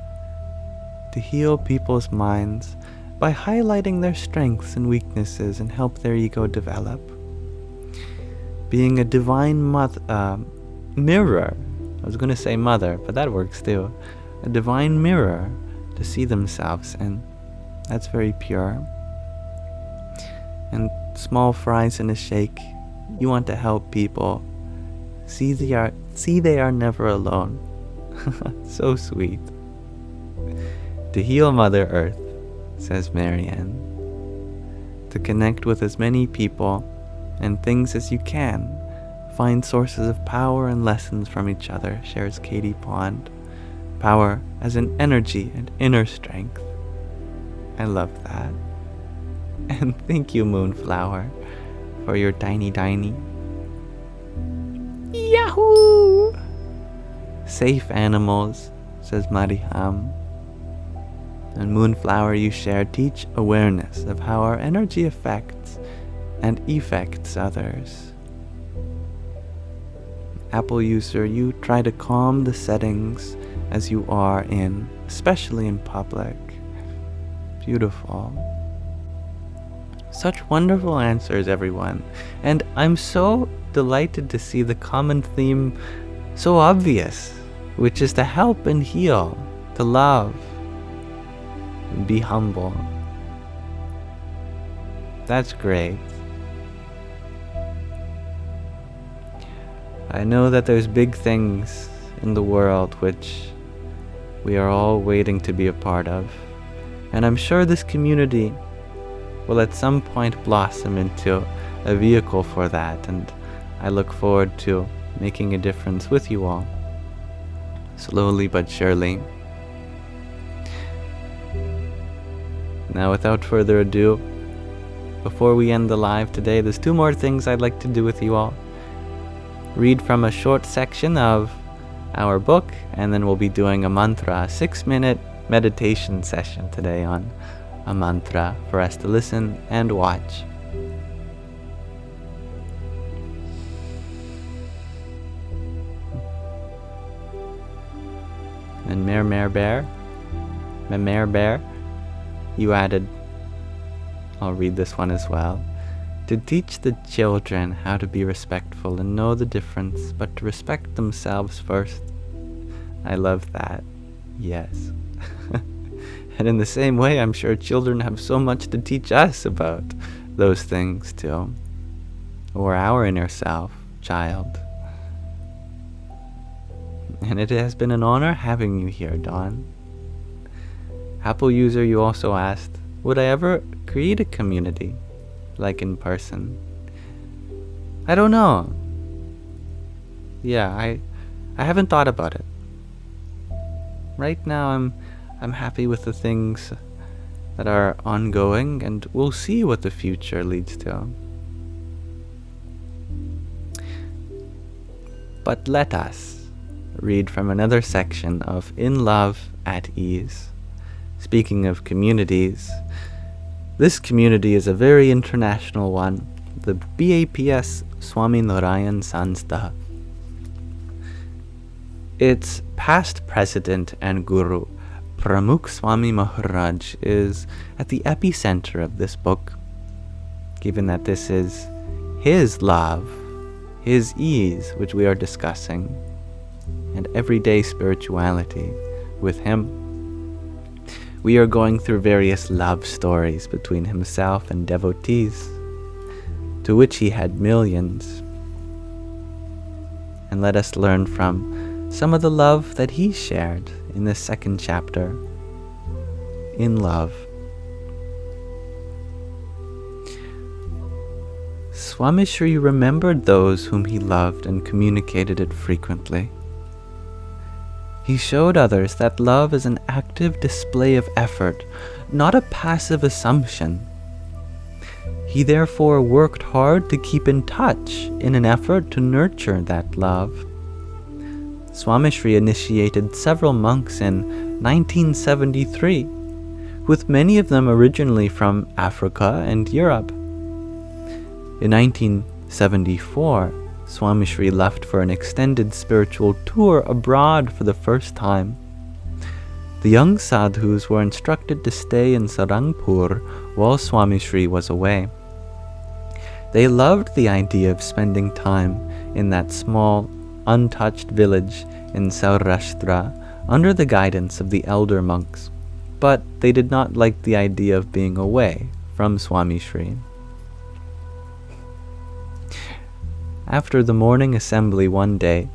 to heal people's minds by highlighting their strengths and weaknesses and help their ego develop. Being a divine mirror. I was going to say mother, but that works too. A divine mirror to see themselves in. That's very pure. And small fries in a shake, you want to help people See they are never alone. So sweet. To heal Mother Earth, says Marianne. To connect with as many people and things as you can. Find sources of power and lessons from each other, shares Katie Pond. Power as an energy and inner strength. I love that. And thank you, Moonflower, for your tiny. Yahoo! Safe animals, says Mariham. And Moonflower, you share, teach awareness of how our energy affects and effects others. Apple user, you try to calm the settings as you are in, especially in public. Beautiful. Such wonderful answers, everyone. And I'm so delighted to see the common theme so obvious, which is to help and heal, to love, and be humble. That's great. I know that there's big things in the world which we are all waiting to be a part of. And I'm sure this community will at some point blossom into a vehicle for that. And I look forward to making a difference with you all, slowly but surely. Now, without further ado, before we end the live today, there's 2 more things I'd like to do with you all. Read from a short section of our book, and then we'll be doing a mantra, a 6-minute meditation session today on a mantra for us to listen and watch. And Mer Bear, you added, I'll read this one as well. To teach the children how to be respectful and know the difference, but to respect themselves first. I love that. Yes. And in the same way, I'm sure children have so much to teach us about those things too. Or our inner self, child. And it has been an honor having you here, Dawn. Apple user, you also asked, would I ever create a community, like in person? I don't know. Yeah, I haven't thought about it. Right now I'm happy with the things that are ongoing, and we'll see what the future leads to. But let us read from another section of In Love at Ease. Speaking of communities, this community is a very international one, the BAPS Swami Narayan Sanstha. Its past president and guru, Pramukh Swami Maharaj, is at the epicenter of this book, given that this is his love, his ease, which we are discussing, and everyday spirituality with him. We are going through various love stories between himself and devotees, to which he had millions. And let us learn from some of the love that he shared in this second chapter, In Love. Swami Sri remembered those whom he loved and communicated it frequently. He showed others that love is an active display of effort, not a passive assumption. He therefore worked hard to keep in touch in an effort to nurture that love. Swami Sri initiated several monks in 1973, with many of them originally from Africa and Europe. In 1974, Swami Sri left for an extended spiritual tour abroad for the first time. The young sadhus were instructed to stay in Sarangpur while Swami Sri was away. They loved the idea of spending time in that small, untouched village in Saurashtra under the guidance of the elder monks, but they did not like the idea of being away from Swami Sri. After the morning assembly one day,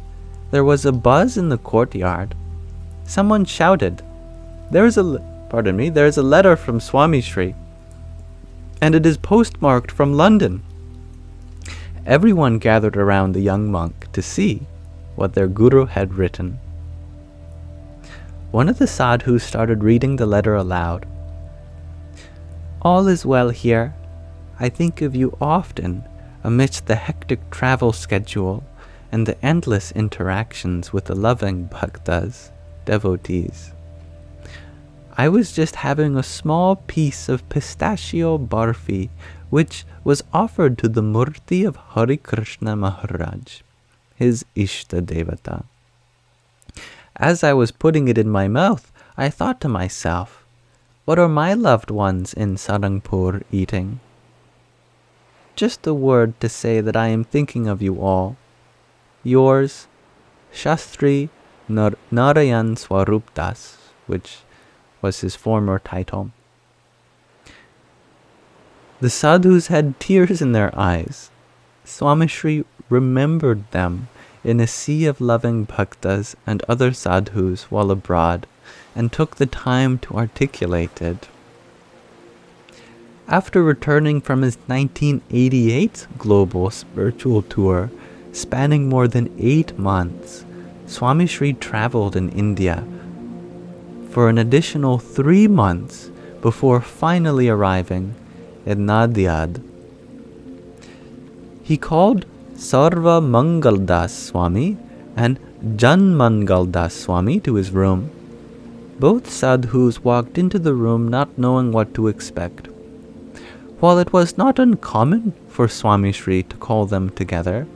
there was a buzz in the courtyard. Someone shouted, There is a letter from Swami Sri, and it is postmarked from London." Everyone gathered around the young monk to see what their guru had written. One of the sadhus started reading the letter aloud. "All is well here. I think of you often amidst the hectic travel schedule and the endless interactions with the loving bhaktas, devotees. I was just having a small piece of pistachio barfi which was offered to the murti of Hari Krishna Maharaj, his Ishta Devata. As I was putting it in my mouth, I thought to myself, what are my loved ones in Sarangpur eating? Just a word to say that I am thinking of you all. Yours, Shastri Narayan Swarup Das, which was his former title." The sadhus had tears in their eyes. Swami Sri remembered them in a sea of loving bhaktas and other sadhus while abroad, and took the time to articulate it. After returning from his 1988 global spiritual tour, spanning more than 8 months, Swami Sri traveled in India for an additional 3 months before finally arriving in Nadiad. He called Sarva Mangal Das Swami and Jan Mangal Das Swami to his room. Both sadhus walked into the room not knowing what to expect. While it was not uncommon for Swami Sri to call them together,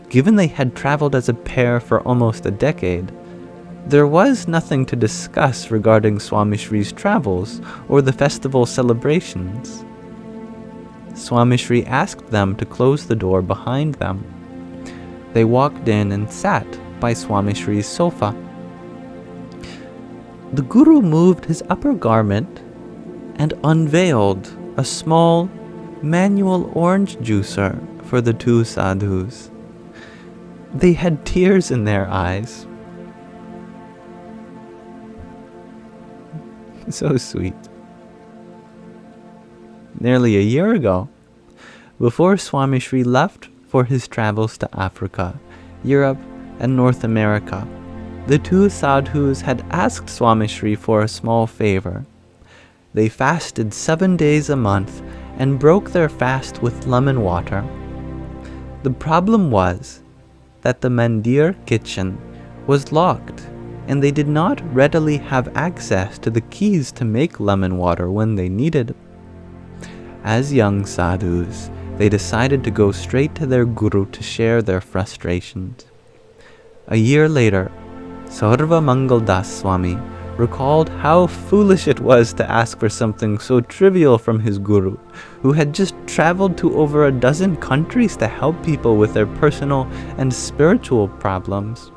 given they had traveled as a pair for almost a decade, there was nothing to discuss regarding Swami Sri's travels or the festival celebrations. Swami Sri asked them to close the door behind them. They walked in and sat by Swami Sri's sofa. The Guru moved his upper garment and unveiled a small manual orange juicer for the 2 sadhus. They had tears in their eyes. So sweet. Nearly a year ago, before Swami Sri left for his travels to Africa, Europe, and North America, the 2 sadhus had asked Swami Sri for a small favor. They fasted 7 days a month and broke their fast with lemon water. The problem was that the mandir kitchen was locked, and they did not readily have access to the keys to make lemon water when they needed. As young sadhus, they decided to go straight to their guru to share their frustrations. A year later, Sarva Mangal Das Swami recalled how foolish it was to ask for something so trivial from his guru, who had just traveled to over a dozen countries to help people with their personal and spiritual problems.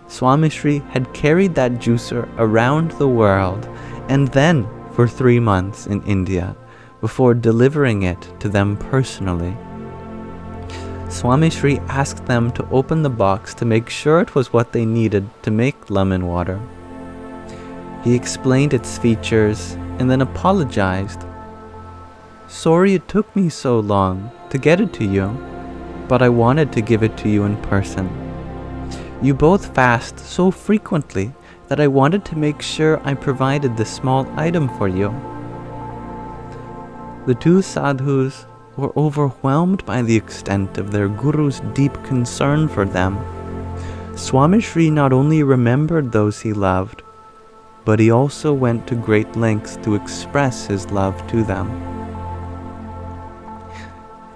Swami Sri had carried that juicer around the world, and then for 3 months in India, before delivering it to them personally. Swami Sri asked them to open the box to make sure it was what they needed to make lemon water. He explained its features and then apologized. "Sorry it took me so long to get it to you, but I wanted to give it to you in person. You both fast so frequently that I wanted to make sure I provided this small item for you." The 2 sadhus were overwhelmed by the extent of their guru's deep concern for them. Swami Sri not only remembered those he loved, but he also went to great lengths to express his love to them.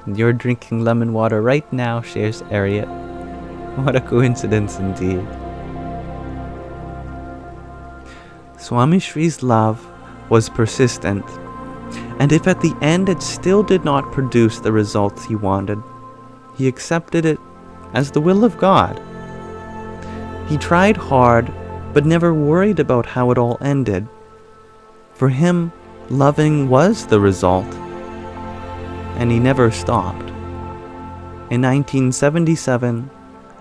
And you're drinking lemon water right now, shares Ariat. What a coincidence indeed. Swami Sri's love was persistent, and if at the end it still did not produce the results he wanted, he accepted it as the will of God. He tried hard, but never worried about how it all ended. For him, loving was the result, and he never stopped. In 1977,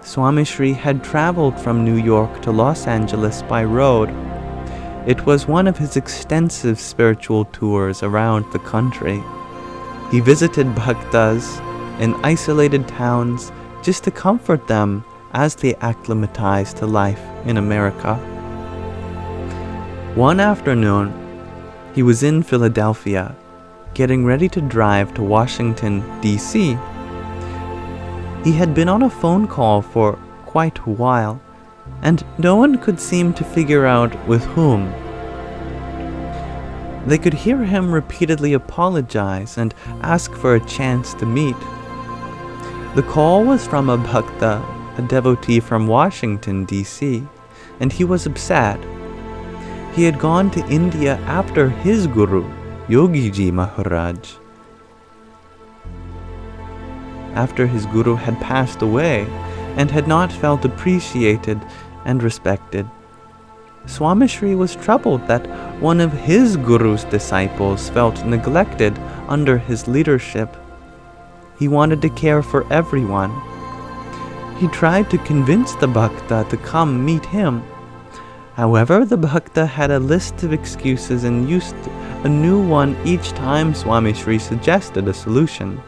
Swami Sri had traveled from New York to Los Angeles by road. It was one of his extensive spiritual tours around the country. He visited bhaktas in isolated towns just to comfort them as they acclimatized to life in America. One afternoon, he was in Philadelphia, getting ready to drive to Washington, D.C. He had been on a phone call for quite a while, and no one could seem to figure out with whom. They could hear him repeatedly apologize and ask for a chance to meet. The call was from a bhakta, a devotee from Washington, D.C., and he was upset. He had gone to India after his guru, Yogiji Maharaj. After his guru had passed away and had not felt appreciated and respected. Swami Sri was troubled that one of his guru's disciples felt neglected under his leadership. He wanted to care for everyone. He tried to convince the bhakta to come meet him. However, the bhakta had a list of excuses and used a new one each time Swami Sri suggested a solution.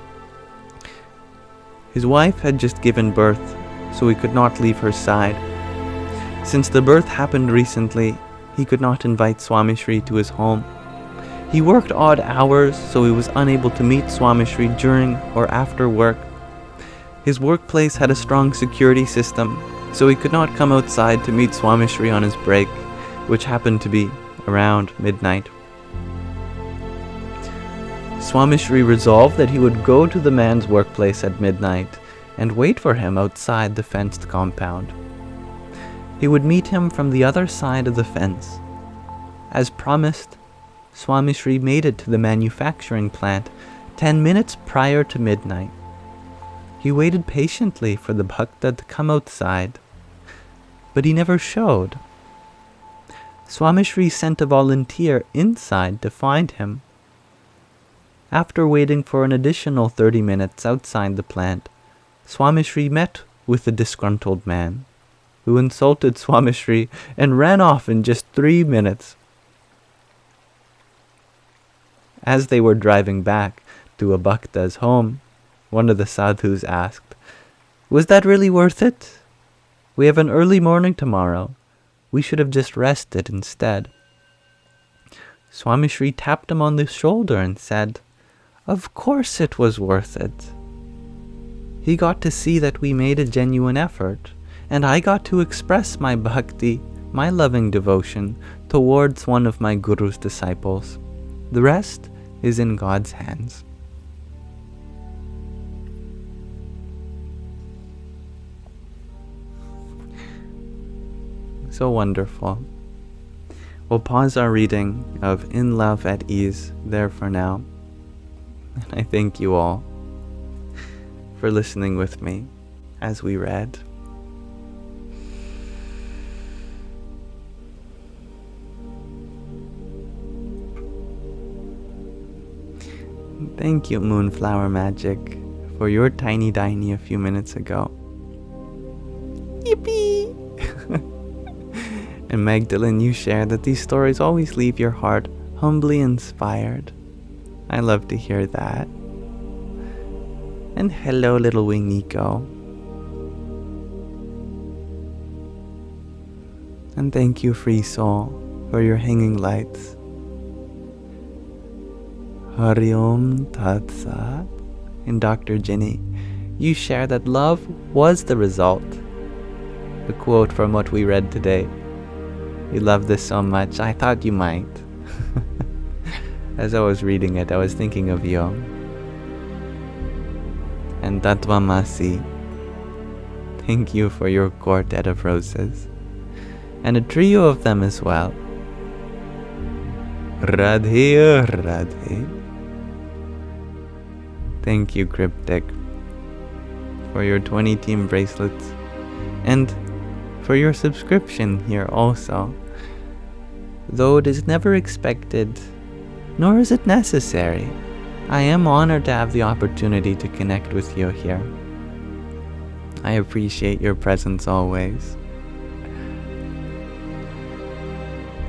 His wife had just given birth, so he could not leave her side. Since the birth happened recently, he could not invite Swami Sri to his home. He worked odd hours, so he was unable to meet Swami Sri during or after work. His workplace had a strong security system, so he could not come outside to meet Swami Sri on his break, which happened to be around midnight. Swami Sri resolved that he would go to the man's workplace at midnight and wait for him outside the fenced compound. He would meet him from the other side of the fence. As promised, Swami Sri made it to the manufacturing plant 10 minutes prior to midnight. He waited patiently for the bhakta to come outside, but he never showed. Swami Sri sent a volunteer inside to find him. After waiting for an additional 30 minutes outside the plant, Swami Sri met with the disgruntled man, who insulted Swami Sri and ran off in just 3 minutes. As they were driving back to a bhakta's home, one of the sadhus asked, "Was that really worth it? We have an early morning tomorrow. We should have just rested instead." Swami Sri tapped him on the shoulder and said, "Of course it was worth it. He got to see that we made a genuine effort, and I got to express my bhakti, my loving devotion, towards one of my guru's disciples. The rest is in God's hands." So wonderful. We'll pause our reading of In Love at Ease there for now. And I thank you all for listening with me as we read. Thank you, Moonflower Magic, for your tiny diny a few minutes ago. Yippee! And Magdalene, you share that these stories always leave your heart humbly inspired. I love to hear that. And hello, little wing Nico. And thank you, Free Soul, for your hanging lights. Hari Om Tat Sat. And Dr. Ginny, you share that love was the result. A quote from what we read today. You love this so much, I thought you might. As I was reading it, I was thinking of you. And Tatvamasi, thank you for your quartet of roses. And a trio of them as well. Radhe Radhe. Thank you, Cryptic, for your 20 team bracelets. And for your subscription here also. Though it is never expected, nor is it necessary, I am honored to have the opportunity to connect with you here. I appreciate your presence always.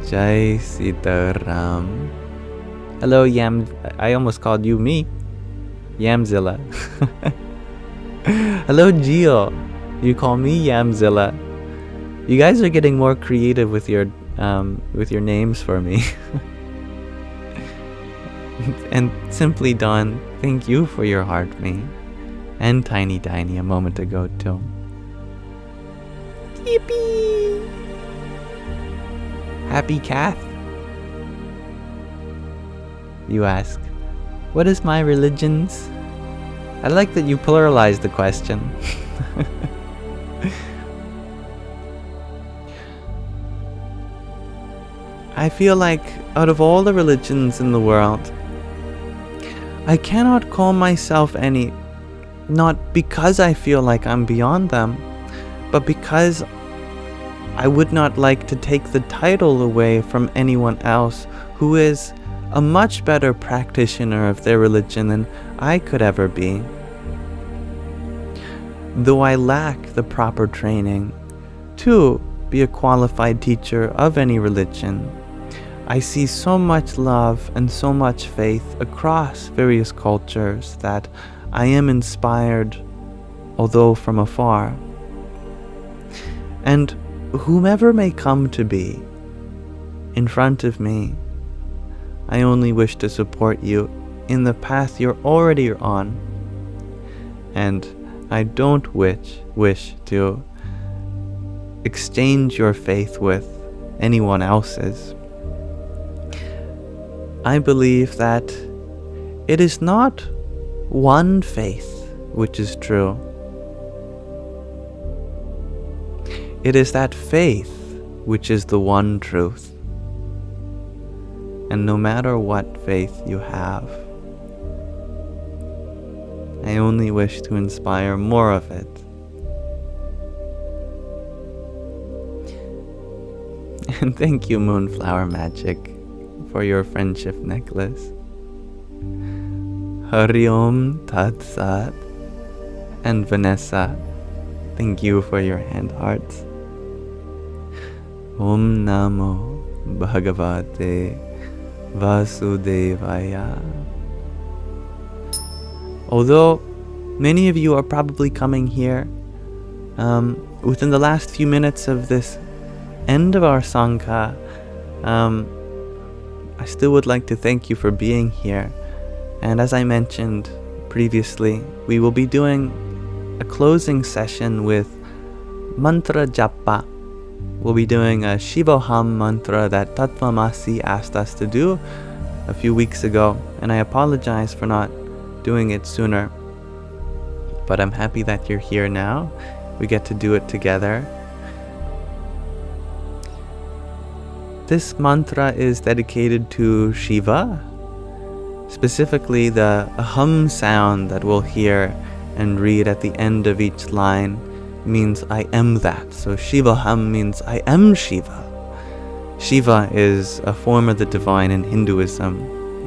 Jai Sitaram. Hello, Yam. I almost called you me. Yamzilla. Hello, Gio. You call me Yamzilla. You guys are getting more creative with your names for me. And Simply Dawn, thank you for your heart me. And Tiny Tiny a moment ago too. Yippee! Happy Kath? You ask, what is my religion's? I like that you pluralized the question. I feel like out of all the religions in the world, I cannot call myself any, not because I feel like I'm beyond them, but because I would not like to take the title away from anyone else who is a much better practitioner of their religion than I could ever be. Though I lack the proper training to be a qualified teacher of any religion, I see so much love and so much faith across various cultures that I am inspired, although from afar. And whomever may come to be in front of me, I only wish to support you in the path you're already on. And I don't wish to exchange your faith with anyone else's. I believe that it is not one faith which is true. It is that faith which is the one truth. And no matter what faith you have, I only wish to inspire more of it. And thank you, Moonflower Magic, for your friendship necklace. Hari Om Tat Sat. And Vanessa, thank you for your hand hearts. Om Namo Bhagavate Vasudevaya. Although many of you are probably coming here within the last few minutes of this end of our Sangha, I still would like to thank you for being here. And as I mentioned previously, we will be doing a closing session with mantra japa. We'll be doing a Shivoham mantra that Tattvamasi asked us to do a few weeks ago, and I apologize for not doing it sooner. But I'm happy that you're here now. We get to do it together. This mantra is dedicated to Shiva, specifically the hum sound that we'll hear and read at the end of each line means I am that. So Shiva Ham means I am Shiva. Shiva is a form of the divine in Hinduism,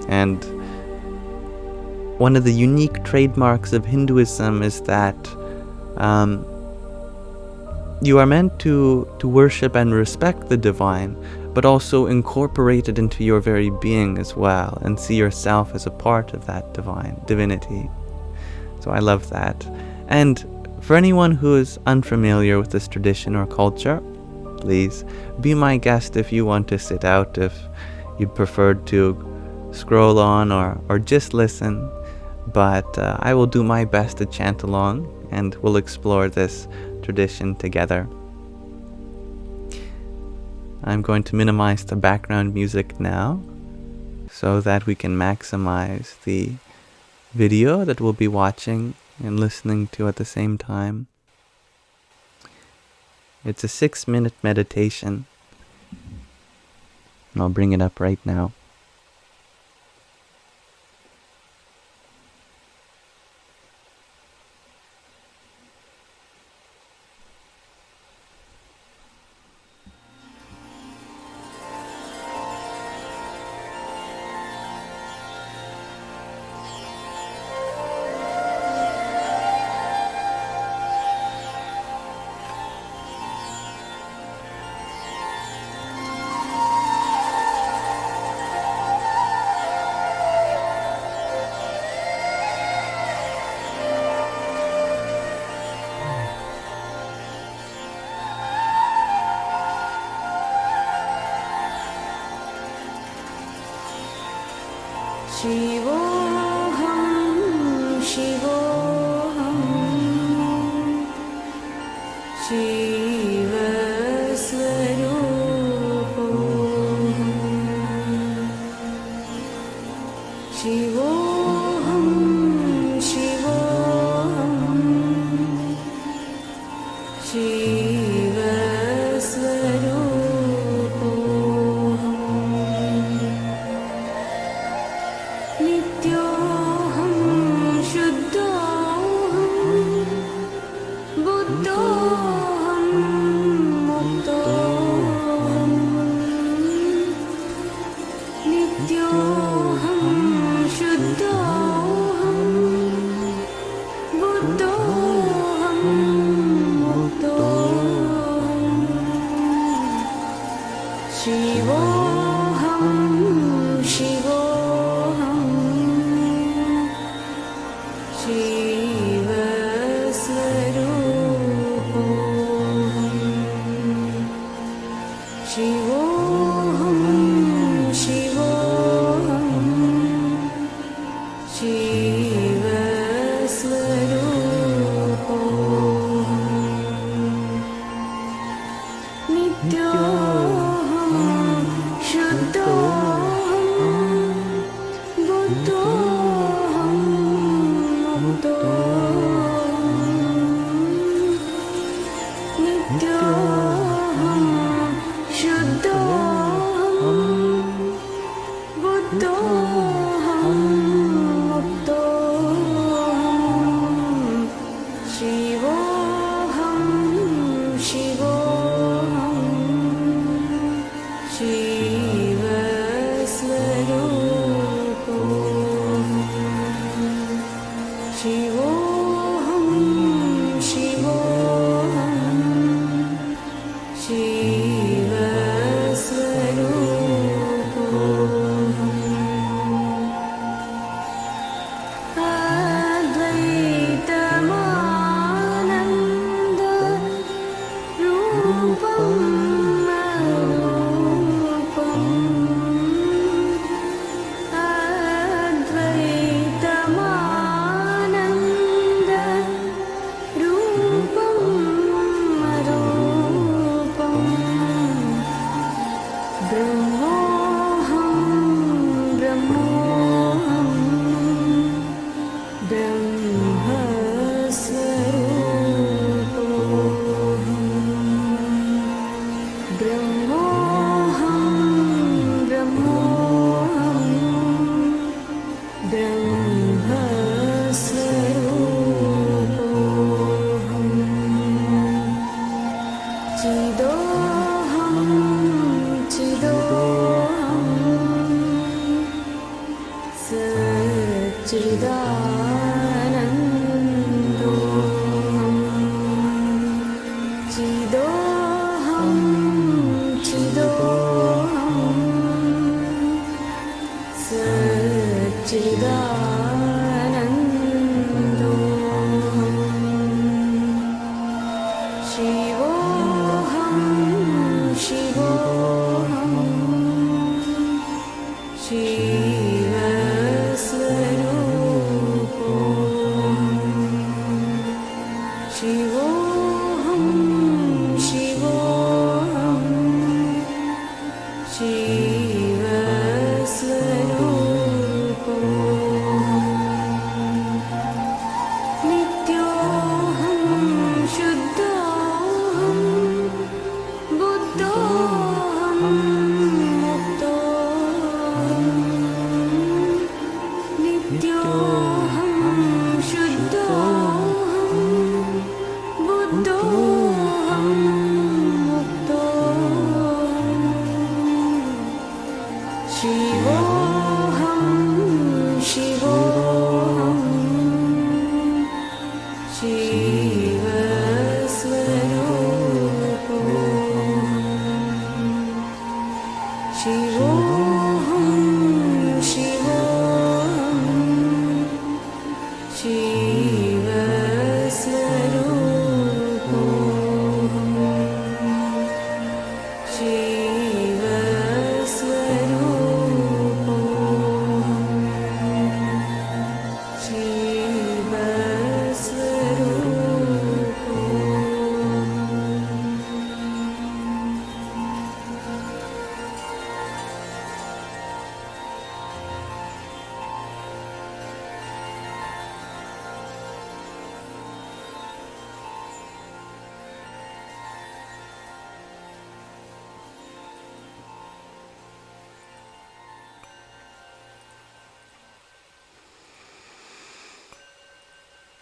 and one of the unique trademarks of Hinduism is that you are meant to worship and respect the divine, but also incorporate it into your very being as well, and see yourself as a part of that divinity. So I love that. And for anyone who is unfamiliar with this tradition or culture, please be my guest if you want to sit out, if you'd prefer to scroll on or just listen. But I will do my best to chant along, and we'll explore this tradition together. I'm going to minimize the background music now so that we can maximize the video that we'll be watching and listening to at the same time. It's a 6-minute meditation, and I'll bring it up right now.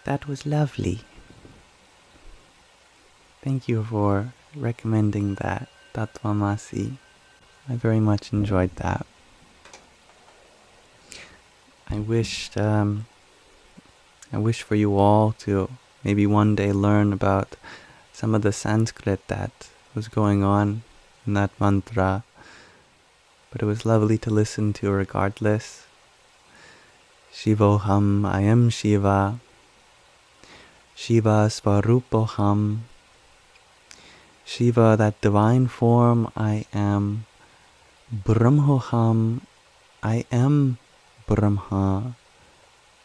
that was lovely. Thank you for recommending that, Tattvamasi. I very much enjoyed that. I wish for you all to maybe one day learn about some of the Sanskrit that was going on in that mantra, but it was lovely to listen to regardless. Shivoham, I am Shiva. Shiva Svarupoham. Shiva, that divine form, I am. Brahmoham, I am Brahma,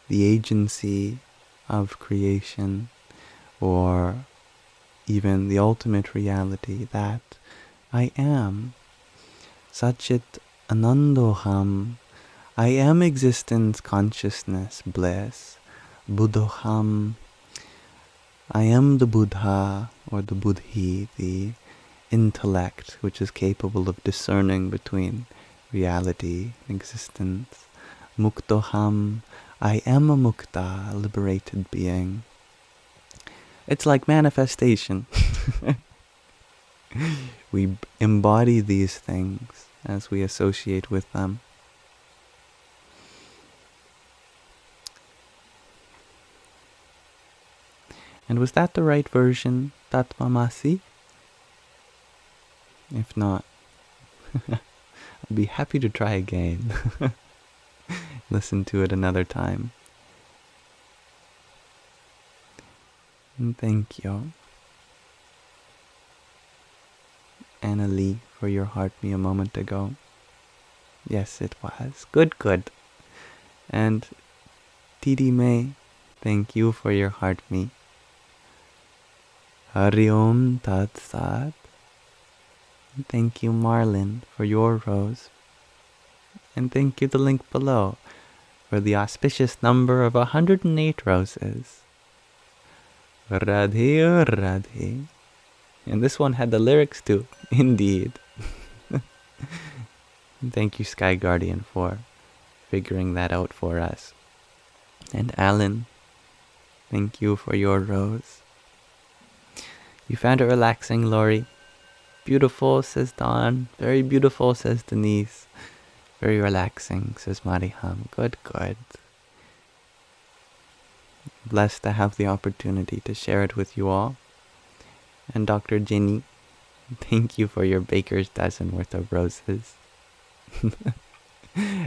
the agency of creation, or even the ultimate reality, that I am. Satchit Anandoham, I am existence, consciousness, bliss. Buddhoham, I am the Buddha, or the Buddhi, the intellect which is capable of discerning between reality and existence. Muktoham, I am a mukta, a liberated being. It's like manifestation. We embody these things as we associate with them. And was that the right version, Tattvamasi? If not, I'll be happy to try again. Listen to it another time. And thank you, Anna Lee, for your heart me a moment ago. Yes, it was. Good. And Didi May, thank you for your heart me. Hari Om Tat Sat. Thank you, Marlin, for your rose. And thank you, the link below, for the auspicious number of 108 roses. Radhe Radhe. And this one had the lyrics too, indeed. Thank you, Sky Guardian, for figuring that out for us. And Alan, thank you for your rose. You found it relaxing, Lori? Beautiful, says Dawn. Very beautiful, says Denise. Very relaxing, says Mariham. Good. Blessed to have the opportunity to share it with you all. And Dr. Ginny, thank you for your baker's dozen worth of roses.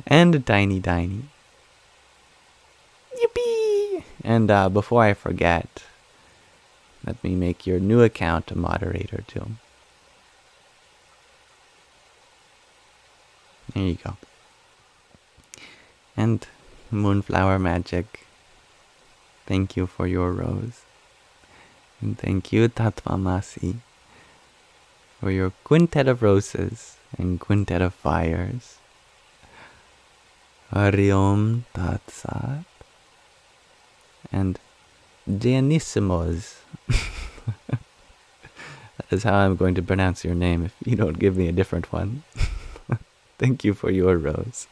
And a tiny. Yippee! And before I forget, let me make your new account a moderator too. There you go. And Moonflower Magic, thank you for your rose. And thank you, Tattvamasi, for your quintet of roses and quintet of fires. Hari Om Tat Sat. And Gianissimos. That is how I'm going to pronounce your name if you don't give me a different one. Thank you for your rose.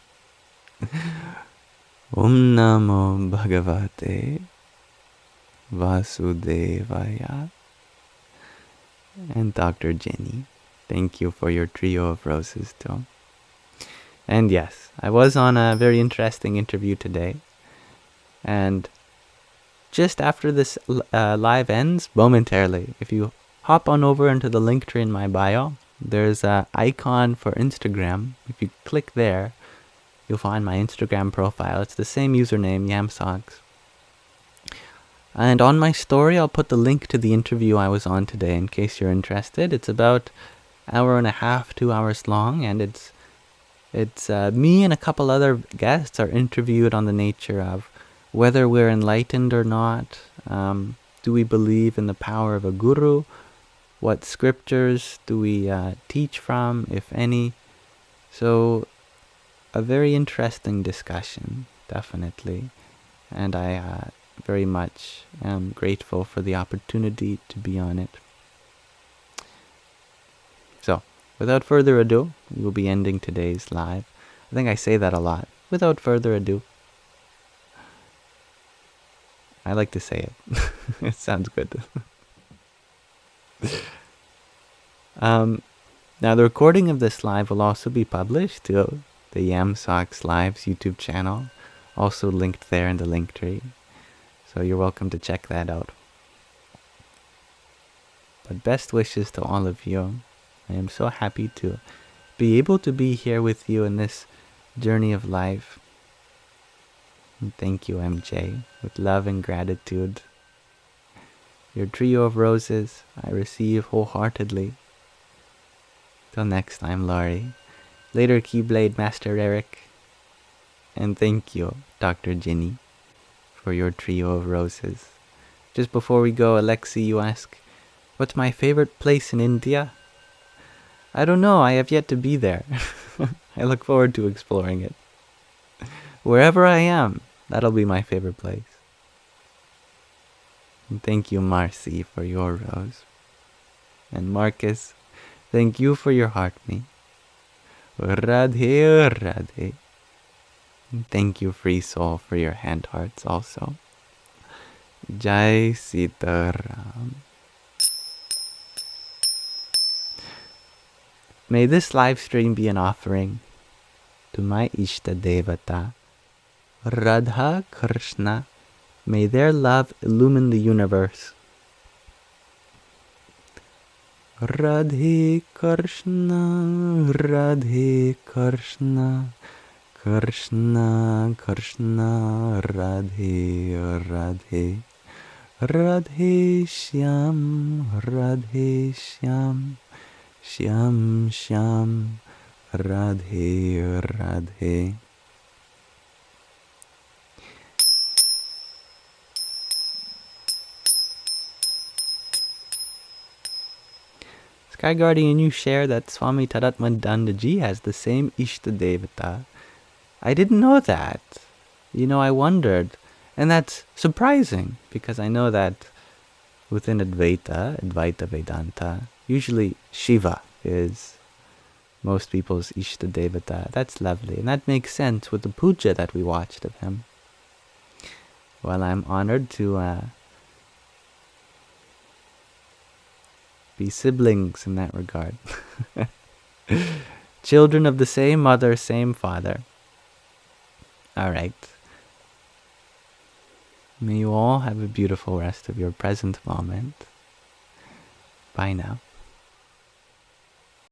Om Namo Bhagavate Vasudevaya. And Dr. Jenny, thank you for your trio of roses too. And yes, I was on a very interesting interview today. And just after this live ends, momentarily, if you hop on over into the link tree in my bio, there's an icon for Instagram. If you click there, you'll find my Instagram profile. It's the same username, Yamsox. And on my story, I'll put the link to the interview I was on today in case you're interested. It's about an hour and a half, 2 hours long, and it's me and a couple other guests are interviewed on the nature of whether we're enlightened or not. Do we believe in the power of a guru? What scriptures do we teach from, if any? So, a very interesting discussion, definitely. And I very much am grateful for the opportunity to be on it. So, without further ado, we will be ending today's live. I think I say that a lot. Without further ado. I like to say it. It sounds good. Now the recording of this live will also be published to the Yamsox Lives YouTube channel, also linked there in the link tree. So you're welcome to check that out. But best wishes to all of you. I am so happy to be able to be here with you in this journey of life. And thank you, MJ, with love and gratitude. Your trio of roses I receive wholeheartedly. Till next time, Laurie. Later, Keyblade Master Eric. And thank you, Dr. Ginny, for your trio of roses. Just before we go, Alexi, you ask, what's my favorite place in India? I don't know, I have yet to be there. I look forward to exploring it. Wherever I am, that'll be my favorite place. And thank you, Marcy, for your rose. And Marcus, thank you for your heart me. Radhe, Radhe. And thank you, Free Soul, for your hand hearts also. Jai Sitaram. May this live stream be an offering to my Ishta Devata, Radha Krishna. May their love illumine the universe. Radhe Krishna, Radhe Krishna, Krishna Krishna, Radhe Radhe, Radhe Shyam, Radhe Shyam, Shyam Shyam, Radhe Radhe. Sky Guardian, you share that Swami Taratmandandaji has the same Ishta Devata. I didn't know that. You know, I wondered. And that's surprising, because I know that within Advaita Vedanta, usually Shiva is most people's Ishta Devata. That's lovely. And that makes sense with the puja that we watched of him. Well, I'm honored to be siblings in that regard. Children of the same mother, same father. Alright. May you all have a beautiful rest of your present moment. Bye now.